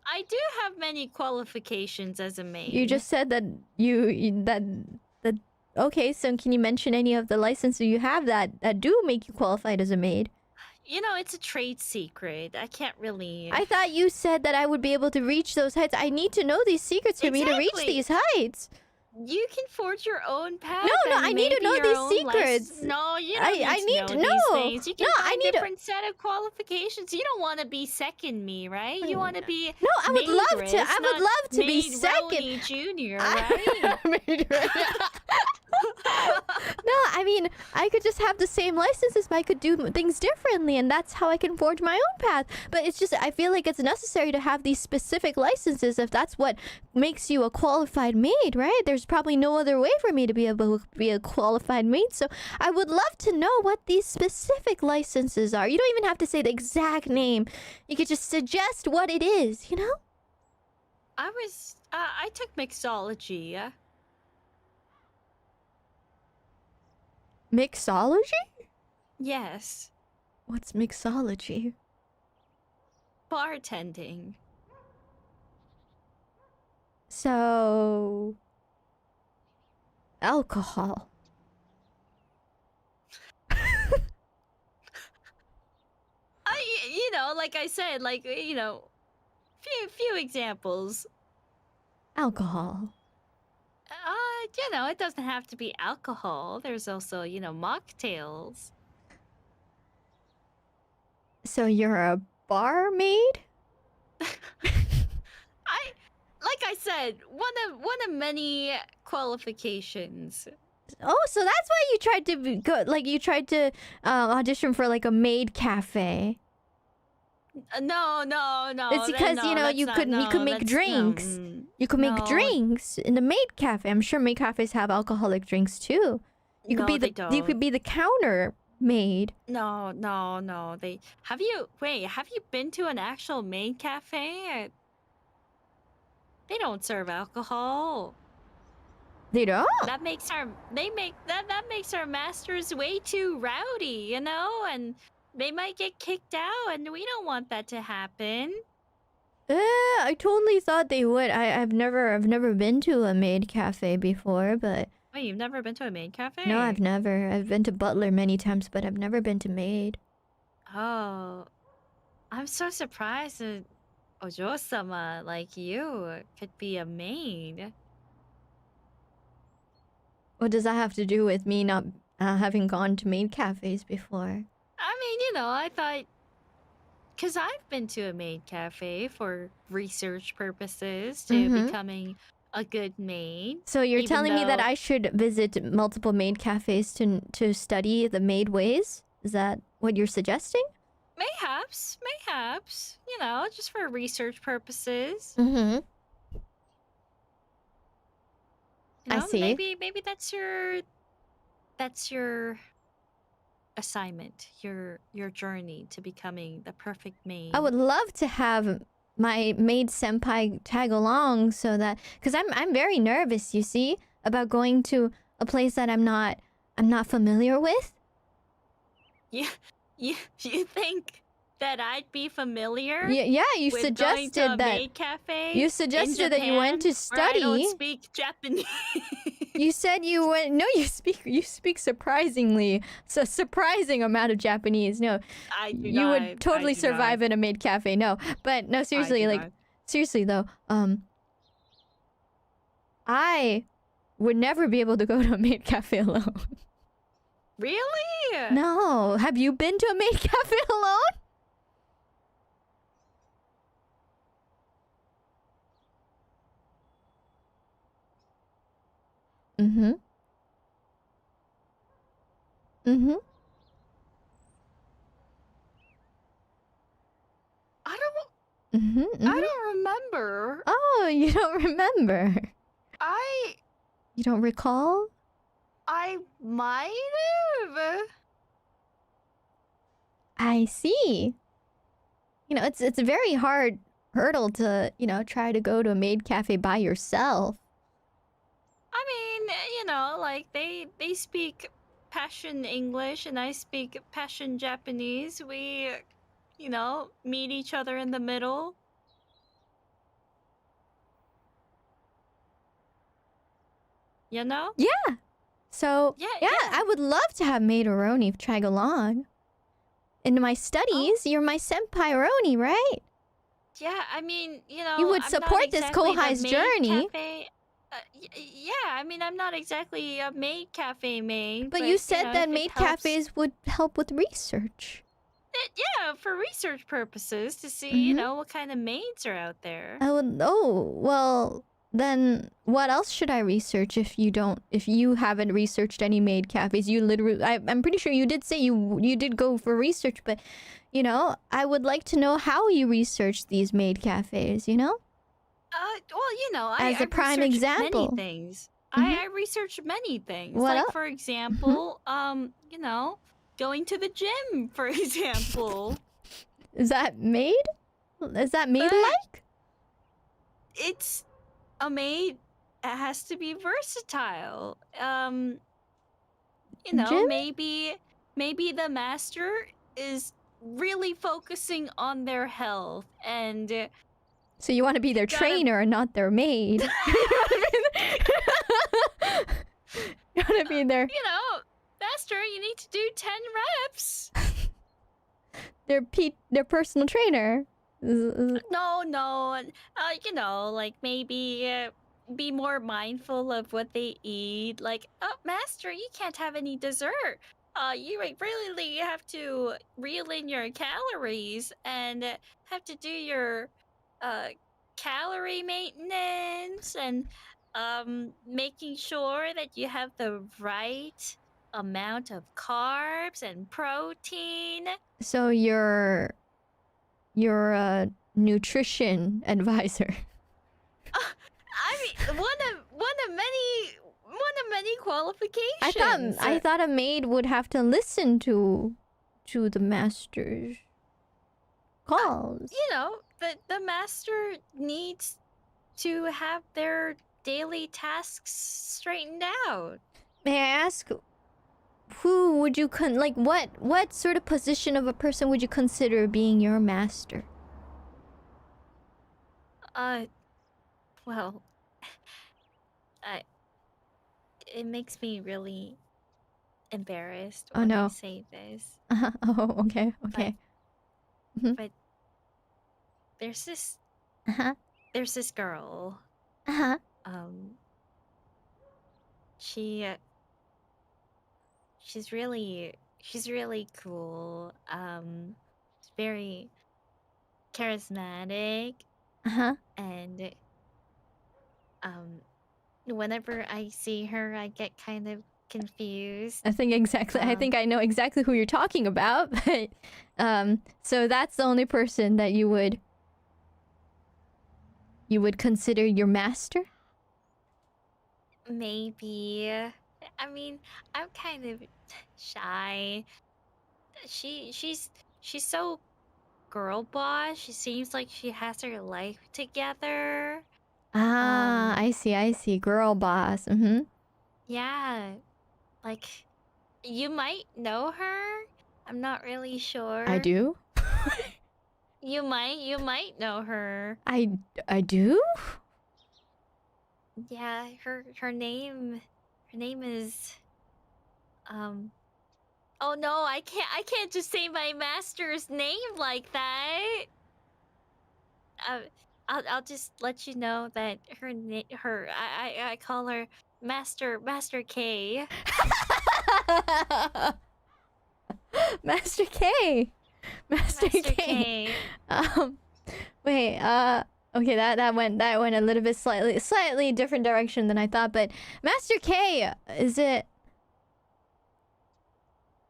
I do have many qualifications as a maid. You just said that that okay, so can you mention any of the licenses you have that do make you qualified as a maid? You know, it's a trade secret. I can't really... I thought you said that I would be able to reach those heights. I need to know these secrets for me to reach these heights. You can forge your own path. No, I need to know these secrets. No, you don't need to know these things. You can find a different set of qualifications. You don't want to be second me, right? You want to be... No, I would love to. I would love to be second. Junior, right? No, I mean, I could just have the same licenses, but I could do things differently, and that's how I can forge my own path. But it's just, I feel like it's necessary to have these specific licenses if that's what makes you a qualified maid, right? There's probably no other way for me to be able to be a qualified maid, so I would love to know what these specific licenses are. You don't even have to say the exact name. You could just suggest what it is, you know? I took mixology. Mixology? Yes. What's mixology? Bartending. So... alcohol. You know, like I said, like, you know, few examples. Alcohol. You know, it doesn't have to be alcohol. There's also, you know, mocktails. So you're a barmaid? Like I said, one of many qualifications. Oh, so that's why you tried to go, like you tried to audition for like a maid cafe. No. It's because you know you could make drinks. You could make drinks in the maid cafe. I'm sure maid cafes have alcoholic drinks too. You could be the counter maid. No. Have you been to an actual maid cafe? They don't serve alcohol. They don't? That makes our masters way too rowdy, you know, and they might get kicked out, and we don't want that to happen. I totally thought they would. I've never been to a maid cafe before, but... Wait, you've never been to a maid cafe? No, I've never. I've been to butler many times, but I've never been to maid. Oh. I'm so surprised that Ojo-sama like you could be a maid. What does that have to do with me not having gone to maid cafes before? I mean, you know, I thought... Because I've been to a maid cafe for research purposes to becoming a good maid. So you're telling me that I should visit multiple maid cafes to study the maid ways? Is that what you're suggesting? Mayhaps. You know, just for research purposes. Mm-hmm. You know, I see. Maybe that's your assignment, your journey to becoming the perfect maid. I would love to have my maid senpai tag along so that, because I'm very nervous, you see, about going to a place that I'm not familiar with. You think that I'd be familiar. Yeah, you with suggested going to a that. maid cafe You in suggested that you went to Japan where I don't study. speak Japanese. You said you went. No, you speak surprisingly. So surprising amount of Japanese. No, I do you not. would totally I do survive not. in a maid cafe. No, but no, seriously, I do like not. seriously though, I would never be able to go to a maid cafe alone. Really? No, have you been to a maid cafe alone? Mm-hmm. Mm-hmm. I don't. Mm-hmm. I don't remember. Oh, you don't remember? You don't recall? I might have. I see. You know, it's a very hard hurdle to, try to go to a maid cafe by yourself. I mean, like they speak passion English and I speak passion Japanese. We, meet each other in the middle. You know? Yeah. So, Yeah, yeah, yeah. I would love to have maid Roni tag along. In my studies, you're my senpai Roni, right? Yeah, I mean, You would I'm support not this exactly the Kohai's maid journey. Cafe. Yeah, I mean, I'm not exactly a maid cafe maid. But you said that if it maid helps- cafes would help with research. Yeah, for research purposes to see, Mhm. what kind of maids are out there. I would. Oh, well, then what else should I research if you haven't researched any maid cafes? You literally, I'm pretty sure you did say you did go for research, but I would like to know how you researched these maid cafes. Well, As a I prime researched example. many things. Mhm. I researched many things. What like, el- for example, going to the gym, for example. Is that maid? Is that maid like? It's a maid. It has to be versatile. Gym? Maybe the master is really focusing on their health and So you want to be their gotta- trainer and not their maid. You want to be their master, you need to do 10 reps. their personal trainer. No, like maybe be more mindful of what they eat. Like, oh, master, you can't have any dessert. You really have to reel in your calories and have to do your calorie maintenance and making sure that you have the right amount of carbs and protein. So you're a nutrition advisor. I mean, one of many qualifications. I thought a maid would have to listen to the master's calls. The master needs to have their daily tasks straightened out. May I ask, who would you what sort of position of a person would you consider being your master? Well, it makes me really embarrassed Oh, when no. I say this. Oh, okay. But there's this Uh-huh. girl. Uh-huh. She's really cool. She's very charismatic, Uh-huh. and whenever I see her, I get kind of confused. I think I know exactly who you're talking about, but so that's the only person that you would consider your master? Maybe. I mean, I'm kind of shy. She's so girl boss. She seems like she has her life together. Ah, I see. Girl boss. Mm-hmm. Yeah. Like, you might know her. I'm not really sure. I do? You might know her. I do? Yeah, her name is Oh no, I can't just say my master's name like that. I'll just let you know that I call her Master K. Master K. Master K. K. Wait, okay, that went a little bit slightly different direction than I thought, but Master K, is it...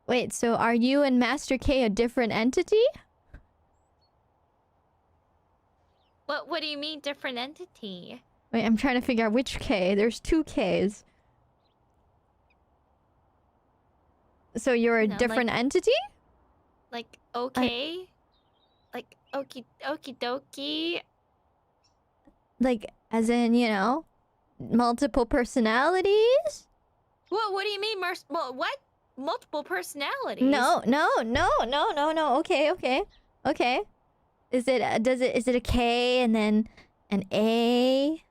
Wait, so are you and Master K a different entity? What do you mean different entity? Wait, I'm trying to figure out which K. There's two Ks. So you're a No, different entity? Like okay? Like okie dokie? Like, as in, you know, multiple personalities? What do you mean what? Multiple personalities? No. Okay. Is it a K and then an A?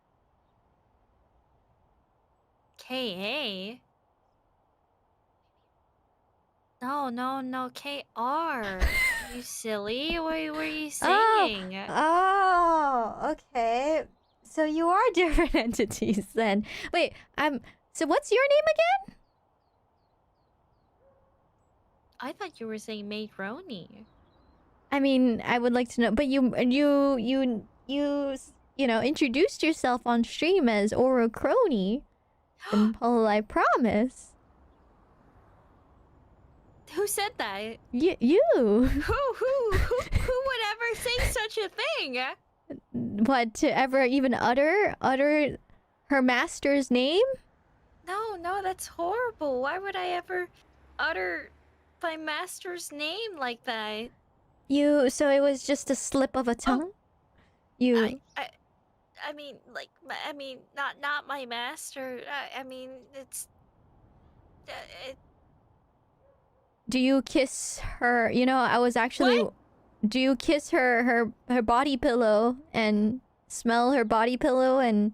K-A? No, K-R. You silly? What were you saying? Oh, okay. So you are different entities then. Wait, so what's your name again? I thought you were saying Maid Roni. I mean, I would like to know, but you know, introduced yourself on stream as Oro Crony in hololive Promise. Who said that? You. Who would ever say such a thing? What, to ever even utter her master's name? No, that's horrible. Why would I ever utter my master's name like that? So it was just a slip of a tongue? I mean, like, not my master. I mean, it's... Do you kiss her? You know, I was actually... What? Do you kiss her body pillow and smell her body pillow and...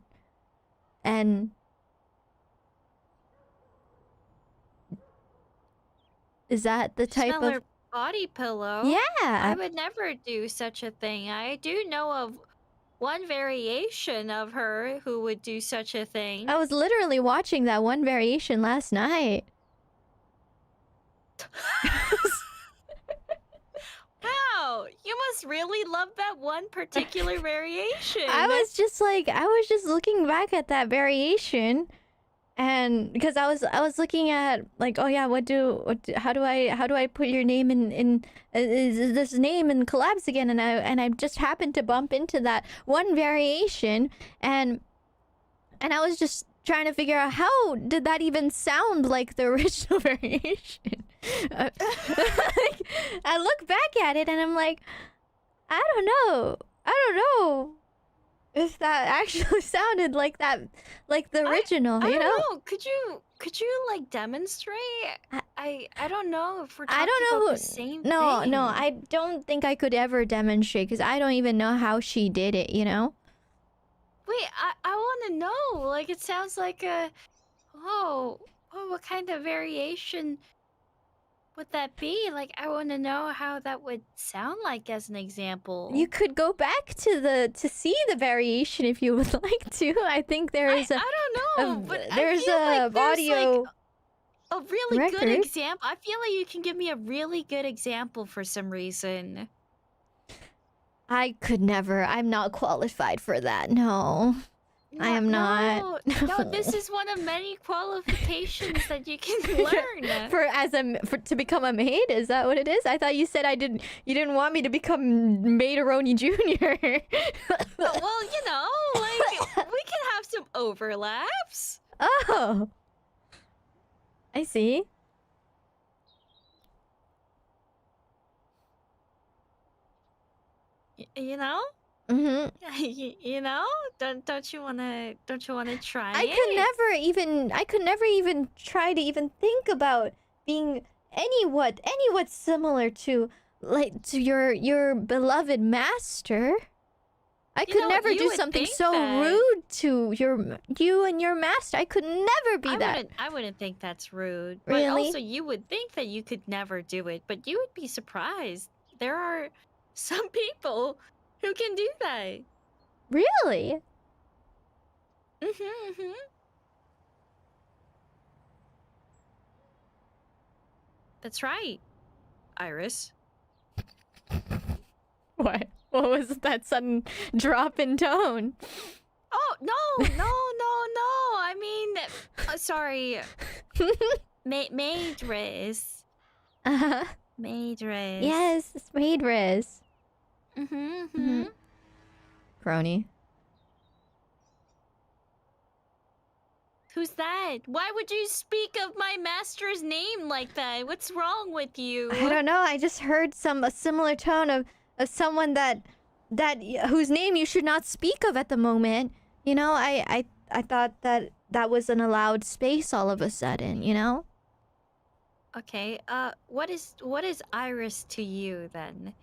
Is that the type Smell of... her body pillow? Yeah! I would never do such a thing. I do know of one variation of her who would do such a thing. I was literally watching that one variation last night. Wow, you must really love that one particular variation. I was just looking back at that variation, and because I was looking at like, oh yeah, how do I put your name in is this name in collabs again, and I just happened to bump into that one variation, and I was just trying to figure out how did that even sound like the original variation. Like, I look back at it and I'm like, I don't know if that actually sounded like that, like the original. I you don't know? know. Could you like demonstrate? I don't know if we're talking I don't know about who. the same No, thing. I don't think I could ever demonstrate because I don't even know how she did it. You know? Wait, I want to know. Like, it sounds like a... Oh, what kind of variation would that be? Like, I want to know how that would sound like as an example. You could go back to see the variation if you would like to. I think there is I don't know, but there's I feel like there's audio like a really good record. example. I feel like you can give me a really good example for some reason. I could never. I'm not qualified for that. No. I am not. No, this is one of many qualifications that you can learn. To become a maid? Is that what it is? I thought you said you didn't want me to become Maideroni Jr. Well, you know, like we can have some overlaps. Oh. I see. You know? Mhm. You know? Don't you wanna try I it? could never even try to even think about being anywhat similar to like to your beloved master. I could never do something so rude to you and your master. I could never be that. I wouldn't think that's rude. Really? But also, you would think that you could never do it, but you would be surprised. There are some people who can do that. Really? Mm-hmm. That's right, IRyS. What? What was that sudden drop in tone? Oh, no. I mean, sorry. MaidRyS. Uh-huh. MaidRyS. Yes, it's IRyS. Mm-hmm. Crony. Who's that? Why would you speak of my master's name like that? What's wrong with you? I don't know. I just heard a similar tone of someone that whose name you should not speak of at the moment. You know, I thought that was an allowed space all of a sudden, you know? Okay, what is IRyS to you then?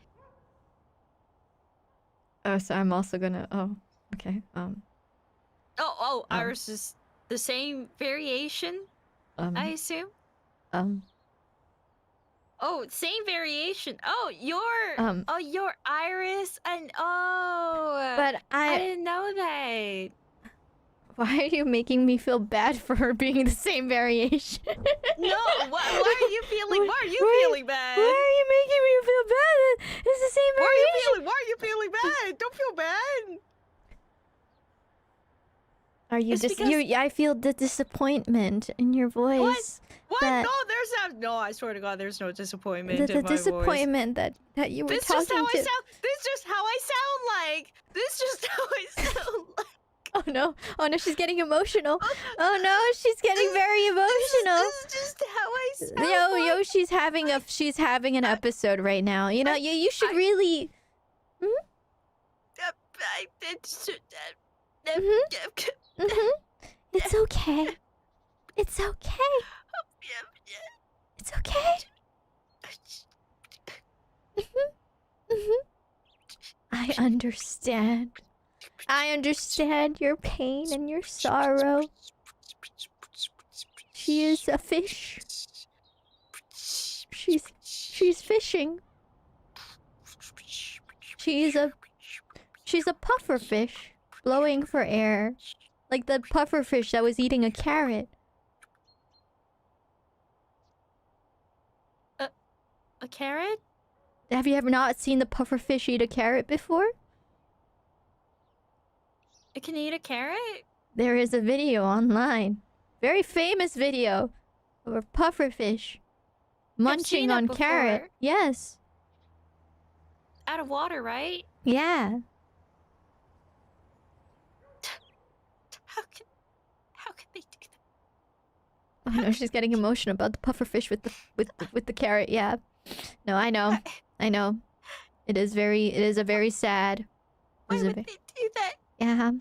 Oh, so I'm also gonna okay. IRyS is the same variation, I assume? Oh, same variation. Oh, you're IRyS, and But I didn't know that. Why are you making me feel bad for her being the same variation? No, why are you feeling? Why are you feeling bad? Why are you making me feel bad? It's the same variation. Why are you feeling bad? Don't feel bad. Are you just I feel the disappointment in your voice. What? That, no, there's no. I swear to God, there's no disappointment in the my voice. disappointment that you were This talking just how to. I sound. This just how I sound like. This just how I sound like. Oh no! She's getting emotional. Oh no, she's getting very emotional. This is just how I sound. Yo, she's having an episode right now. You know, you should really. It's okay. It's okay. It's okay. I understand. I understand your pain and your sorrow. She is a fish. She's fishing. She's a puffer fish, blowing for air. Like the puffer fish that was eating a carrot. A carrot? Have you ever not seen the puffer fish eat a carrot before? It can eat a carrot? There is a video online. Very famous video of a puffer fish munching on carrot. Yes. Out of water, right? Yeah. How can they do that? Oh no, she's getting emotional about the puffer fish with the carrot. Yeah. No, I know. I know. It is a very sad. Why would they do that? Yeah.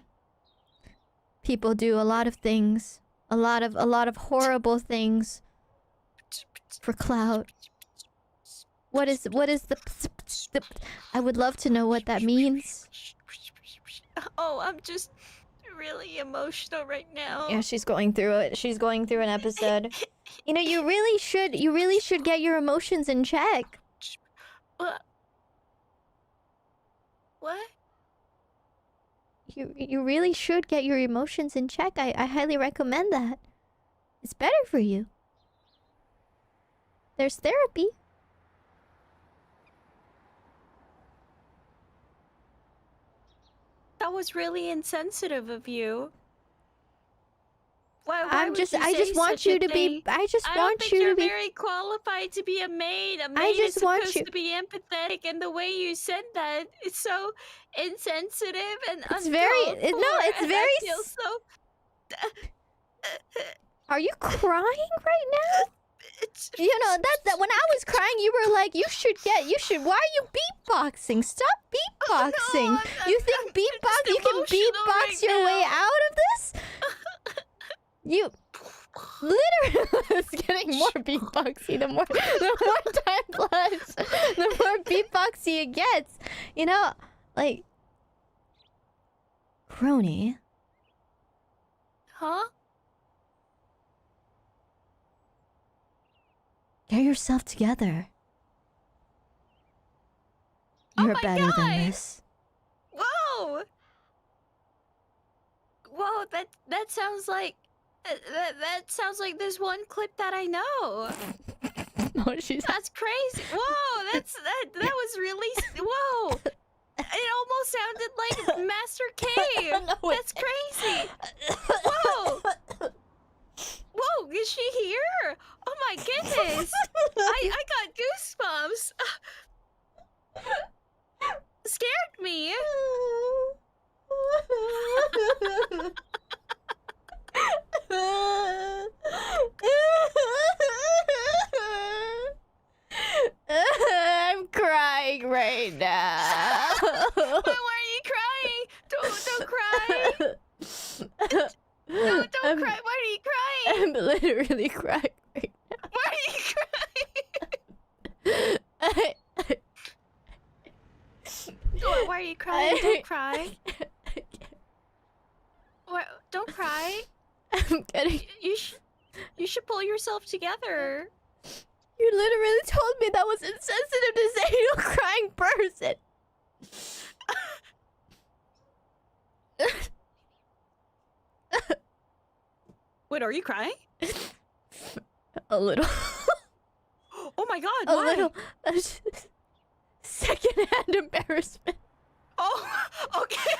People do a lot of things. A lot of horrible things for clout. What is the I would love to know what that means. Oh, I'm just really emotional right now. Yeah, she's going through it. She's going through an episode. You know, you really should get your emotions in check. What? What? You really should get your emotions in check. I highly recommend that. It's better for you. There's therapy. That was really insensitive of you. Why I just want you to be. I just want you to be. You're very qualified to be a maid. A maid I just is want supposed you to be empathetic, and the way you said that is so insensitive and It's very. It's and very. I feel so. Are you crying right now? You know that when I was crying, you were like, you should. Why are you beatboxing? Stop beatboxing. Oh, no, You think you can beatbox your way out of this? You literally it's getting more beatboxy the more time plus. The more spicy it gets. You know, like... Crony? Huh? Get yourself together. You're better than this. Whoa! Whoa, that sounds like... That sounds like this one clip that I know. No, she's... That's crazy. Whoa, that was really... Whoa! It almost sounded like Master K. No, That's crazy. Whoa! Whoa, is she here? Oh my goodness! I got goosebumps. Scared me. I'm crying right now. Why are you crying? Don't cry. No, don't cry. Why are you crying? I'm literally crying right now. Why are you crying? Why are you crying? Don't cry. Don't cry. I'm getting... You should pull yourself together. You literally told me that was insensitive to say to a crying person. Wait, are you crying? A little. Oh my god, A why? little. Secondhand embarrassment. Oh, okay.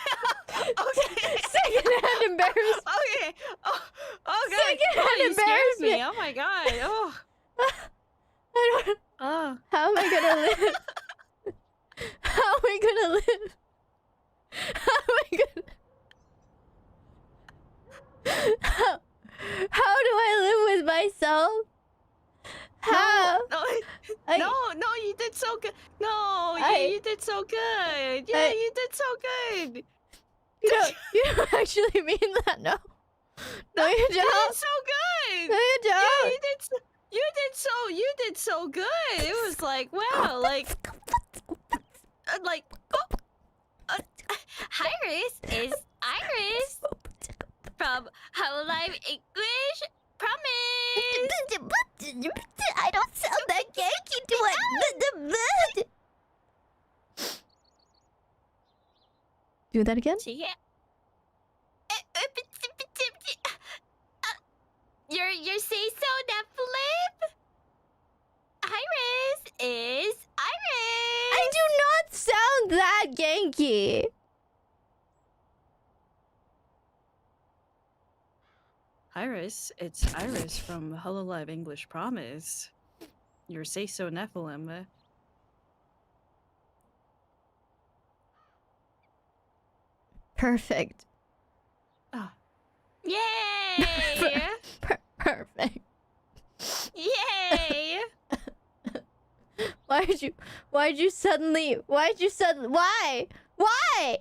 Okay. Secondhand embarrassment. Okay. Oh god. Secondhand You scared me. embarrassment. Oh my god. Oh. I don't. Oh. How am I gonna live? How am I gonna live? How am I gonna? How do I live with myself? How? No, you did so good. No, you did so good. Yeah, you did so good. You don't actually mean that, no. No, you You don't. did so good. No, you Yeah, don't. you did so good. It was like, wow, like IRyS is IRyS from hololive English. Promise. I don't sound that ganky, do I? Do that again? Yeah. Your say so that flip. IRyS is IRyS. I do not sound that ganky. IRyS, it's IRyS from hololive English. Promise. Your say so Nephilim. Perfect. Oh. Yay! Perfect. Yay! Why'd you suddenly, why? Why?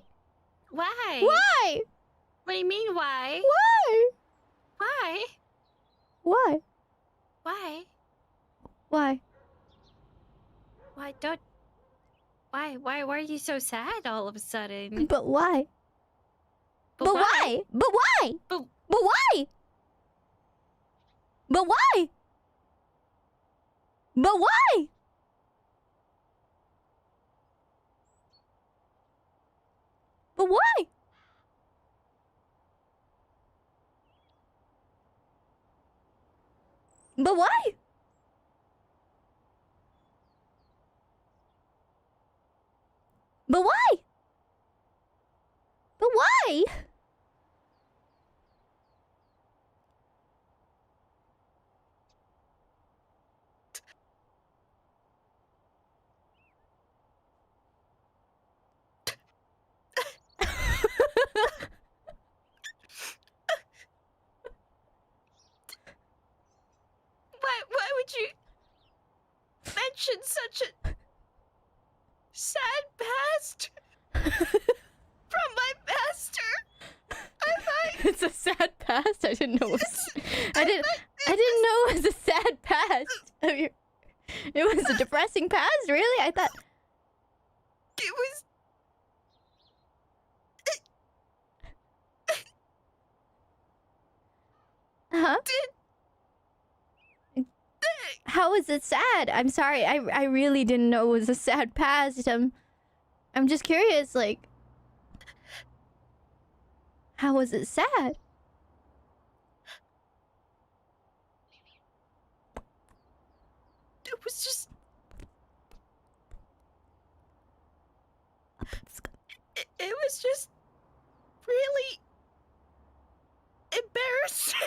Why? What do you mean, why? Why? Why? Why? Why? Why? Why don't... Why are you so sad all of a sudden? But why? But why? But why? But- But why? But why? But why? But why? But why? But why? But why? Why would you mention such a sad past from my master? I thought It's a sad past. I didn't know. I didn't know it was a sad past. It was a depressing past. Really? I thought. It was. Huh? How was it sad? I'm sorry. I really didn't know it was a sad past. I'm just curious, like, how was it sad? It was just. It was just really embarrassing.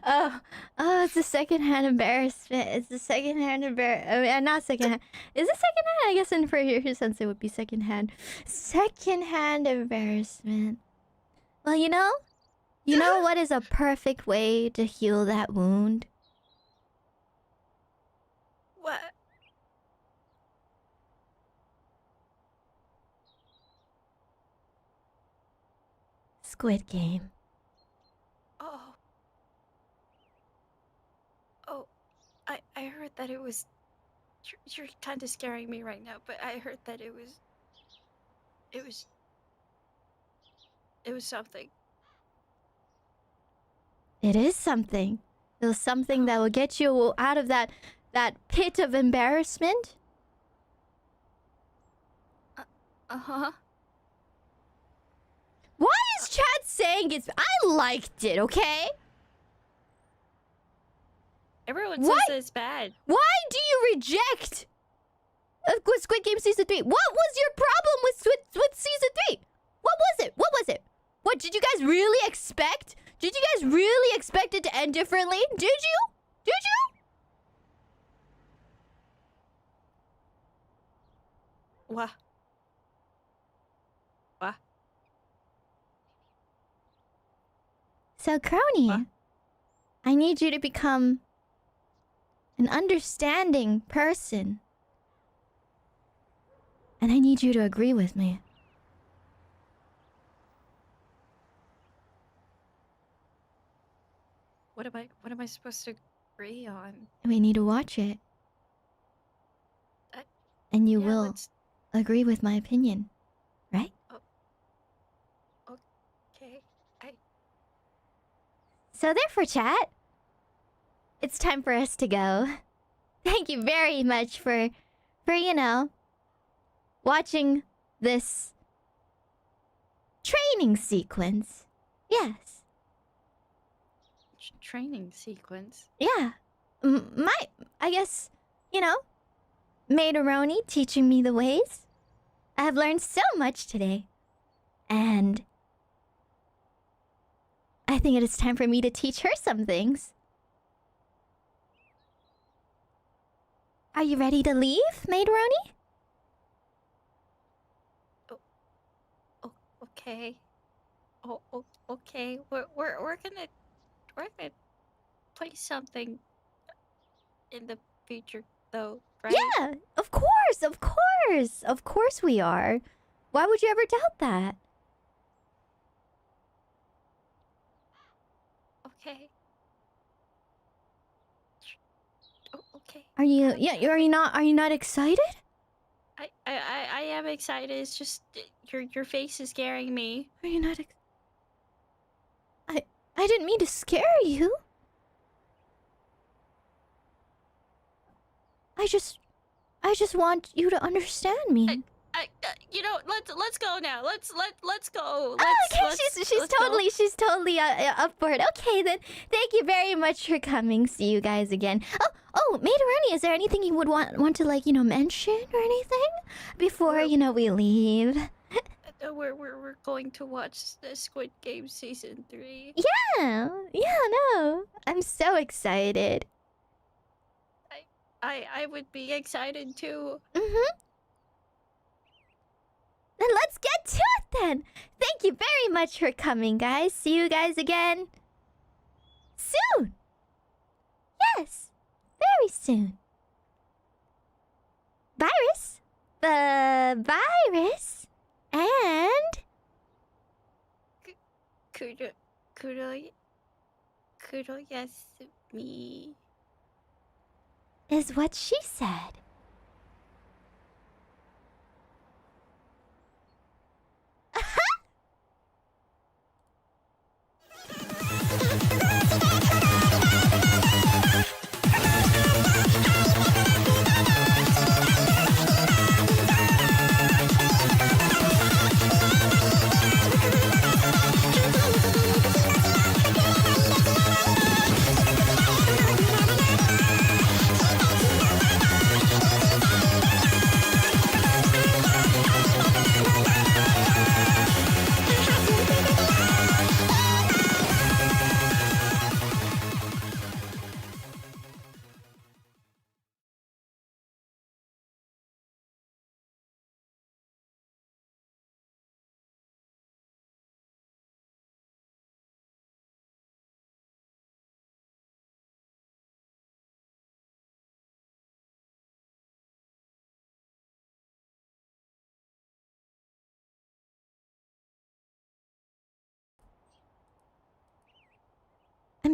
Oh, it's a secondhand embarrassment. It's a secondhand embarrassment. I mean, not secondhand. Is it secondhand? I guess in for your sense it would be secondhand. Secondhand embarrassment. Well, you know what is a perfect way to heal that wound? What? Squid Game. Oh. Oh, I heard that it was. You're kind of scaring me right now, but I heard that it was something. It is something. It was something that will get you out of that pit of embarrassment. Uh-huh. Why is chat saying it's... I liked it, okay? Everyone What? says it's bad. Why do you reject Squid Game Season 3? What was your problem with Season 3? What was it? What was it? What, did you guys really expect? Did you guys really expect it to end differently? Did you? Did you? What? What? So, Crony, What? I need you to become an understanding person. And I need you to agree with me. What am I supposed to agree on? We need to watch it. I- And you Yeah, will let's- agree with my opinion, right? Okay. So therefore, chat, it's time for us to go. Thank you very much for watching this training sequence. Yes. Training sequence. Yeah. I guess, Maid Aroni teaching me the ways. I have learned so much today. And I think it is time for me to teach her some things. Are you ready to leave, Maid Aroni? Okay. Okay. We're gonna play something in the future, though, right? Yeah, of course, of course. Of course we are. Why would you ever doubt that? Okay. Okay. Are you not excited? I am excited. It's just your face is scaring me. Are you not I didn't mean to scare you. I just want you to understand me. Let's go now. Let's go. Okay, she's totally up for it. Okay then, thank you very much for coming. See you guys again. Oh, Maid Aroni, is there anything you would want to mention or anything before we leave? We're going to watch the Squid Game Season 3. Yeah, no, I'm so excited. I would be excited too. Then let's get to it then. Thank you very much for coming, guys. See you guys again soon. Yes, very soon. Virus, the virus, and Kuroyasumi. is what she said.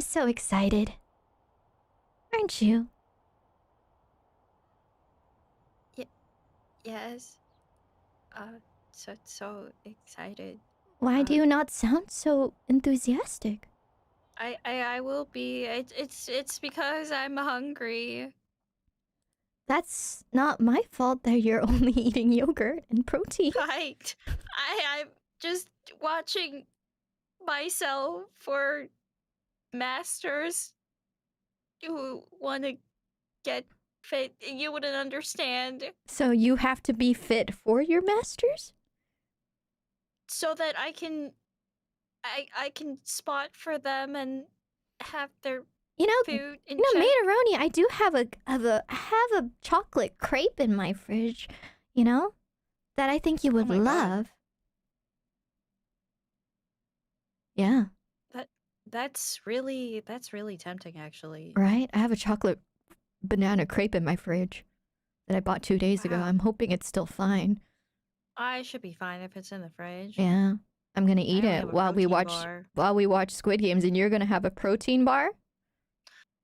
so excited. Aren't you? Yes. So excited. Why do you not sound so enthusiastic? I will be. It's because I'm hungry. That's not my fault that you're only eating yogurt and protein. I'm just watching myself for masters who want to get fit. You wouldn't understand. So you have to be fit for your masters? So that I can spot for them and have their food in check. Maid-Aroni, I do have a chocolate crepe in my fridge, that I think you would love. Yeah. That's really tempting, actually. Right? I have a chocolate banana crepe in my fridge that I bought 2 days ago. I'm hoping it's still fine. I should be fine if it's in the fridge. Yeah. I'm gonna eat it while we watch Squid Games, and you're gonna have a protein bar?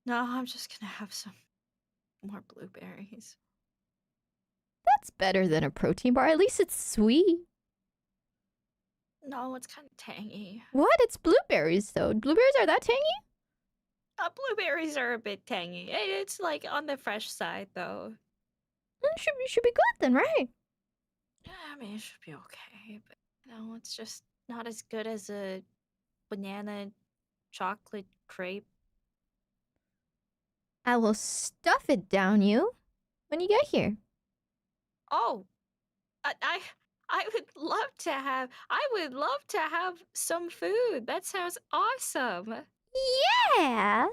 No, I'm just gonna have some more blueberries. That's better than a protein bar. At least it's sweet. No, it's kind of tangy. What? It's blueberries, though. Blueberries are that tangy? Blueberries are a bit tangy. It's like on the fresh side, though. It should be good then, right? Yeah, I mean, it should be okay, but it's just not as good as a banana chocolate crepe. I will stuff it down you when you get here. Oh, I would love to have some food. That sounds awesome. Yeah.